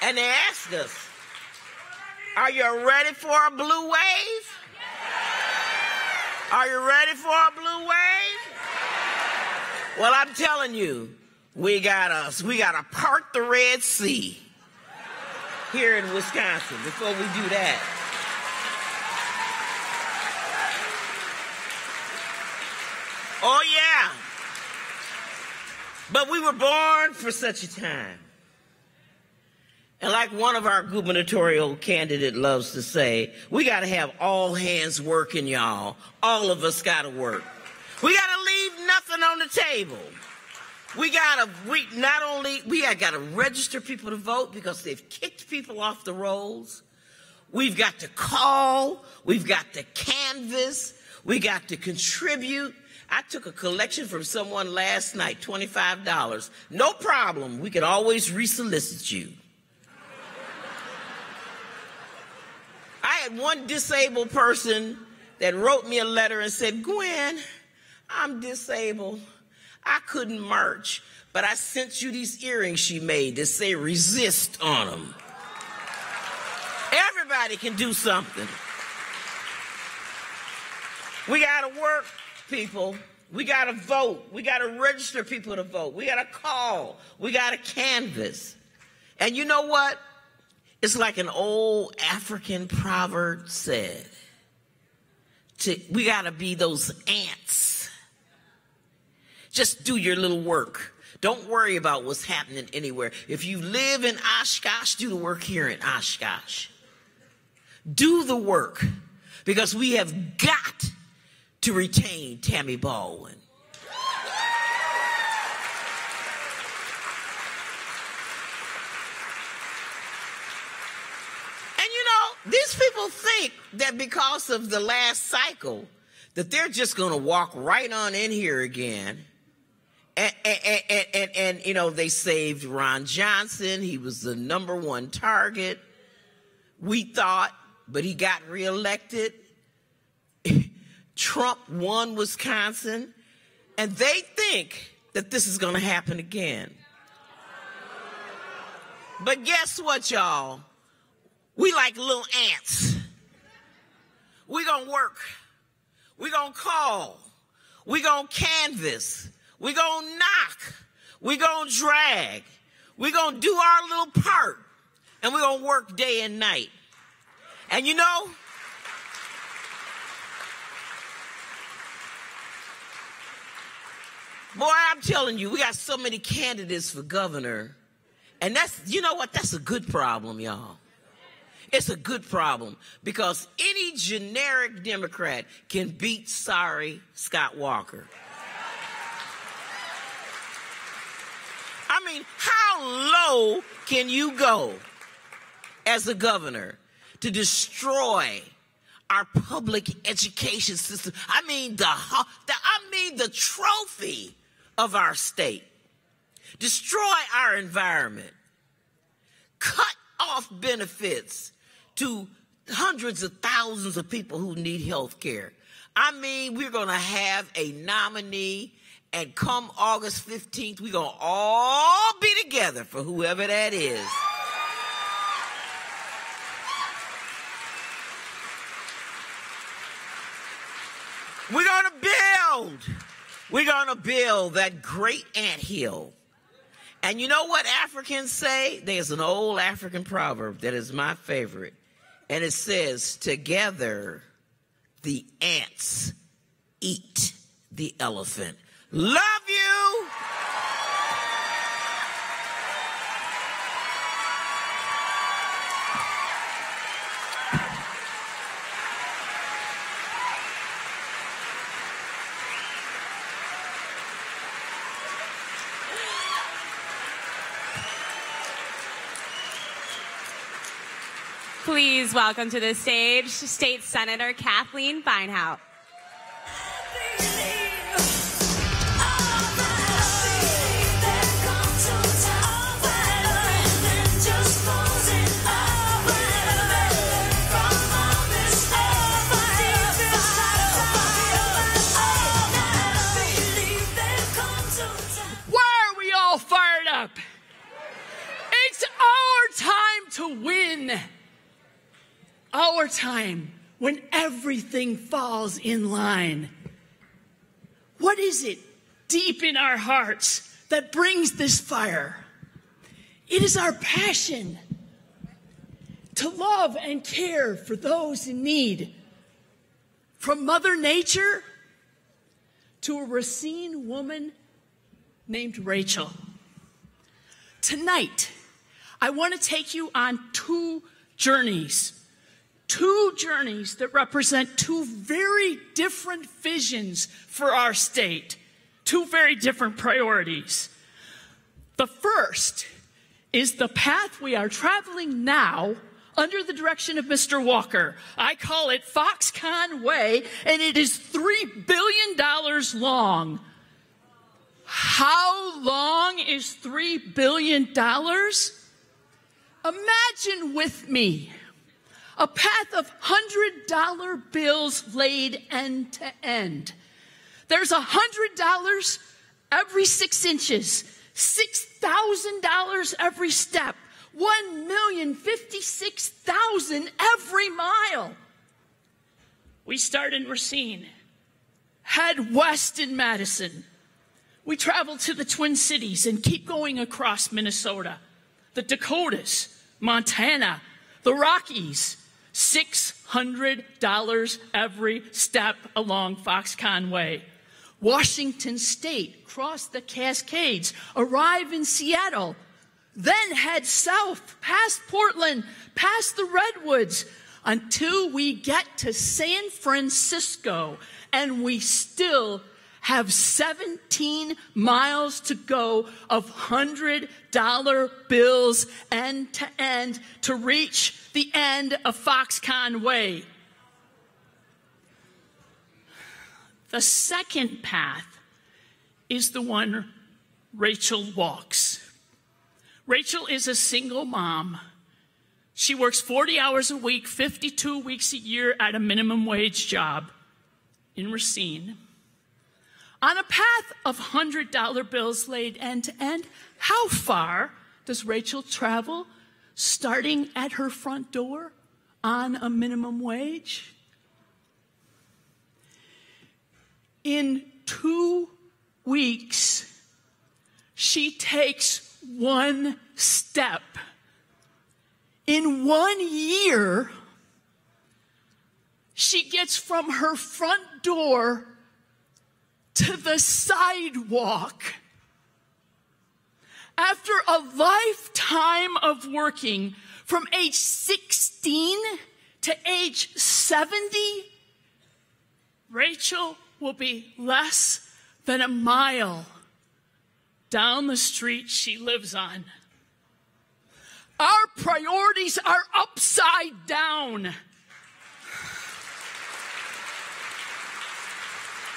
And they asked us, are you ready for a blue wave? Are you ready for a blue wave? Well, I'm telling you, we gotta part the Red Sea here in Wisconsin before we do that. Oh yeah. But we were born for such a time. And like one of our gubernatorial candidate loves to say, we got to have all hands working, y'all. All of us got to work. We got to leave nothing on the table. We got to register people to vote because they've kicked people off the rolls. We've got to call. We've got to canvass. We got to contribute. I took a collection from someone last night, $25. No problem. We can always resolicit you. I had one disabled person that wrote me a letter and said, Gwen, I'm disabled. I couldn't march, but I sent you these earrings she made that say resist on them. Everybody can do something. We got to work, people. We got to vote. We got to register people to vote. We got to call. We got to canvass. And you know what? It's like an old African proverb said. We got to be those ants. Just do your little work. Don't worry about what's happening anywhere. If you live in Oshkosh, do the work here in Oshkosh. Do the work, because we have got to retain Tammy Baldwin. And you know, these people think that because of the last cycle, that they're just going to walk right on in here again. And you know, they saved Ron Johnson. He was the #1 target, we thought, but he got reelected. Trump won Wisconsin, and they think that this is going to happen again. But guess what, y'all? We like little ants. We're going to work. We're going to call. We're going to canvass. We're going to knock. We're going to drag. We're going to do our little part. And we're going to work day and night. And you know, boy, I'm telling you, we got so many candidates for governor. And that's, you know what? That's a good problem, y'all. It's a good problem, because any generic Democrat can beat sorry Scott Walker. I mean, how low can you go as a governor to destroy our public education system? I mean, the trophy of our state. Destroy our environment. Cut off benefits to hundreds of thousands of people who need health care. I mean, we're going to have a nominee, and come August 15th, we're going to all be together for whoever that is. We're going to build that great anthill. And you know what Africans say? There's an old African proverb that is my favorite. And it says, together the ants eat the elephant. Love you. Please welcome to the stage State Senator Kathleen Beinhout. Why are we all fired up? It's our time to win. Our time, when everything falls in line. What is it deep in our hearts that brings this fire? It is our passion to love and care for those in need. From Mother Nature to a Racine woman named Rachel. Tonight, I want to take you on two journeys that represent two very different visions for our state, two very different priorities. The first is the path we are traveling now under the direction of Mr. Walker. I call it Foxconn Way, and it is $3 billion long. How long is $3 billion? Imagine with me a path of $100 bills laid end to end. There's $100 every 6 inches, $6,000 every step, $1,056,000 every mile. We start in Racine, head west in Madison. We travel to the Twin Cities and keep going across Minnesota, the Dakotas, Montana, the Rockies, $600 every step along Foxconn Way. Washington State, cross the Cascades, arrive in Seattle, then head south past Portland, past the Redwoods, until we get to San Francisco, and we still have 17 miles to go of $100 bills end to end to reach the end of Foxconn Way. The second path is the one Rachel walks. Rachel is a single mom. She works 40 hours a week, 52 weeks a year at a minimum wage job in Racine. On a path of $100 bills laid end to end, how far does Rachel travel starting at her front door on a minimum wage? In 2 weeks, she takes one step. In 1 year, she gets from her front door to the sidewalk. After a lifetime of working from age 16 to age 70, Rachel will be less than a mile down the street she lives on. Our priorities are upside down.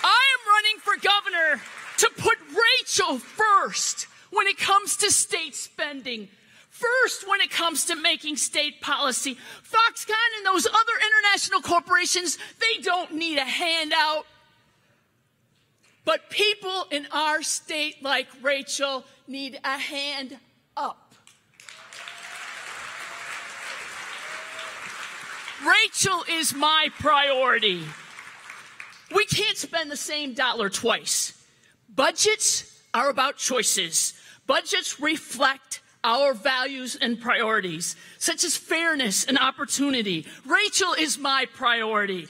I am running for governor to put Rachel first when it comes to state spending, first when it comes to making state policy. Foxconn and those other international corporations, they don't need a handout. But people in our state like Rachel need a hand up. Rachel is my priority. We can't spend the same dollar twice. Budgets are about choices. Budgets reflect our values and priorities, such as fairness and opportunity. Rachel is my priority.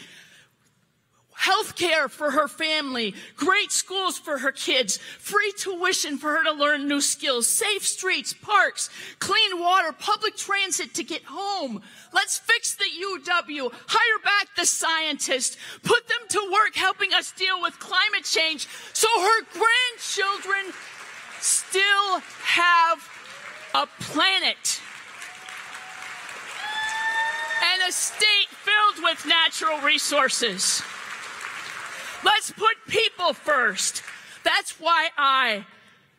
Health care for her family, great schools for her kids, free tuition for her to learn new skills, safe streets, parks, clean water, public transit to get home. Let's fix the UW, hire back the scientists, put them to work helping us deal with climate change so her grandchildren still have a planet and a state filled with natural resources. Let's put people first. That's why I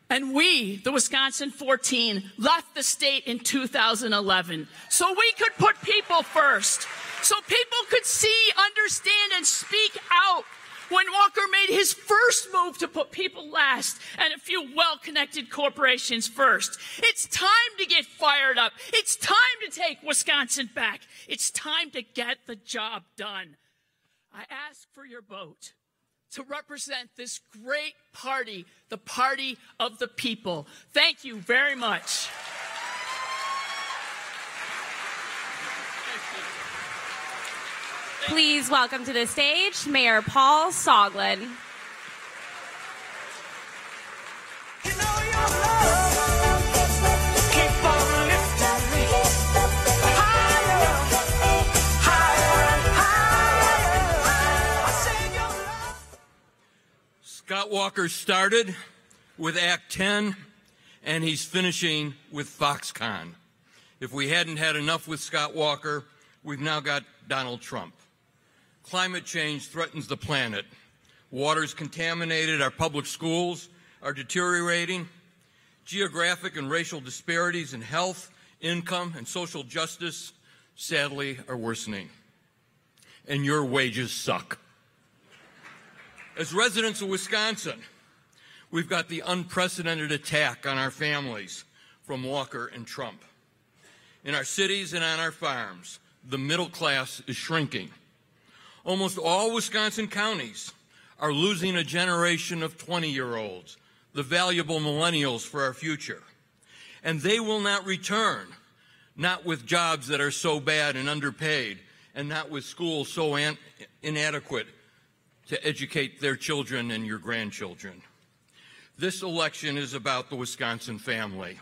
and we, the Wisconsin 14, left the state in 2011. So we could put people first. So people could see, understand, and speak out when Walker made his first move to put people last and a few well-connected corporations first. It's time to get fired up. It's time to take Wisconsin back. It's time to get the job done. I ask for your vote to represent this great party, the party of the people. Thank you very much. Please welcome to the stage Mayor Paul Soglin. Scott Walker started with Act 10, and he's finishing with Foxconn. If we hadn't had enough with Scott Walker, we've now got Donald Trump. Climate change threatens the planet. Water's contaminated, our public schools are deteriorating. Geographic and racial disparities in health, income, and social justice, sadly, are worsening. And your wages suck. As residents of Wisconsin, we've got the unprecedented attack on our families from Walker and Trump. In our cities and on our farms, the middle class is shrinking. Almost all Wisconsin counties are losing a generation of 20-year-olds, the valuable millennials for our future. And they will not return, not with jobs that are so bad and underpaid, and not with schools so inadequate to educate their children and your grandchildren. This election is about the Wisconsin family.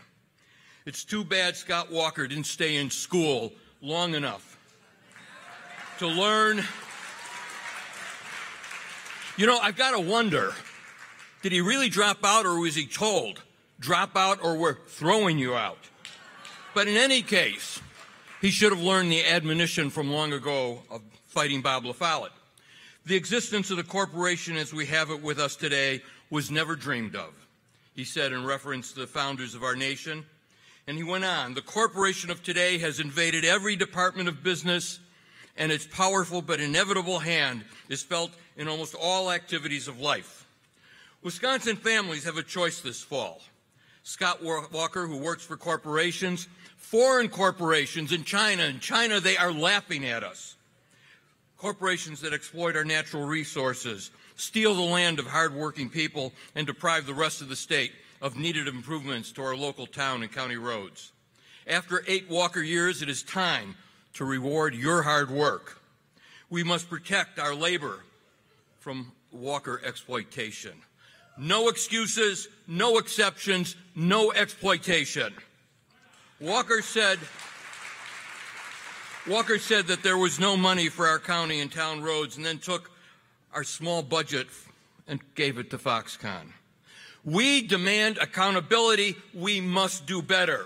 It's too bad Scott Walker didn't stay in school long enough to learn. You know, I've got to wonder, did he really drop out, or was he told, drop out or we're throwing you out? But in any case, he should have learned the admonition from long ago of fighting Bob LaFollette. The existence of the corporation as we have it with us today was never dreamed of, he said in reference to the founders of our nation. And he went on, the corporation of today has invaded every department of business, and its powerful but inevitable hand is felt in almost all activities of life. Wisconsin families have a choice this fall. Scott Walker, who works for corporations, foreign corporations in China. In China, they are laughing at us. Corporations that exploit our natural resources, steal the land of hardworking people, and deprive the rest of the state of needed improvements to our local town and county roads. After 8 Walker years, it is time to reward your hard work. We must protect our labor from Walker exploitation. No excuses, no exceptions, no exploitation. Walker said that there was no money for our county and town roads, and then took our small budget and gave it to Foxconn. We demand accountability. We must do better.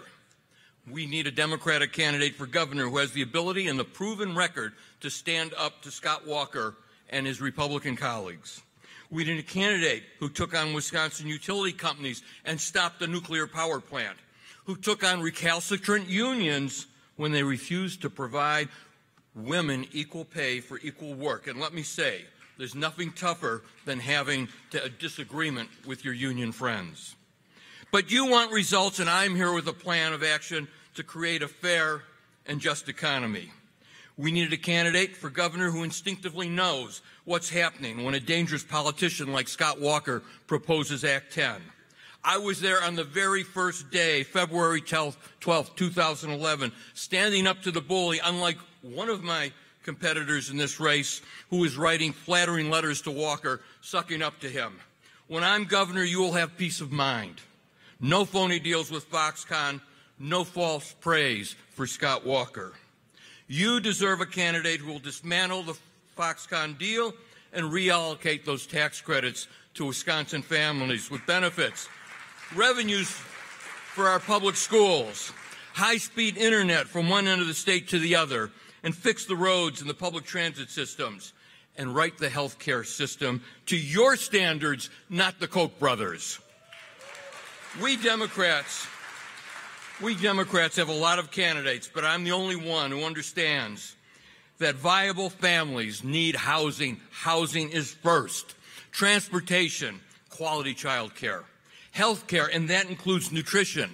We need a Democratic candidate for governor who has the ability and the proven record to stand up to Scott Walker and his Republican colleagues. We need a candidate who took on Wisconsin utility companies and stopped the nuclear power plant, who took on recalcitrant unions when they refused to provide women equal pay for equal work. And let me say, there's nothing tougher than having a disagreement with your union friends. But you want results, and I'm here with a plan of action to create a fair and just economy. We needed a candidate for governor who instinctively knows what's happening when a dangerous politician like Scott Walker proposes Act 10. I was there on the very first day, February 12, 2011, standing up to the bully, unlike one of my competitors in this race who was writing flattering letters to Walker, sucking up to him. When I'm governor, you will have peace of mind. No phony deals with Foxconn, no false praise for Scott Walker. You deserve a candidate who will dismantle the Foxconn deal and reallocate those tax credits to Wisconsin families with benefits, revenues for our public schools, high-speed internet from one end of the state to the other, and fix the roads and the public transit systems, and write the health care system to your standards, not the Koch brothers. We Democrats have a lot of candidates, but I'm the only one who understands that viable families need housing. Housing is first. Transportation, quality child care, health care, and that includes nutrition,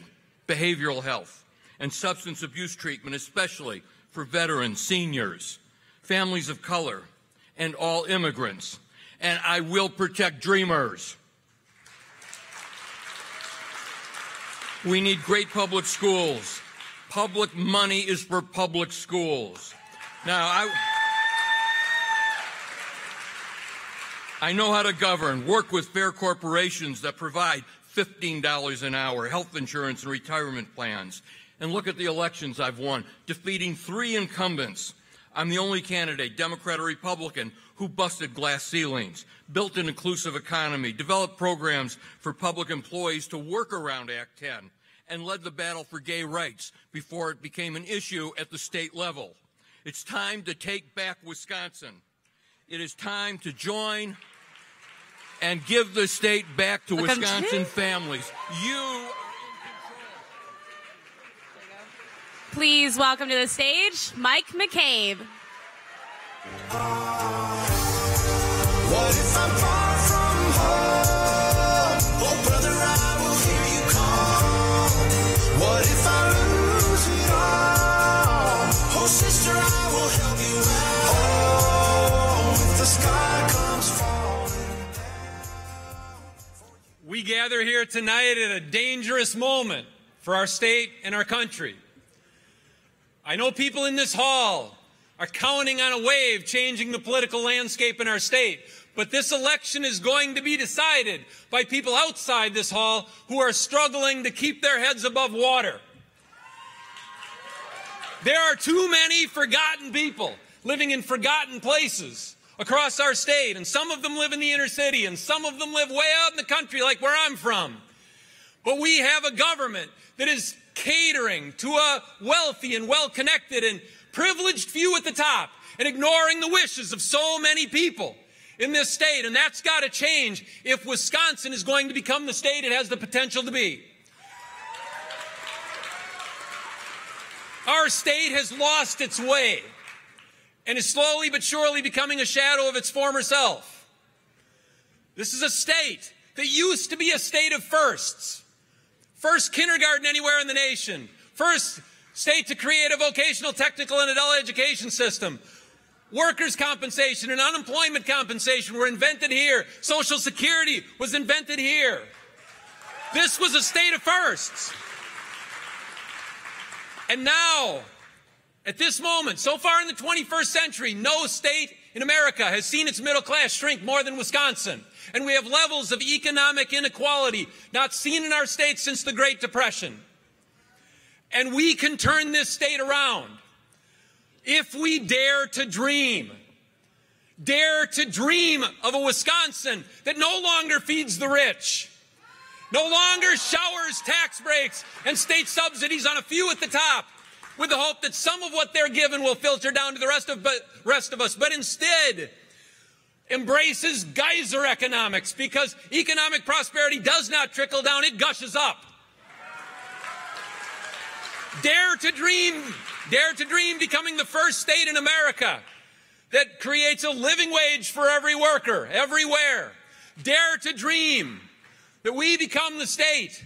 behavioral health, and substance abuse treatment, especially for veterans, seniors, families of color, and all immigrants. And I will protect dreamers. We need great public schools. Public money is for public schools. Now, I know how to govern, work with fair corporations that provide $15 an hour, health insurance and retirement plans. And look at the elections I've won, defeating 3 incumbents. I'm the only candidate, Democrat or Republican, who busted glass ceilings, built an inclusive economy, developed programs for public employees to work around Act 10, and led the battle for gay rights before it became an issue at the state level. It's time to take back Wisconsin. It is time to join and give the state back to Wisconsin families. Please welcome to the stage, Mike McCabe. What if I'm far from home? Oh, brother, I will hear you call. What if I lose it all? Oh, sister, I will help you out. Oh, if the sky comes falling down. We gather here tonight at a dangerous moment for our state and our country. I know people in this hall are counting on a wave changing the political landscape in our state. But this election is going to be decided by people outside this hall who are struggling to keep their heads above water. There are too many forgotten people living in forgotten places across our state, and some of them live in the inner city, and some of them live way out in the country like where I'm from. But we have a government that is catering to a wealthy and well-connected and privileged few at the top and ignoring the wishes of so many people in this state, and that's got to change if Wisconsin is going to become the state it has the potential to be. Our state has lost its way and is slowly but surely becoming a shadow of its former self. This is a state that used to be a state of firsts. First kindergarten anywhere in the nation. First state to create a vocational, technical, and adult education system. Workers' compensation and unemployment compensation were invented here. Social Security was invented here. This was a state of firsts. And now, at this moment, so far in the 21st century, no state in America has seen its middle class shrink more than Wisconsin. And we have levels of economic inequality not seen in our state since the Great Depression. And we can turn this state around if we dare to dream of a Wisconsin that no longer feeds the rich, no longer showers tax breaks and state subsidies on a few at the top with the hope that some of what they're given will filter down to the rest of us, but instead embraces geyser economics, because economic prosperity does not trickle down, it gushes up. Dare to dream becoming the first state in America that creates a living wage for every worker, everywhere. Dare to dream that we become the state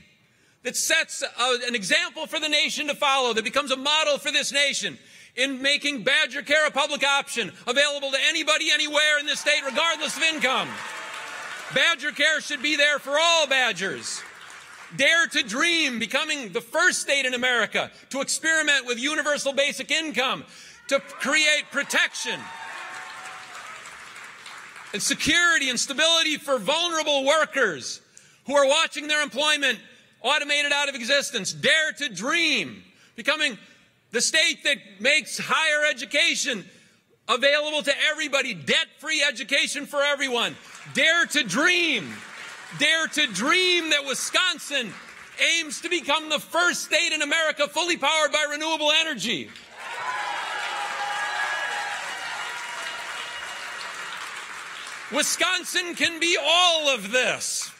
that sets an example for the nation to follow, that becomes a model for this nation in making Badger Care a public option available to anybody, anywhere in this state, regardless of income. Badger Care should be there for all Badgers. Dare to dream becoming the first state in America to experiment with universal basic income, to create protection and security and stability for vulnerable workers who are watching their employment automated out of existence. Dare to dream becoming the state that makes higher education available to everybody, debt-free education for everyone. Dare to dream that Wisconsin aims to become the first state in America fully powered by renewable energy. Wisconsin can be all of this,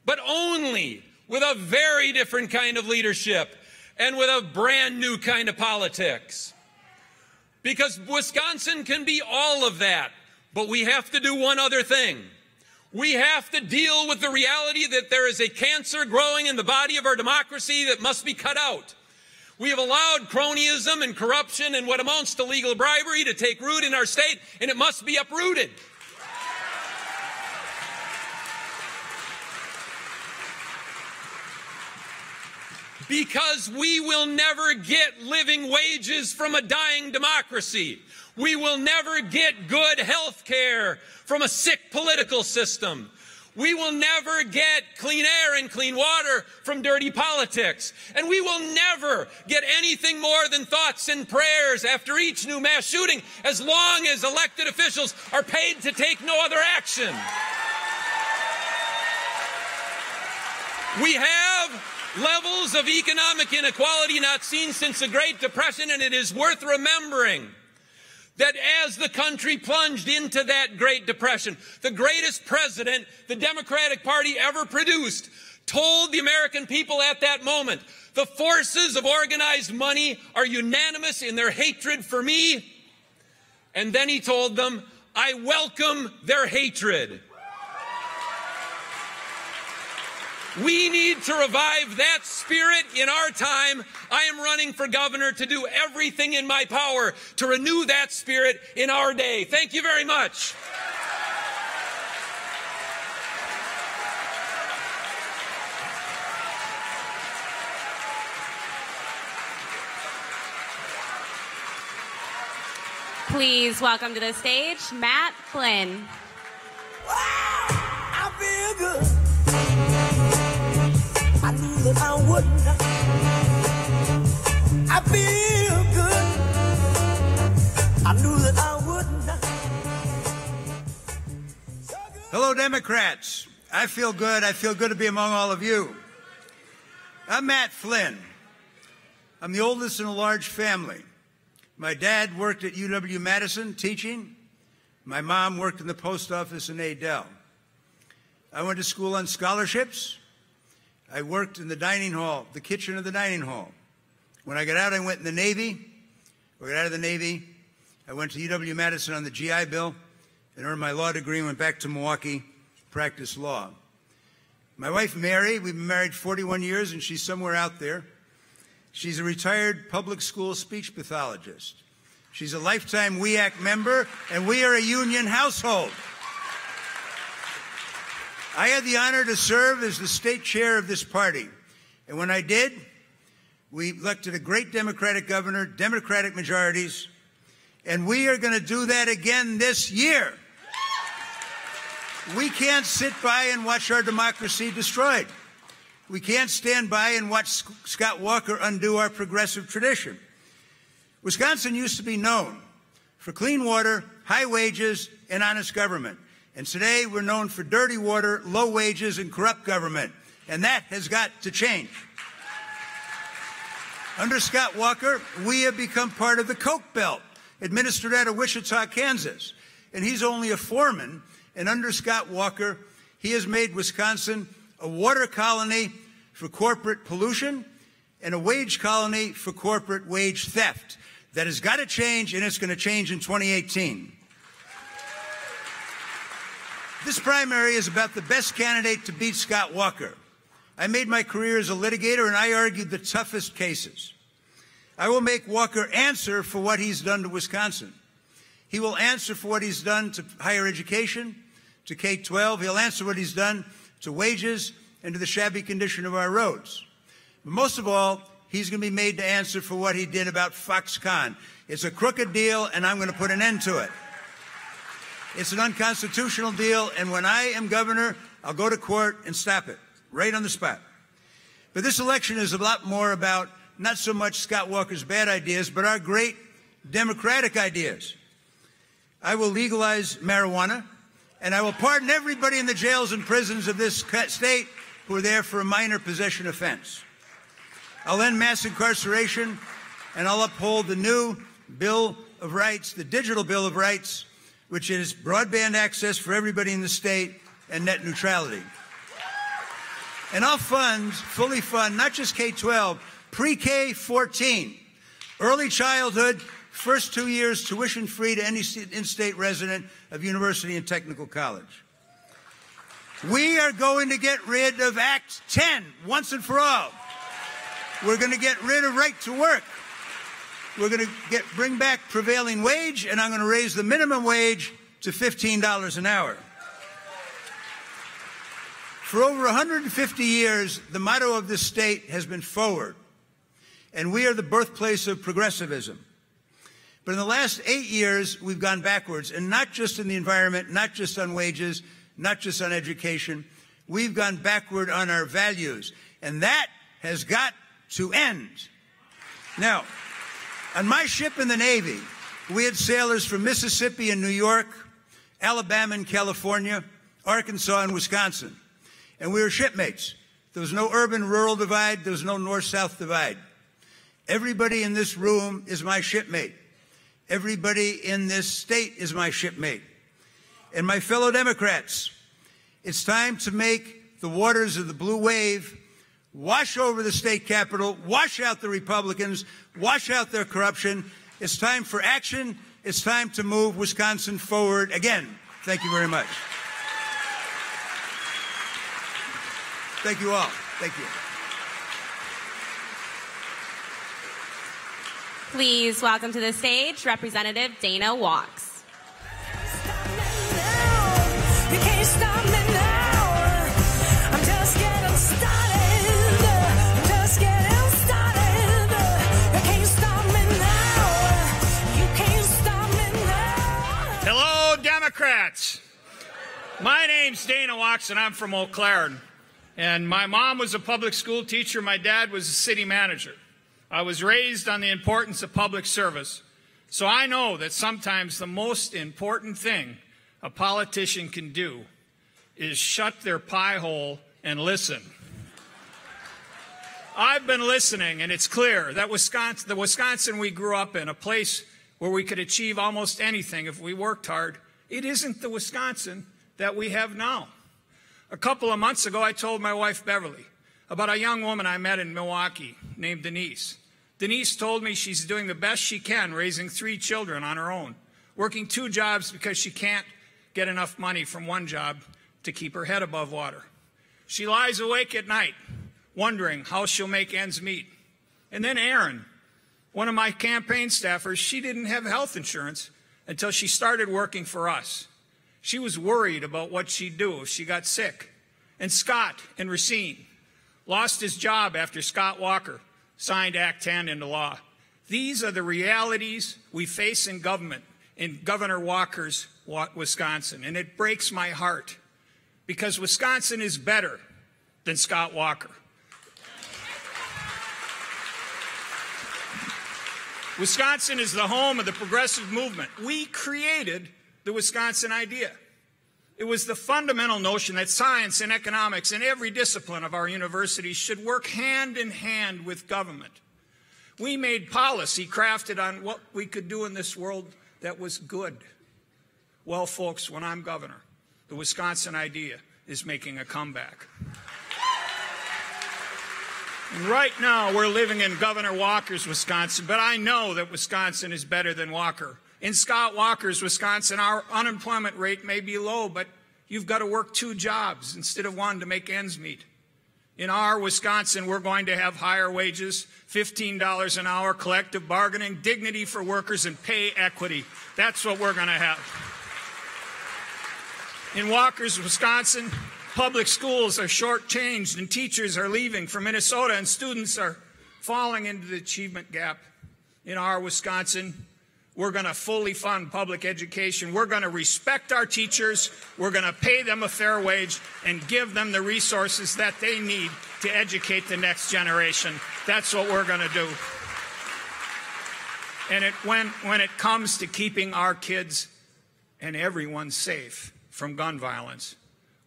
but only with a very different kind of leadership and with a brand new kind of politics. Because Wisconsin can be all of that, but we have to do one other thing. We have to deal with the reality that there is a cancer growing in the body of our democracy that must be cut out. We have allowed cronyism and corruption and what amounts to legal bribery to take root in our state, and it must be uprooted. Because we will never get living wages from a dying democracy. We will never get good health care from a sick political system. We will never get clean air and clean water from dirty politics. And we will never get anything more than thoughts and prayers after each new mass shooting, as long as elected officials are paid to take no other action. We have levels of economic inequality not seen since the Great Depression, and it is worth remembering that as the country plunged into that Great Depression, the greatest president the Democratic Party ever produced told the American people at that moment, the forces of organized money are unanimous in their hatred for me. And then he told them, I welcome their hatred. We need to revive that spirit in our time. I am running for governor to do everything in my power to renew that spirit in our day. Thank you very much. Please welcome to the stage, Matt Flynn. I feel good. I knew that I wouldn't. I feel good. I knew that I wouldn't. Hello, Democrats. I feel good. I feel good to be among all of you. I'm Matt Flynn. I'm the oldest in a large family. My dad worked at UW-Madison teaching. My mom worked in the post office in Adel. I went to school on scholarships. I worked in the dining hall, the kitchen of the dining hall. When I got out, I went in the Navy. When I got out of the Navy, I went to UW-Madison on the GI Bill and earned my law degree and went back to Milwaukee, practiced law. My wife, Mary, we've been married 41 years, and she's somewhere out there. She's a retired public school speech pathologist. She's a lifetime WEAC member, and we are a union household. I had the honor to serve as the state chair of this party. And when I did, we elected a great Democratic governor, Democratic majorities, and we are going to do that again this year. We can't sit by and watch our democracy destroyed. We can't stand by and watch Scott Walker undo our progressive tradition. Wisconsin used to be known for clean water, high wages, and honest government. And today we're known for dirty water, low wages, and corrupt government. And that has got to change. Under Scott Walker, we have become part of the Coke Belt, administered out of Wichita, Kansas. And he's only a foreman. And under Scott Walker, he has made Wisconsin a water colony for corporate pollution and a wage colony for corporate wage theft. That has got to change, and it's going to change in 2018. This primary is about the best candidate to beat Scott Walker. I made my career as a litigator, and I argued the toughest cases. I will make Walker answer for what he's done to Wisconsin. He will answer for what he's done to higher education, to K-12. He'll answer what he's done to wages and to the shabby condition of our roads. But most of all, he's going to be made to answer for what he did about Foxconn. It's a crooked deal, and I'm going to put an end to it. It's an unconstitutional deal, and when I am governor, I'll go to court and stop it, right on the spot. But this election is a lot more about not so much Scott Walker's bad ideas, but our great Democratic ideas. I will legalize marijuana, and I will pardon everybody in the jails and prisons of this state who are there for a minor possession offense. I'll end mass incarceration, and I'll uphold the new Bill of Rights, the Digital Bill of Rights, which is broadband access for everybody in the state and net neutrality. And I'll fully fund, not just K-12, pre-K 14, early childhood, first 2 years tuition-free to any in-state resident of university and technical college. We are going to get rid of Act 10 once and for all. We're going to get rid of right to work. We're going to bring back prevailing wage, and I'm going to raise the minimum wage to $15 an hour. For over 150 years, the motto of this state has been forward, and we are the birthplace of progressivism. But in the last 8 years, we've gone backwards, and not just in the environment, not just on wages, not just on education. We've gone backward on our values, and that has got to end. Now, on my ship in the Navy, we had sailors from Mississippi and New York, Alabama and California, Arkansas and Wisconsin. And we were shipmates. There was no urban-rural divide. There was no north-south divide. Everybody in this room is my shipmate. Everybody in this state is my shipmate. And my fellow Democrats, it's time to make the waters of the blue wave wash over the state capitol, wash out the Republicans, wash out their corruption. It's time for action. It's time to move Wisconsin forward again. Thank you very much. Thank you all. Thank you. Please welcome to the stage Representative Dana Walks. You can't stop me now. I'm just getting started. I'm just getting started. You can't stop me now. You can't stop me now. My name's Dana Watson. I'm from Eau Claire. And my mom was a public school teacher. My dad was a city manager. I was raised on the importance of public service. So I know that sometimes the most important thing a politician can do is shut their pie hole and listen. I've been listening, and it's clear that the Wisconsin we grew up in, a place where we could achieve almost anything if we worked hard, it isn't the Wisconsin that we have now. A couple of months ago, I told my wife, Beverly, about a young woman I met in Milwaukee named Denise. Denise told me she's doing the best she can raising 3 children on her own, working 2 jobs because she can't get enough money from one job to keep her head above water. She lies awake at night, wondering how she'll make ends meet. And then Erin, one of my campaign staffers, she didn't have health insurance until she started working for us. She was worried about what she'd do if she got sick. And Scott in Racine lost his job after Scott Walker signed Act 10 into law. These are the realities we face in government in Governor Walker's Wisconsin. And it breaks my heart because Wisconsin is better than Scott Walker. Wisconsin is the home of the progressive movement. We created the Wisconsin idea. It was the fundamental notion that science and economics and every discipline of our universities should work hand in hand with government. We made policy crafted on what we could do in this world that was good. Well, folks, when I'm governor, the Wisconsin idea is making a comeback. And right now, we're living in Governor Walker's Wisconsin, but I know that Wisconsin is better than Walker. In Scott Walker's Wisconsin, our unemployment rate may be low, but you've got to work 2 jobs instead of 1 to make ends meet. In our Wisconsin, we're going to have higher wages, $15 an hour, collective bargaining, dignity for workers, and pay equity. That's what we're going to have. In Walker's Wisconsin, public schools are shortchanged and teachers are leaving for Minnesota and students are falling into the achievement gap. In our Wisconsin, we're going to fully fund public education. We're going to respect our teachers. We're going to pay them a fair wage and give them the resources that they need to educate the next generation. That's what we're going to do. And when it comes to keeping our kids and everyone safe from gun violence,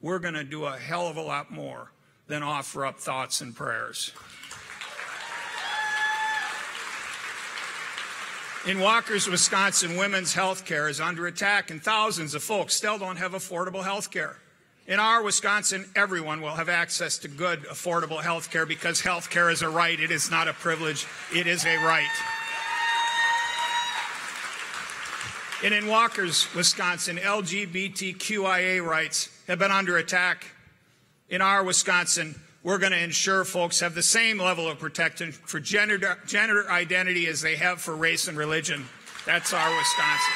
we're going to do a hell of a lot more than offer up thoughts and prayers. In Walker's Wisconsin, women's health care is under attack, and thousands of folks still don't have affordable health care. In our Wisconsin, everyone will have access to good, affordable health care because health care is a right. It is not a privilege. It is a right. And in Walker's Wisconsin, LGBTQIA rights have been under attack. In our Wisconsin, we're going to ensure folks have the same level of protection for gender identity as they have for race and religion. That's our Wisconsin.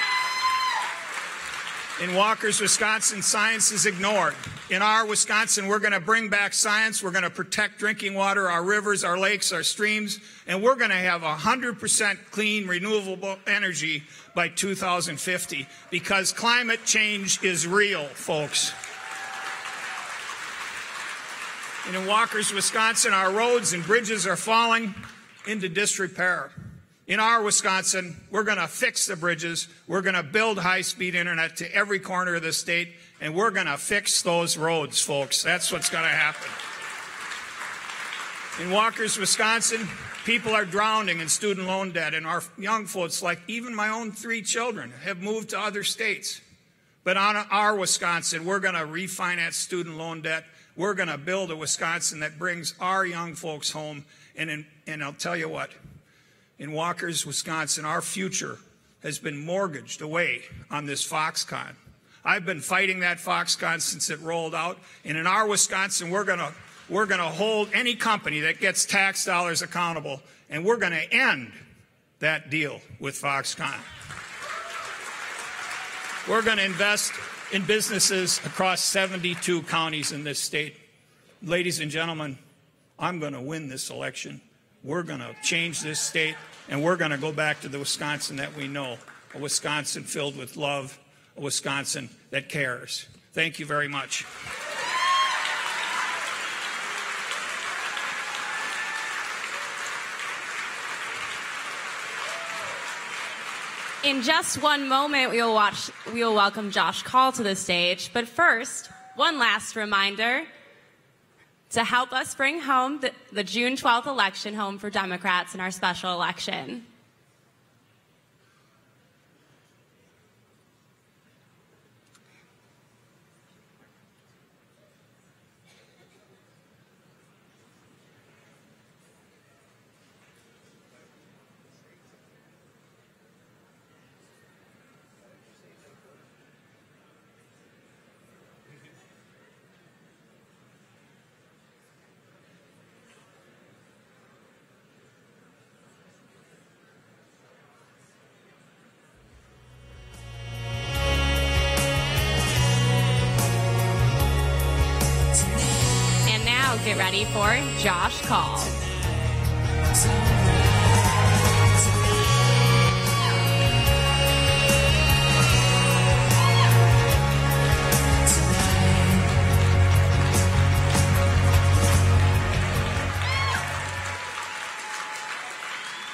In Walker's Wisconsin, science is ignored. In our Wisconsin, we're going to bring back science. We're going to protect drinking water, our rivers, our lakes, our streams, and we're going to have 100% clean, renewable energy by 2050 because climate change is real, folks. And in Walker's Wisconsin, our roads and bridges are falling into disrepair. In our Wisconsin, we're going to fix the bridges. We're going to build high-speed internet to every corner of the state, and we're going to fix those roads, folks. That's what's going to happen. In Walker's Wisconsin, people are drowning in student loan debt, and our young folks, like even my own 3 children, have moved to other states. But on our Wisconsin, we're going to refinance student loan debt. We're going to build a Wisconsin that brings our young folks home. And I'll tell you what, in Walker's Wisconsin, our future has been mortgaged away on this Foxconn. I've been fighting that Foxconn since it rolled out. And in our Wisconsin, we're going to hold any company that gets tax dollars accountable. And we're going to end that deal with Foxconn. We're going to invest in businesses across 72 counties in this state. Ladies and gentlemen, I'm going to win this election. We're going to change this state, and we're going to go back to the Wisconsin that we know, a Wisconsin filled with love, a Wisconsin that cares. Thank you very much. In just one moment, we will welcome Josh Kaul to the stage. But first, one last reminder to help us bring home the June 12th election home for Democrats in our special election. Get ready for Josh Kaul.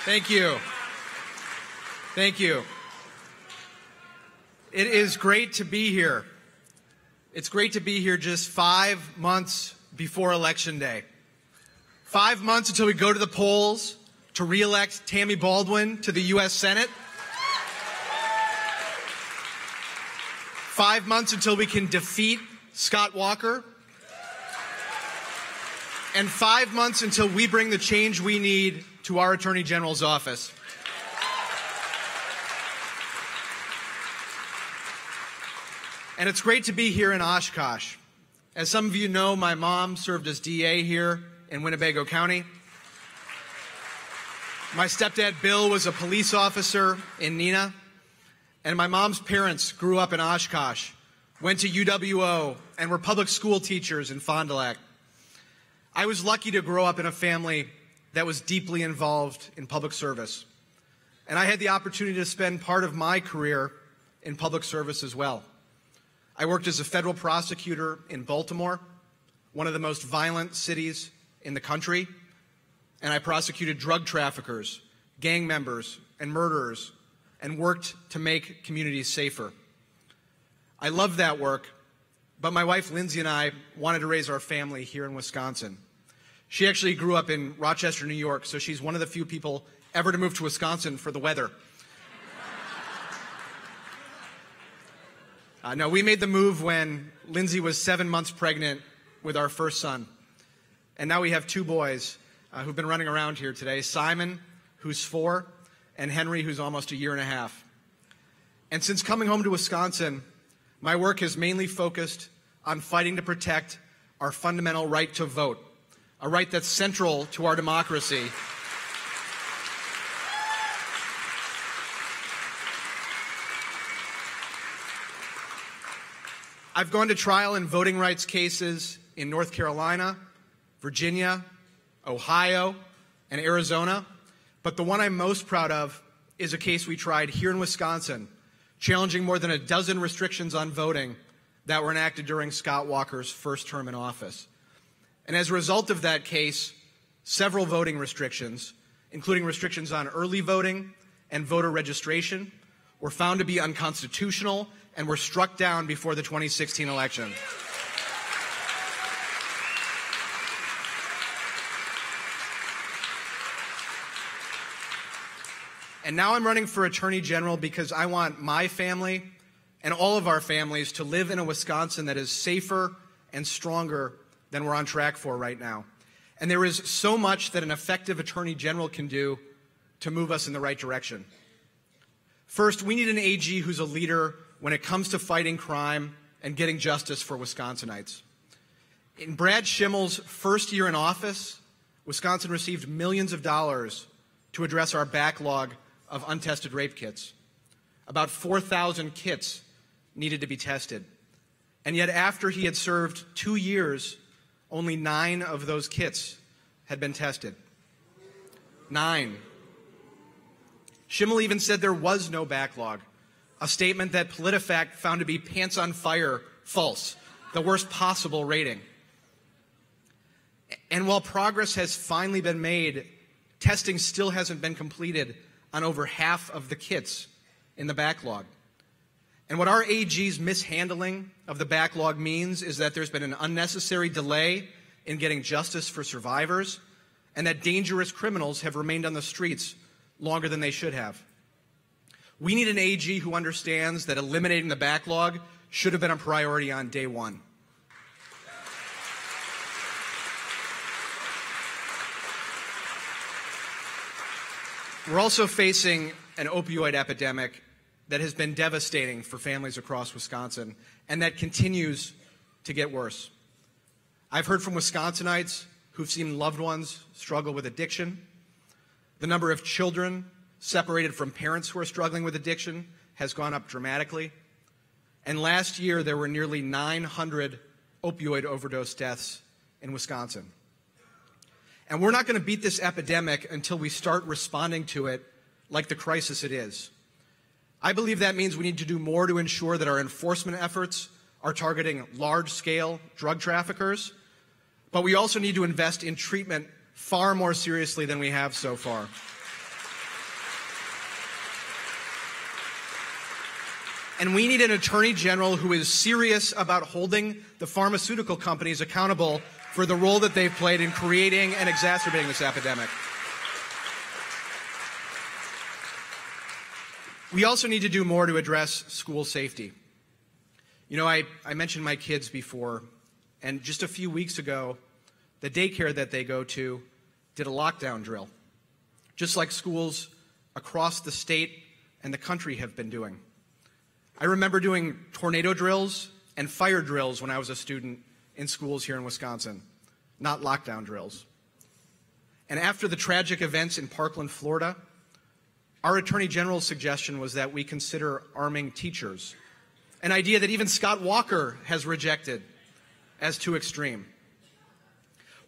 Thank you. Thank you. It is great to be here. It's great to be here just 5 months before Election Day. 5 months until we go to the polls to re-elect Tammy Baldwin to the U.S. Senate. 5 months until we can defeat Scott Walker. And 5 months until we bring the change we need to our Attorney General's office. And it's great to be here in Oshkosh. As some of you know, my mom served as DA here in Winnebago County. My stepdad, Bill, was a police officer in Neenah. And my mom's parents grew up in Oshkosh, went to UWO, and were public school teachers in Fond du Lac. I was lucky to grow up in a family that was deeply involved in public service. And I had the opportunity to spend part of my career in public service as well. I worked as a federal prosecutor in Baltimore, one of the most violent cities in the country, and I prosecuted drug traffickers, gang members, and murderers, and worked to make communities safer. I loved that work, but my wife Lindsay and I wanted to raise our family here in Wisconsin. She actually grew up in Rochester, New York, so she's one of the few people ever to move to Wisconsin for the weather. No, we made the move when Lindsay was 7 months pregnant with our first son. And now we have two boys who've been running around here today, Simon, who's 4, and Henry, who's almost a year and a half. And since coming home to Wisconsin, my work has mainly focused on fighting to protect our fundamental right to vote, a right that's central to our democracy. I've gone to trial in voting rights cases in North Carolina, Virginia, Ohio, and Arizona, but the one I'm most proud of is a case we tried here in Wisconsin, challenging more than a dozen restrictions on voting that were enacted during Scott Walker's first term in office. And as a result of that case, several voting restrictions, including restrictions on early voting and voter registration, were found to be unconstitutional and were struck down before the 2016 election. And now I'm running for Attorney General because I want my family and all of our families to live in a Wisconsin that is safer and stronger than we're on track for right now. And there is so much that an effective Attorney General can do to move us in the right direction. First, we need an AG who's a leader when it comes to fighting crime and getting justice for Wisconsinites. In Brad Schimmel's first year in office, Wisconsin received millions of dollars to address our backlog of untested rape kits. About 4,000 kits needed to be tested. And yet after he had served 2 years, only 9 of those kits had been tested. 9. Schimmel even said there was no backlog, a statement that PolitiFact found to be pants on fire False. The worst possible rating. And while progress has finally been made, testing still hasn't been completed on over half of the kits in the backlog. And what our AG's mishandling of the backlog means is that there's been an unnecessary delay in getting justice for survivors, and that dangerous criminals have remained on the streets longer than they should have. We need an AG who understands that eliminating the backlog should have been a priority on day one. We're also facing an opioid epidemic that has been devastating for families across Wisconsin and that continues to get worse. I've heard from Wisconsinites who've seen loved ones struggle with addiction. The number of children separated from parents who are struggling with addiction has gone up dramatically. And last year, there were nearly 900 opioid overdose deaths in Wisconsin. And we're not going to beat this epidemic until we start responding to it like the crisis it is. I believe that means we need to do more to ensure that our enforcement efforts are targeting large-scale drug traffickers, but we also need to invest in treatment far more seriously than we have so far. And we need an attorney general who is serious about holding the pharmaceutical companies accountable for the role that they've played in creating and exacerbating this epidemic. We also need to do more to address school safety. You know, I mentioned my kids before, and just a few weeks ago, the daycare that they go to did a lockdown drill, just like schools across the state and the country have been doing. I remember doing tornado drills and fire drills when I was a student in schools here in Wisconsin, not lockdown drills. And after the tragic events in Parkland, Florida, our Attorney General's suggestion was that we consider arming teachers, an idea that even Scott Walker has rejected as too extreme.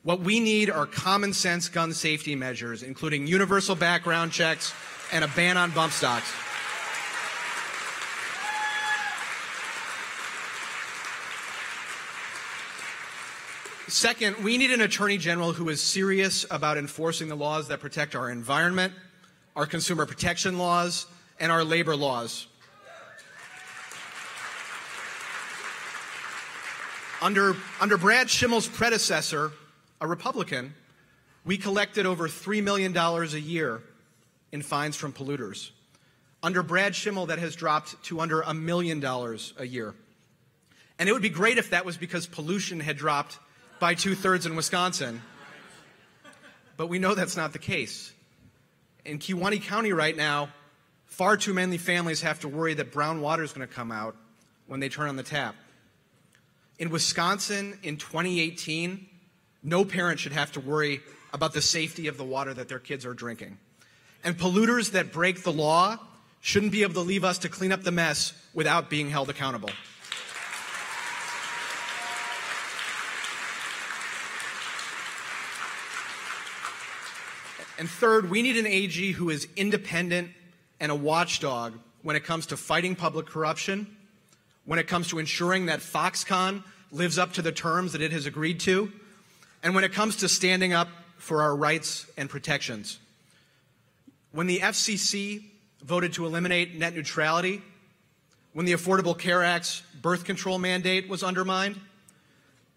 What we need are common sense gun safety measures, including universal background checks and a ban on bump stocks. Second, we need an Attorney General who is serious about enforcing the laws that protect our environment, our consumer protection laws, and our labor laws. Under Brad Schimmel's predecessor, a Republican, we collected over $3 million a year in fines from polluters. Under Brad Schimmel, that has dropped to under $1 million a year. And it would be great if that was because pollution had dropped by 2/3 in Wisconsin. But we know that's not the case. In Kewaunee County right now, far too many families have to worry that brown water is going to come out when they turn on the tap. In Wisconsin in 2018, no parent should have to worry about the safety of the water that their kids are drinking. And polluters that break the law shouldn't be able to leave us to clean up the mess without being held accountable. And third, we need an AG who is independent and a watchdog when it comes to fighting public corruption, when it comes to ensuring that Foxconn lives up to the terms that it has agreed to, and when it comes to standing up for our rights and protections. When the FCC voted to eliminate net neutrality, when the Affordable Care Act's birth control mandate was undermined,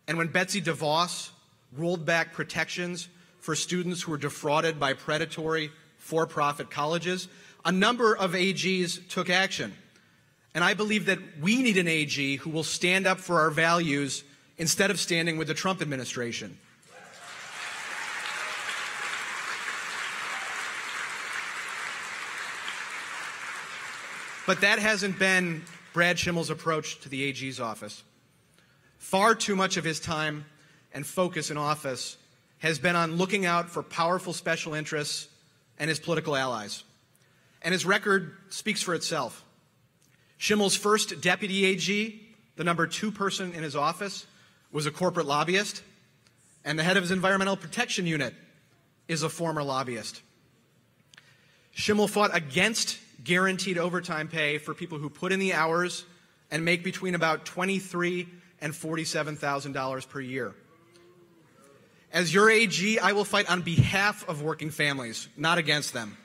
and when Betsy DeVos rolled back protections for students who were defrauded by predatory for-profit colleges, a number of AGs took action. And I believe that we need an AG who will stand up for our values instead of standing with the Trump administration. But that hasn't been Brad Schimmel's approach to the AG's office. Far too much of his time and focus in office has been on looking out for powerful special interests and his political allies. And his record speaks for itself. Schimmel's first deputy AG, the number 2 person in his office, was a corporate lobbyist, and the head of his environmental protection unit is a former lobbyist. Schimmel fought against guaranteed overtime pay for people who put in the hours and make between about $23,000 and $47,000 per year. As your AG, I will fight on behalf of working families, not against them.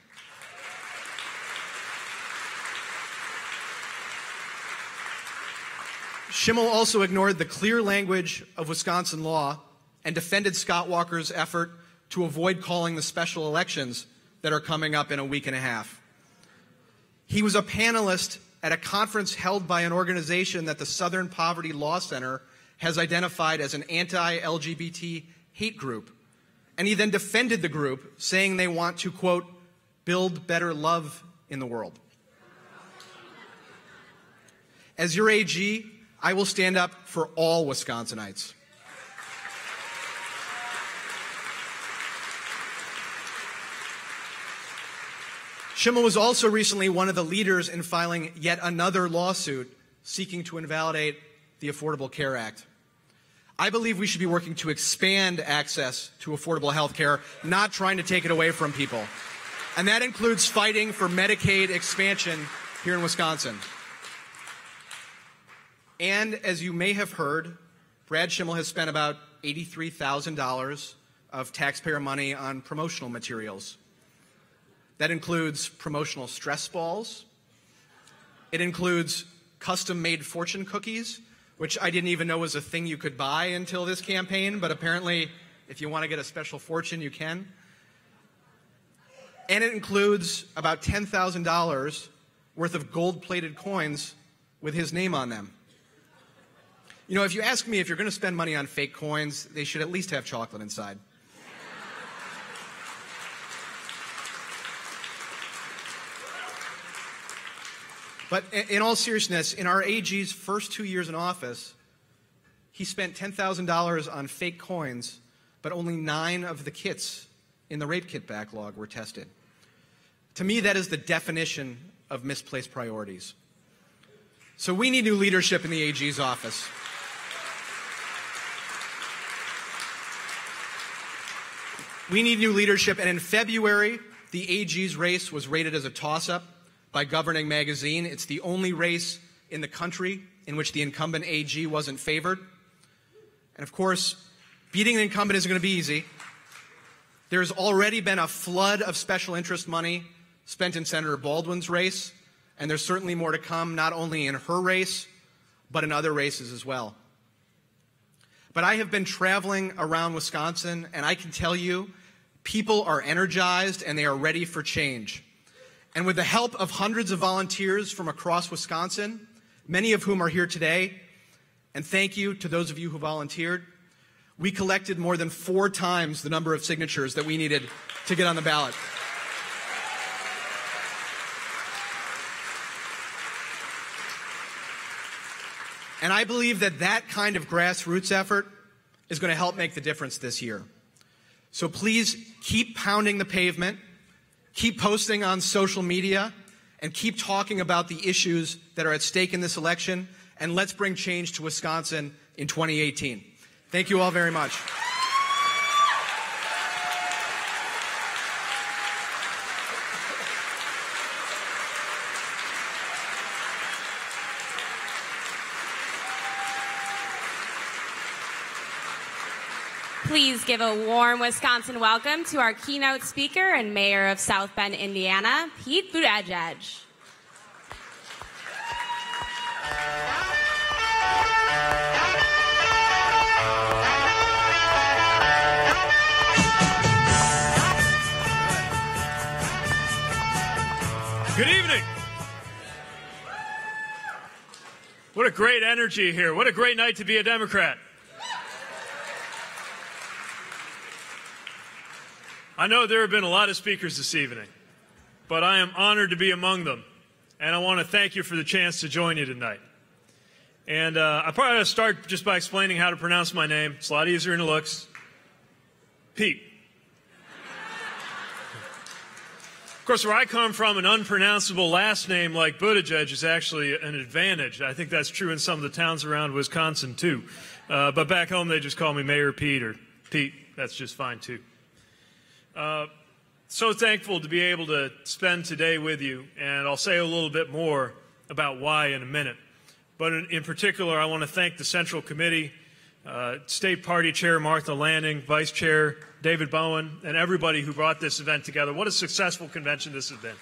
Schimmel also ignored the clear language of Wisconsin law and defended Scott Walker's effort to avoid calling the special elections that are coming up in a week and a half. He was a panelist at a conference held by an organization that the Southern Poverty Law Center has identified as an anti-LGBT hate group. And he then defended the group, saying they want to, quote, build better love in the world. As your AG, I will stand up for all Wisconsinites. Schimmel was also recently one of the leaders in filing yet another lawsuit seeking to invalidate the Affordable Care Act. I believe we should be working to expand access to affordable health care, not trying to take it away from people. And that includes fighting for Medicaid expansion here in Wisconsin. And as you may have heard, Brad Schimmel has spent about $83,000 of taxpayer money on promotional materials. That includes promotional stress balls. It includes custom-made fortune cookies, which I didn't even know was a thing you could buy until this campaign, but apparently if you want to get a special fortune, you can. And it includes about $10,000 worth of gold-plated coins with his name on them. You know, if you ask me if you're going to spend money on fake coins, they should at least have chocolate inside. But in all seriousness, in our AG's first 2 years in office, he spent $10,000 on fake coins, but only 9 of the kits in the rape kit backlog were tested. To me, that is the definition of misplaced priorities. So we need new leadership in the AG's office. We need new leadership, and in February, the AG's race was rated as a toss-up by Governing Magazine. It's the only race in the country in which the incumbent AG wasn't favored. And of course, beating the incumbent isn't going to be easy. There's already been a flood of special interest money spent in Senator Baldwin's race, and there's certainly more to come, not only in her race, but in other races as well. But I have been traveling around Wisconsin, and I can tell you, people are energized and they are ready for change. And with the help of hundreds of volunteers from across Wisconsin, many of whom are here today, and thank you to those of you who volunteered, we collected more than 4 times the number of signatures that we needed to get on the ballot. And I believe that that kind of grassroots effort is going to help make the difference this year. So please keep pounding the pavement, keep posting on social media, and keep talking about the issues that are at stake in this election, and let's bring change to Wisconsin in 2018. Thank you all very much. Please give a warm Wisconsin welcome to our keynote speaker and mayor of South Bend, Indiana, Pete Buttigieg. Good evening. What a great energy here. What a great night to be a Democrat. I know there have been a lot of speakers this evening, but I am honored to be among them, and I want to thank you for the chance to join you tonight. And I probably ought to start just by explaining how to pronounce my name. It's a lot easier than it looks. Pete. Of course, where I come from, an unpronounceable last name like Buttigieg is actually an advantage. I think that's true in some of the towns around Wisconsin, too. But back home, they just call me Mayor Pete or Pete. That's just fine, too. So thankful to be able to spend today with you, and I'll say a little bit more about why in a minute. But in particular, I want to thank the Central Committee, State Party Chair Martha Lanning, Vice Chair David Bowen, and everybody who brought this event together. What a successful convention this has been.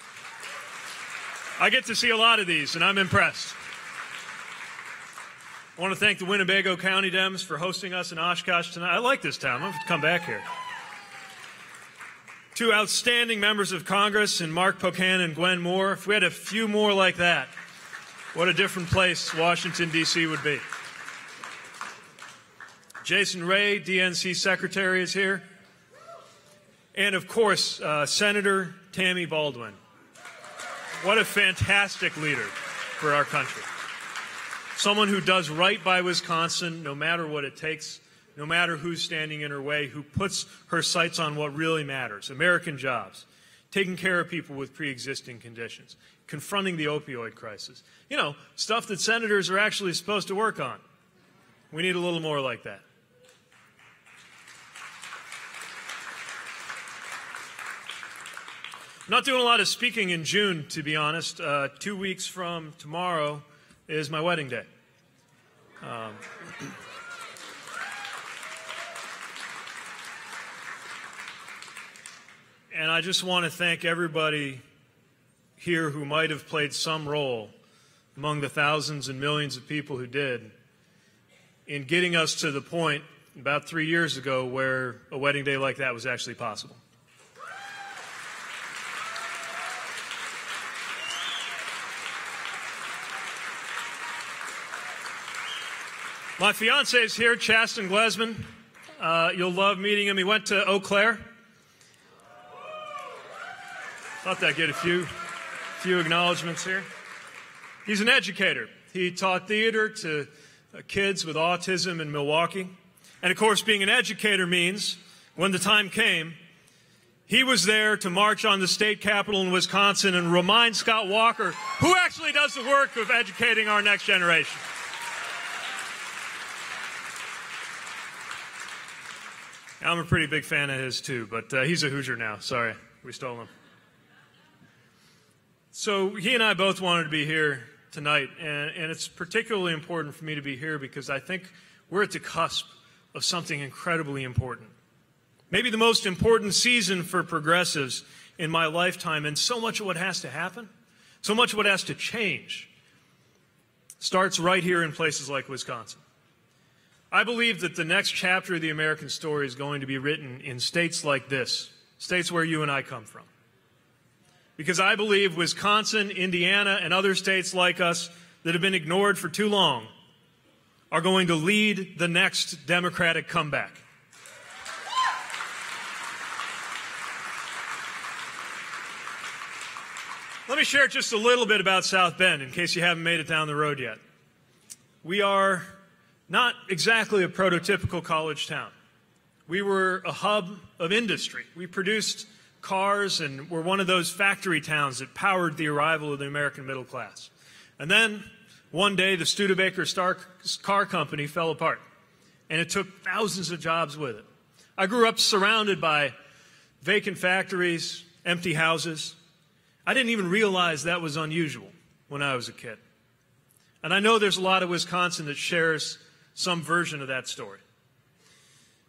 I get to see a lot of these, and I'm impressed. I want to thank the Winnebago County Dems for hosting us in Oshkosh tonight. I like this town. I'm going to come back here. Two outstanding members of Congress, and Mark Pocan and Gwen Moore. If we had a few more like that, what a different place Washington, D.C. would be. Jason Ray, DNC Secretary, is here. And, of course, Senator Tammy Baldwin. What a fantastic leader for our country. Someone who does right by Wisconsin, no matter what it takes, no matter who's standing in her way, who puts her sights on what really matters, American jobs, taking care of people with pre-existing conditions, confronting the opioid crisis. You know, stuff that senators are actually supposed to work on. We need a little more like that. I'm not doing a lot of speaking in June, to be honest. 2 weeks from tomorrow is my wedding day. And I just want to thank everybody here who might have played some role among the thousands and millions of people who did in getting us to the point about 3 years ago where a wedding day like that was actually possible. My fiance is here, Chasten Glesman. You'll love meeting him. He went to Eau Claire. Thought I'd get a few acknowledgments here. He's an educator. He taught theater to kids with autism in Milwaukee. And of course, being an educator means when the time came, he was there to march on the state capitol in Wisconsin and remind Scott Walker who actually does the work of educating our next generation. I'm a pretty big fan of his, too, but he's a Hoosier now. Sorry, we stole him. So he and I both wanted to be here tonight, and it's particularly important for me to be here because I think we're at the cusp of something incredibly important. Maybe the most important season for progressives in my lifetime, and so much of what has to happen, so much of what has to change, starts right here in places like Wisconsin. I believe that the next chapter of the American story is going to be written in states like this, states where you and I come from. Because I believe Wisconsin, Indiana, and other states like us that have been ignored for too long are going to lead the next Democratic comeback. Let me share just a little bit about South Bend in case you haven't made it down the road yet. We are not exactly a prototypical college town. We were a hub of industry. We produced cars and were one of those factory towns that powered the arrival of the American middle class. And then one day the Studebaker car company fell apart, and it took thousands of jobs with it. I grew up surrounded by vacant factories, empty houses. I didn't even realize that was unusual when I was a kid. And I know there's a lot of Wisconsin that shares some version of that story.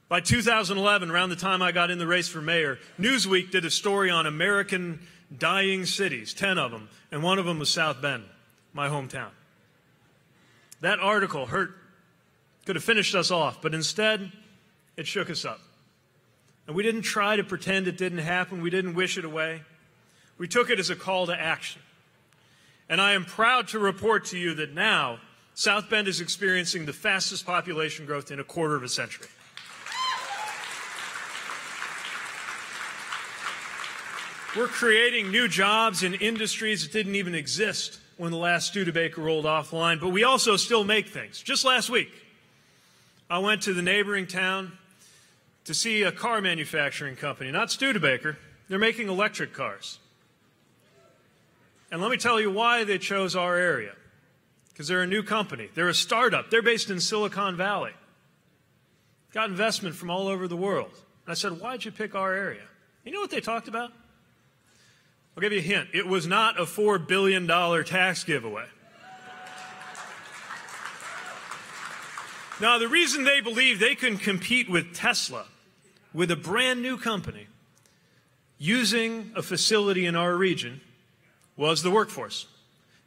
By 2011, around the time I got in the race for mayor, Newsweek did a story on American dying cities, 10 of them, and one of them was South Bend, my hometown. That article could have finished us off, but instead, it shook us up. And we didn't try to pretend it didn't happen. We didn't wish it away. We took it as a call to action. And I am proud to report to you that now, South Bend is experiencing the fastest population growth in a quarter of a century. We're creating new jobs in industries that didn't even exist when the last Studebaker rolled off the line, but we also still make things. Just last week, I went to the neighboring town to see a car manufacturing company, not Studebaker. They're making electric cars. And let me tell you why they chose our area. Because they're a new company. They're a startup. They're based in Silicon Valley. Got investment from all over the world. And I said, why'd you pick our area? You know what they talked about? I'll give you a hint. It was not a $4 billion tax giveaway. Now, the reason they believed they can compete with Tesla, with a brand new company, using a facility in our region, was the workforce,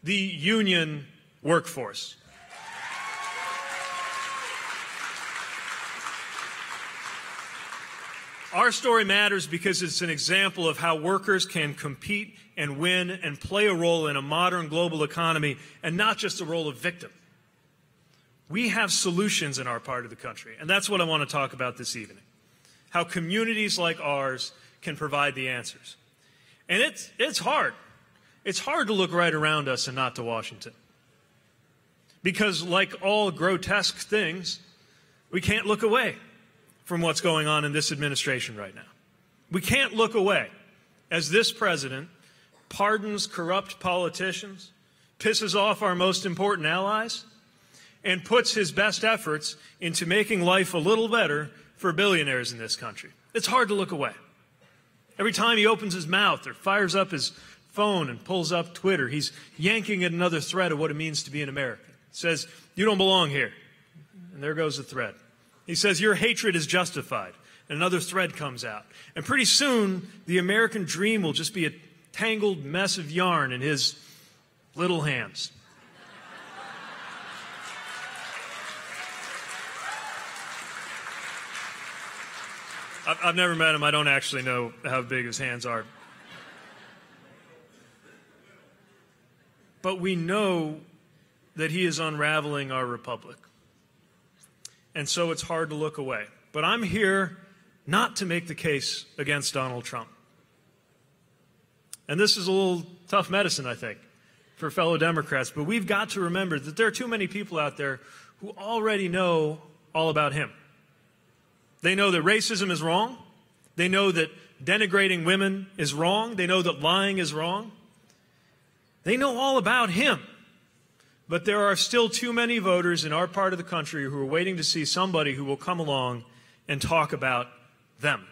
the union workforce. Our story matters because it's an example of how workers can compete and win and play a role in a modern global economy, and not just a role of victim. We have solutions in our part of the country, and that's what I want to talk about this evening. How communities like ours can provide the answers. And it's hard. It's hard to look right around us and not to Washington. Because like all grotesque things, we can't look away from what's going on in this administration right now. We can't look away as this president pardons corrupt politicians, pisses off our most important allies, and puts his best efforts into making life a little better for billionaires in this country. It's hard to look away. Every time he opens his mouth or fires up his phone and pulls up Twitter, he's yanking at another thread of what it means to be an American. He says, "You don't belong here." And there goes the thread. He says, "Your hatred is justified." And another thread comes out. And pretty soon, the American dream will just be a tangled mess of yarn in his little hands. I've never met him. I don't actually know how big his hands are. But we know that he is unraveling our republic. And so it's hard to look away. But I'm here not to make the case against Donald Trump. And this is a little tough medicine, I think, for fellow Democrats. But we've got to remember that there are too many people out there who already know all about him. They know that racism is wrong. They know that denigrating women is wrong. They know that lying is wrong. They know all about him. But there are still too many voters in our part of the country who are waiting to see somebody who will come along and talk about them.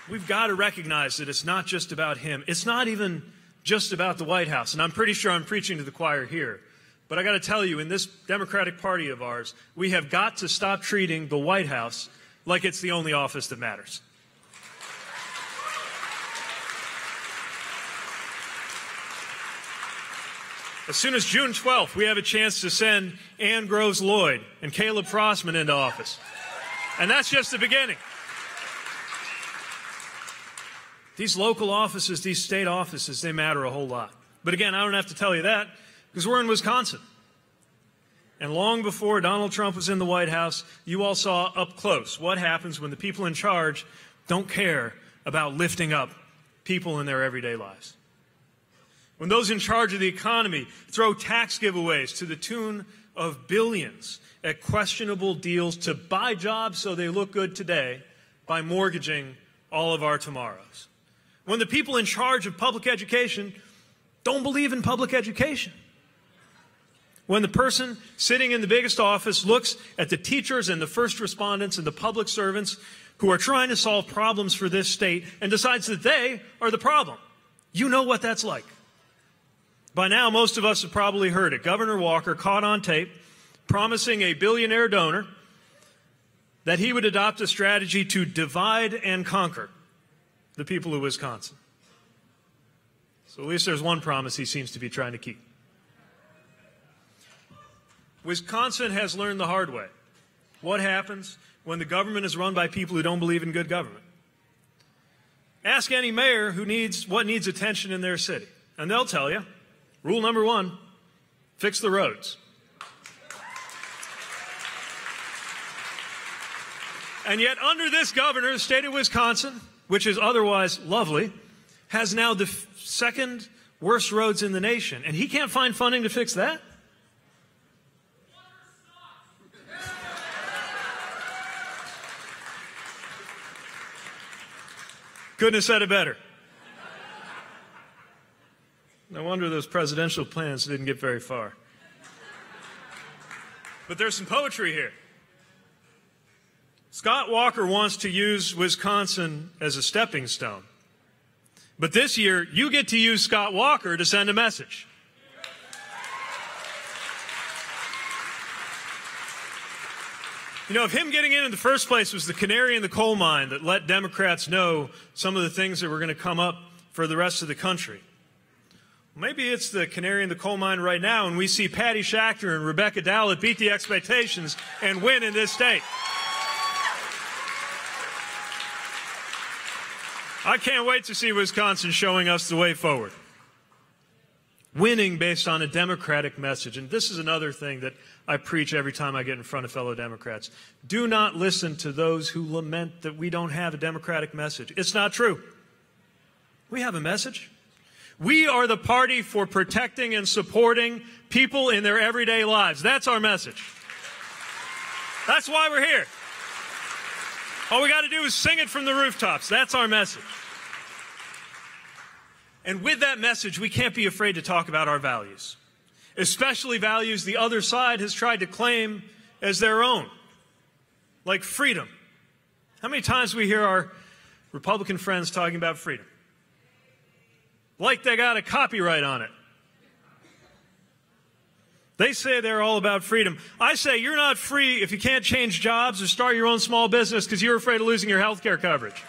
We've got to recognize that it's not just about him. It's not even just about the White House. And I'm pretty sure I'm preaching to the choir here. But I got to tell you, in this Democratic Party of ours, we have got to stop treating the White House like it's the only office that matters. As soon as June 12th, we have a chance to send Ann Groves Lloyd and Caleb Frostman into office. And that's just the beginning. These local offices, these state offices, they matter a whole lot. But again, I don't have to tell you that because we're in Wisconsin. And long before Donald Trump was in the White House, you all saw up close what happens when the people in charge don't care about lifting up people in their everyday lives. When those in charge of the economy throw tax giveaways to the tune of billions at questionable deals to buy jobs so they look good today by mortgaging all of our tomorrows. When the people in charge of public education don't believe in public education. When the person sitting in the biggest office looks at the teachers and the first responders and the public servants who are trying to solve problems for this state and decides that they are the problem. You know what that's like. By now, most of us have probably heard it. Governor Walker caught on tape promising a billionaire donor that he would adopt a strategy to divide and conquer the people of Wisconsin. So at least there's one promise he seems to be trying to keep. Wisconsin has learned the hard way what happens when the government is run by people who don't believe in good government. Ask any mayor who what needs attention in their city, and they'll tell you, rule number one, fix the roads. And yet under this governor, the state of Wisconsin, which is otherwise lovely, has now the second worst roads in the nation. And he can't find funding to fix that? Couldn't have said it better. No wonder those presidential plans didn't get very far. But there's some poetry here. Scott Walker wants to use Wisconsin as a stepping stone. But this year, you get to use Scott Walker to send a message. You know, if him getting in the first place was the canary in the coal mine that let Democrats know some of the things that were going to come up for the rest of the country, maybe it's the canary in the coal mine right now, and we see Patty Schachter and Rebecca Dowlett beat the expectations and win in this state. I can't wait to see Wisconsin showing us the way forward. Winning based on a Democratic message. And this is another thing that I preach every time I get in front of fellow Democrats. Do not listen to those who lament that we don't have a Democratic message. It's not true. We have a message. We are the party for protecting and supporting people in their everyday lives. That's our message. That's why we're here. All we got to do is sing it from the rooftops. That's our message. And with that message, we can't be afraid to talk about our values, especially values the other side has tried to claim as their own, like freedom. How many times we hear our Republican friends talking about freedom? Like they got a copyright on it. They say they're all about freedom. I say you're not free if you can't change jobs or start your own small business because you're afraid of losing your health care coverage.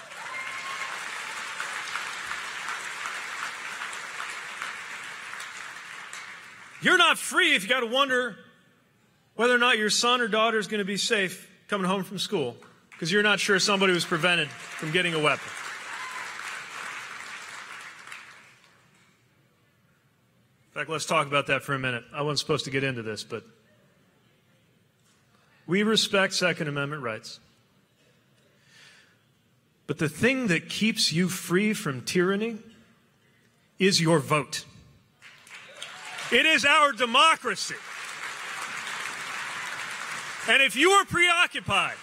You're not free if you got to wonder whether or not your son or daughter is going to be safe coming home from school because you're not sure somebody was prevented from getting a weapon. In fact, let's talk about that for a minute. I wasn't supposed to get into this, but we respect Second Amendment rights. But the thing that keeps you free from tyranny is your vote. It is our democracy. And if you are preoccupied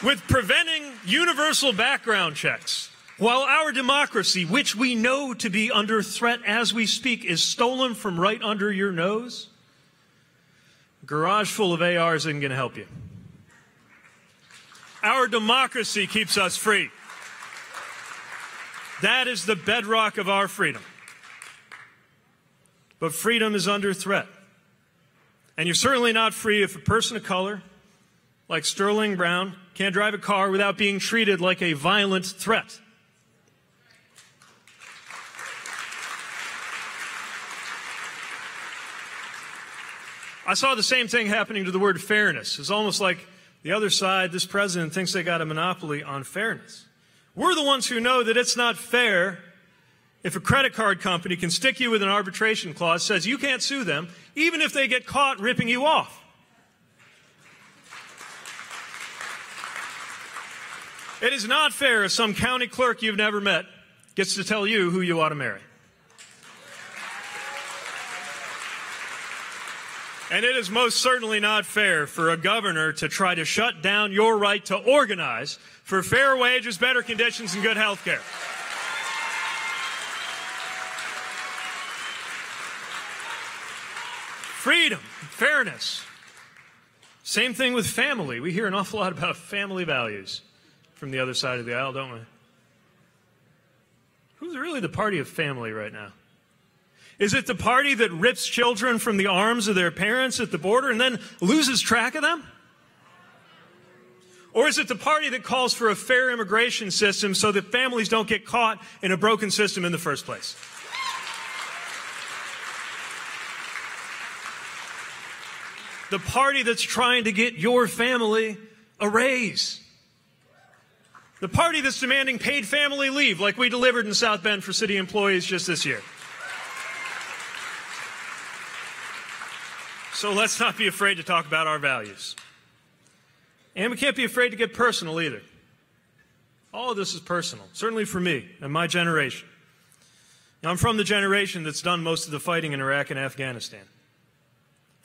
with preventing universal background checks, while our democracy, which we know to be under threat as we speak, is stolen from right under your nose, a garage full of ARs isn't going to help you. Our democracy keeps us free. That is the bedrock of our freedom. But freedom is under threat. And you're certainly not free if a person of color, like Sterling Brown, can't drive a car without being treated like a violent threat. I saw the same thing happening to the word fairness. It's almost like the other side, this president, thinks they got a monopoly on fairness. We're the ones who know that it's not fair if a credit card company can stick you with an arbitration clause, says you can't sue them, even if they get caught ripping you off. It is not fair if some county clerk you've never met gets to tell you who you ought to marry. And it is most certainly not fair for a governor to try to shut down your right to organize for fair wages, better conditions, and good health care. Freedom, fairness. Same thing with family. We hear an awful lot about family values from the other side of the aisle, don't we? Who's really the party of family right now? Is it the party that rips children from the arms of their parents at the border and then loses track of them? Or is it the party that calls for a fair immigration system so that families don't get caught in a broken system in the first place? The party that's trying to get your family a raise. The party that's demanding paid family leave like we delivered in South Bend for city employees just this year. So let's not be afraid to talk about our values. And we can't be afraid to get personal either. All of this is personal, certainly for me and my generation. Now, I'm from the generation that's done most of the fighting in Iraq and Afghanistan.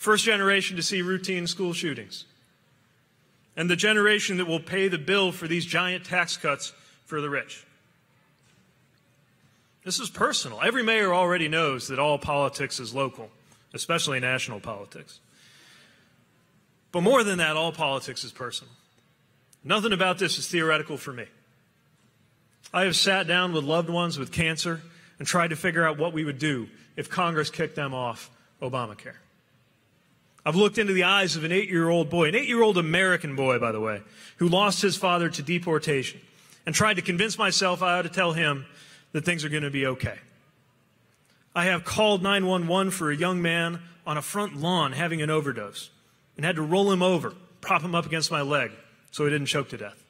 First generation to see routine school shootings. And the generation that will pay the bill for these giant tax cuts for the rich. This is personal. Every mayor already knows that all politics is local, especially national politics. But more than that, all politics is personal. Nothing about this is theoretical for me. I have sat down with loved ones with cancer and tried to figure out what we would do if Congress kicked them off Obamacare. I've looked into the eyes of an 8-year-old boy, an 8-year-old American boy, by the way, who lost his father to deportation, and tried to convince myself I ought to tell him that things are going to be okay. I have called 911 for a young man on a front lawn having an overdose and had to roll him over, prop him up against my leg so he didn't choke to death.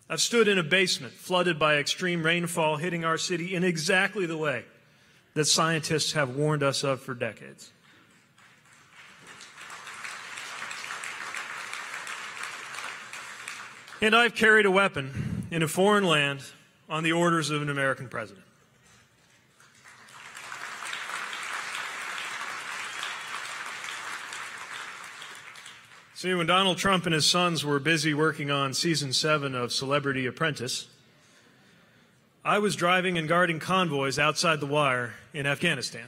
I've stood in a basement flooded by extreme rainfall hitting our city in exactly the way that scientists have warned us of for decades. And I've carried a weapon in a foreign land on the orders of an American president. See, when Donald Trump and his sons were busy working on season 7 of Celebrity Apprentice, I was driving and guarding convoys outside the wire in Afghanistan.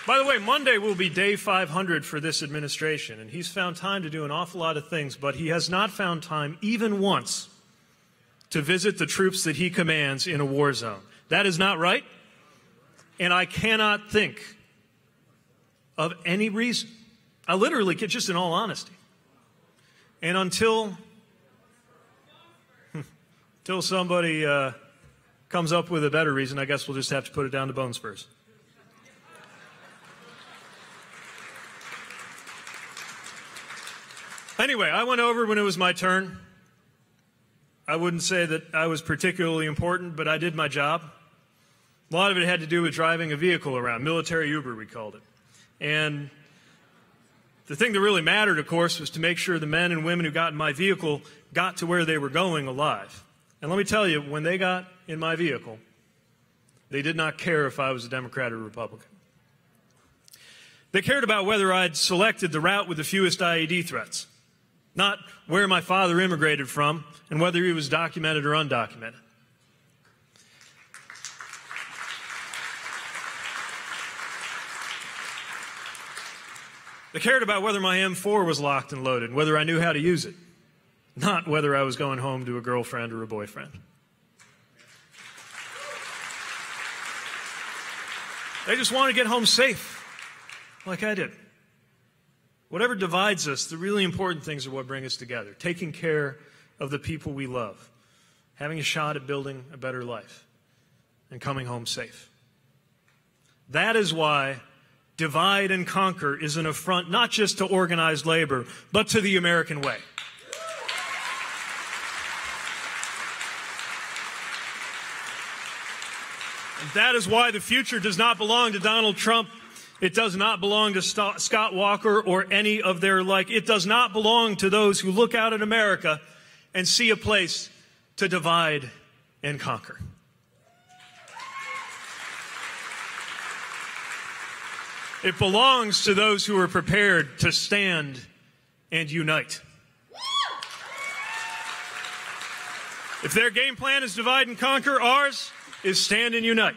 By the way, Monday will be day 500 for this administration, and he's found time to do an awful lot of things, but he has not found time even once to visit the troops that he commands in a war zone. That is not right. And I cannot think of any reason. I literally, just in all honesty. And until somebody comes up with a better reason, I guess we'll just have to put it down to bone spurs. Anyway, I went over when it was my turn. I wouldn't say that I was particularly important, but I did my job. A lot of it had to do with driving a vehicle around, military Uber, we called it. And the thing that really mattered, of course, was to make sure the men and women who got in my vehicle got to where they were going alive. And let me tell you, when they got in my vehicle, they did not care if I was a Democrat or Republican. They cared about whether I'd selected the route with the fewest IED threats, not where my father immigrated from and whether he was documented or undocumented. They cared about whether my M4 was locked and loaded, whether I knew how to use it, not whether I was going home to a girlfriend or a boyfriend. They just want to get home safe, like I did. Whatever divides us, the really important things are what bring us together. Taking care of the people we love, having a shot at building a better life, and coming home safe. That is why divide and conquer is an affront not just to organized labor, but to the American way. And that is why the future does not belong to Donald Trump. It does not belong to Scott Walker or any of their like. It does not belong to those who look out at America and see a place to divide and conquer. It belongs to those who are prepared to stand and unite. If their game plan is divide and conquer, ours is stand and unite.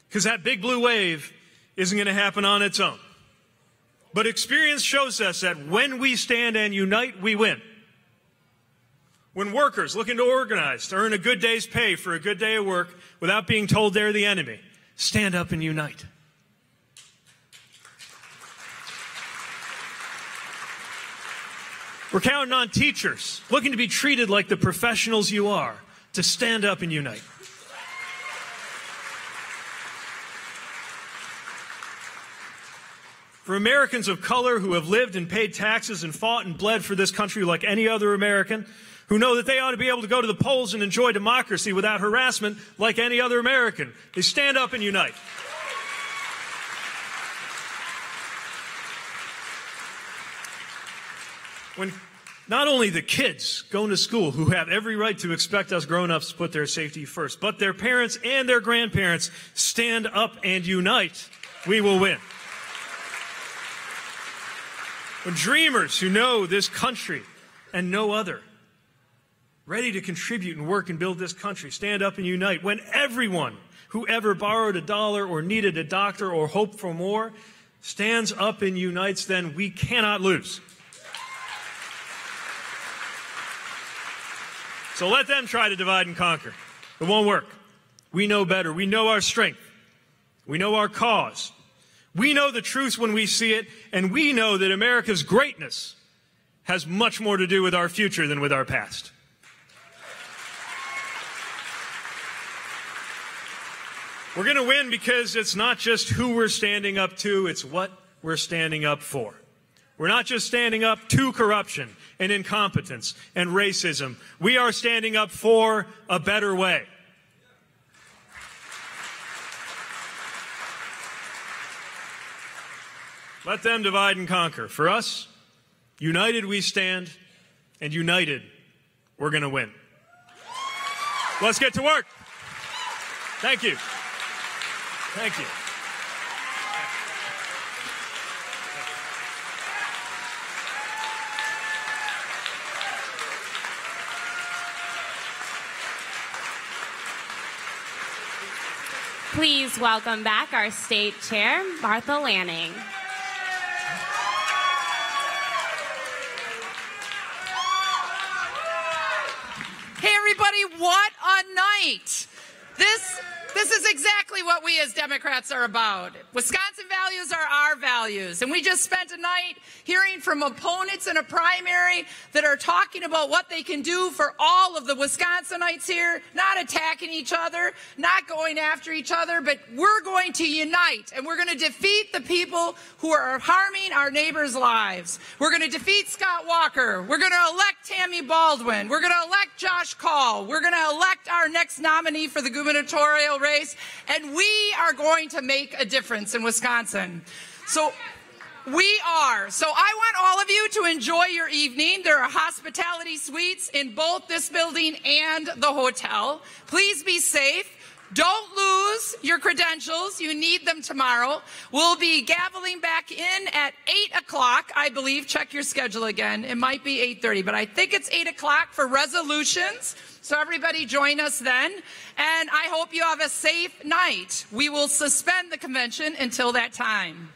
Because that big blue wave isn't going to happen on its own. But experience shows us that when we stand and unite, we win. When workers looking to organize, to earn a good day's pay for a good day of work without being told they're the enemy, stand up and unite. We're counting on teachers looking to be treated like the professionals you are to stand up and unite. For Americans of color who have lived and paid taxes and fought and bled for this country like any other American, who know that they ought to be able to go to the polls and enjoy democracy without harassment like any other American, they stand up and unite. When not only the kids going to school who have every right to expect us grown-ups to put their safety first, but their parents and their grandparents stand up and unite, we will win. When dreamers who know this country and no other, ready to contribute and work and build this country, stand up and unite. When everyone who ever borrowed a dollar or needed a doctor or hoped for more stands up and unites, then we cannot lose. So let them try to divide and conquer. It won't work. We know better. We know our strength. We know our cause. We know the truth when we see it, and we know that America's greatness has much more to do with our future than with our past. We're going to win because it's not just who we're standing up to, it's what we're standing up for. We're not just standing up to corruption and incompetence and racism. We are standing up for a better way. Let them divide and conquer. For us, united we stand, and united we're going to win. Let's get to work. Thank you. Thank you. Please welcome back our state chair, Martha Lanning. Hey everybody, what a night! This is exactly what we as Democrats are about. Wisconsin values are our values. And we just spent a night hearing from opponents in a primary that are talking about what they can do for all of the Wisconsinites here, not attacking each other, not going after each other, but we're going to unite and we're going to defeat the people who are harming our neighbors' lives. We're going to defeat Scott Walker. We're going to elect Tammy Baldwin. We're going to elect Josh Call. We're going to elect our next nominee for the gubernatorial race, and we are going to make a difference in Wisconsin. So I want all of you to enjoy your evening. There are hospitality suites in both this building and the hotel. Please be safe. Don't lose your credentials. You need them tomorrow. We'll be gaveling back in at 8 o'clock, I believe. Check your schedule again. It might be 8:30, but I think it's 8 o'clock for resolutions. So everybody join us then. And I hope you have a safe night. We will suspend the convention until that time.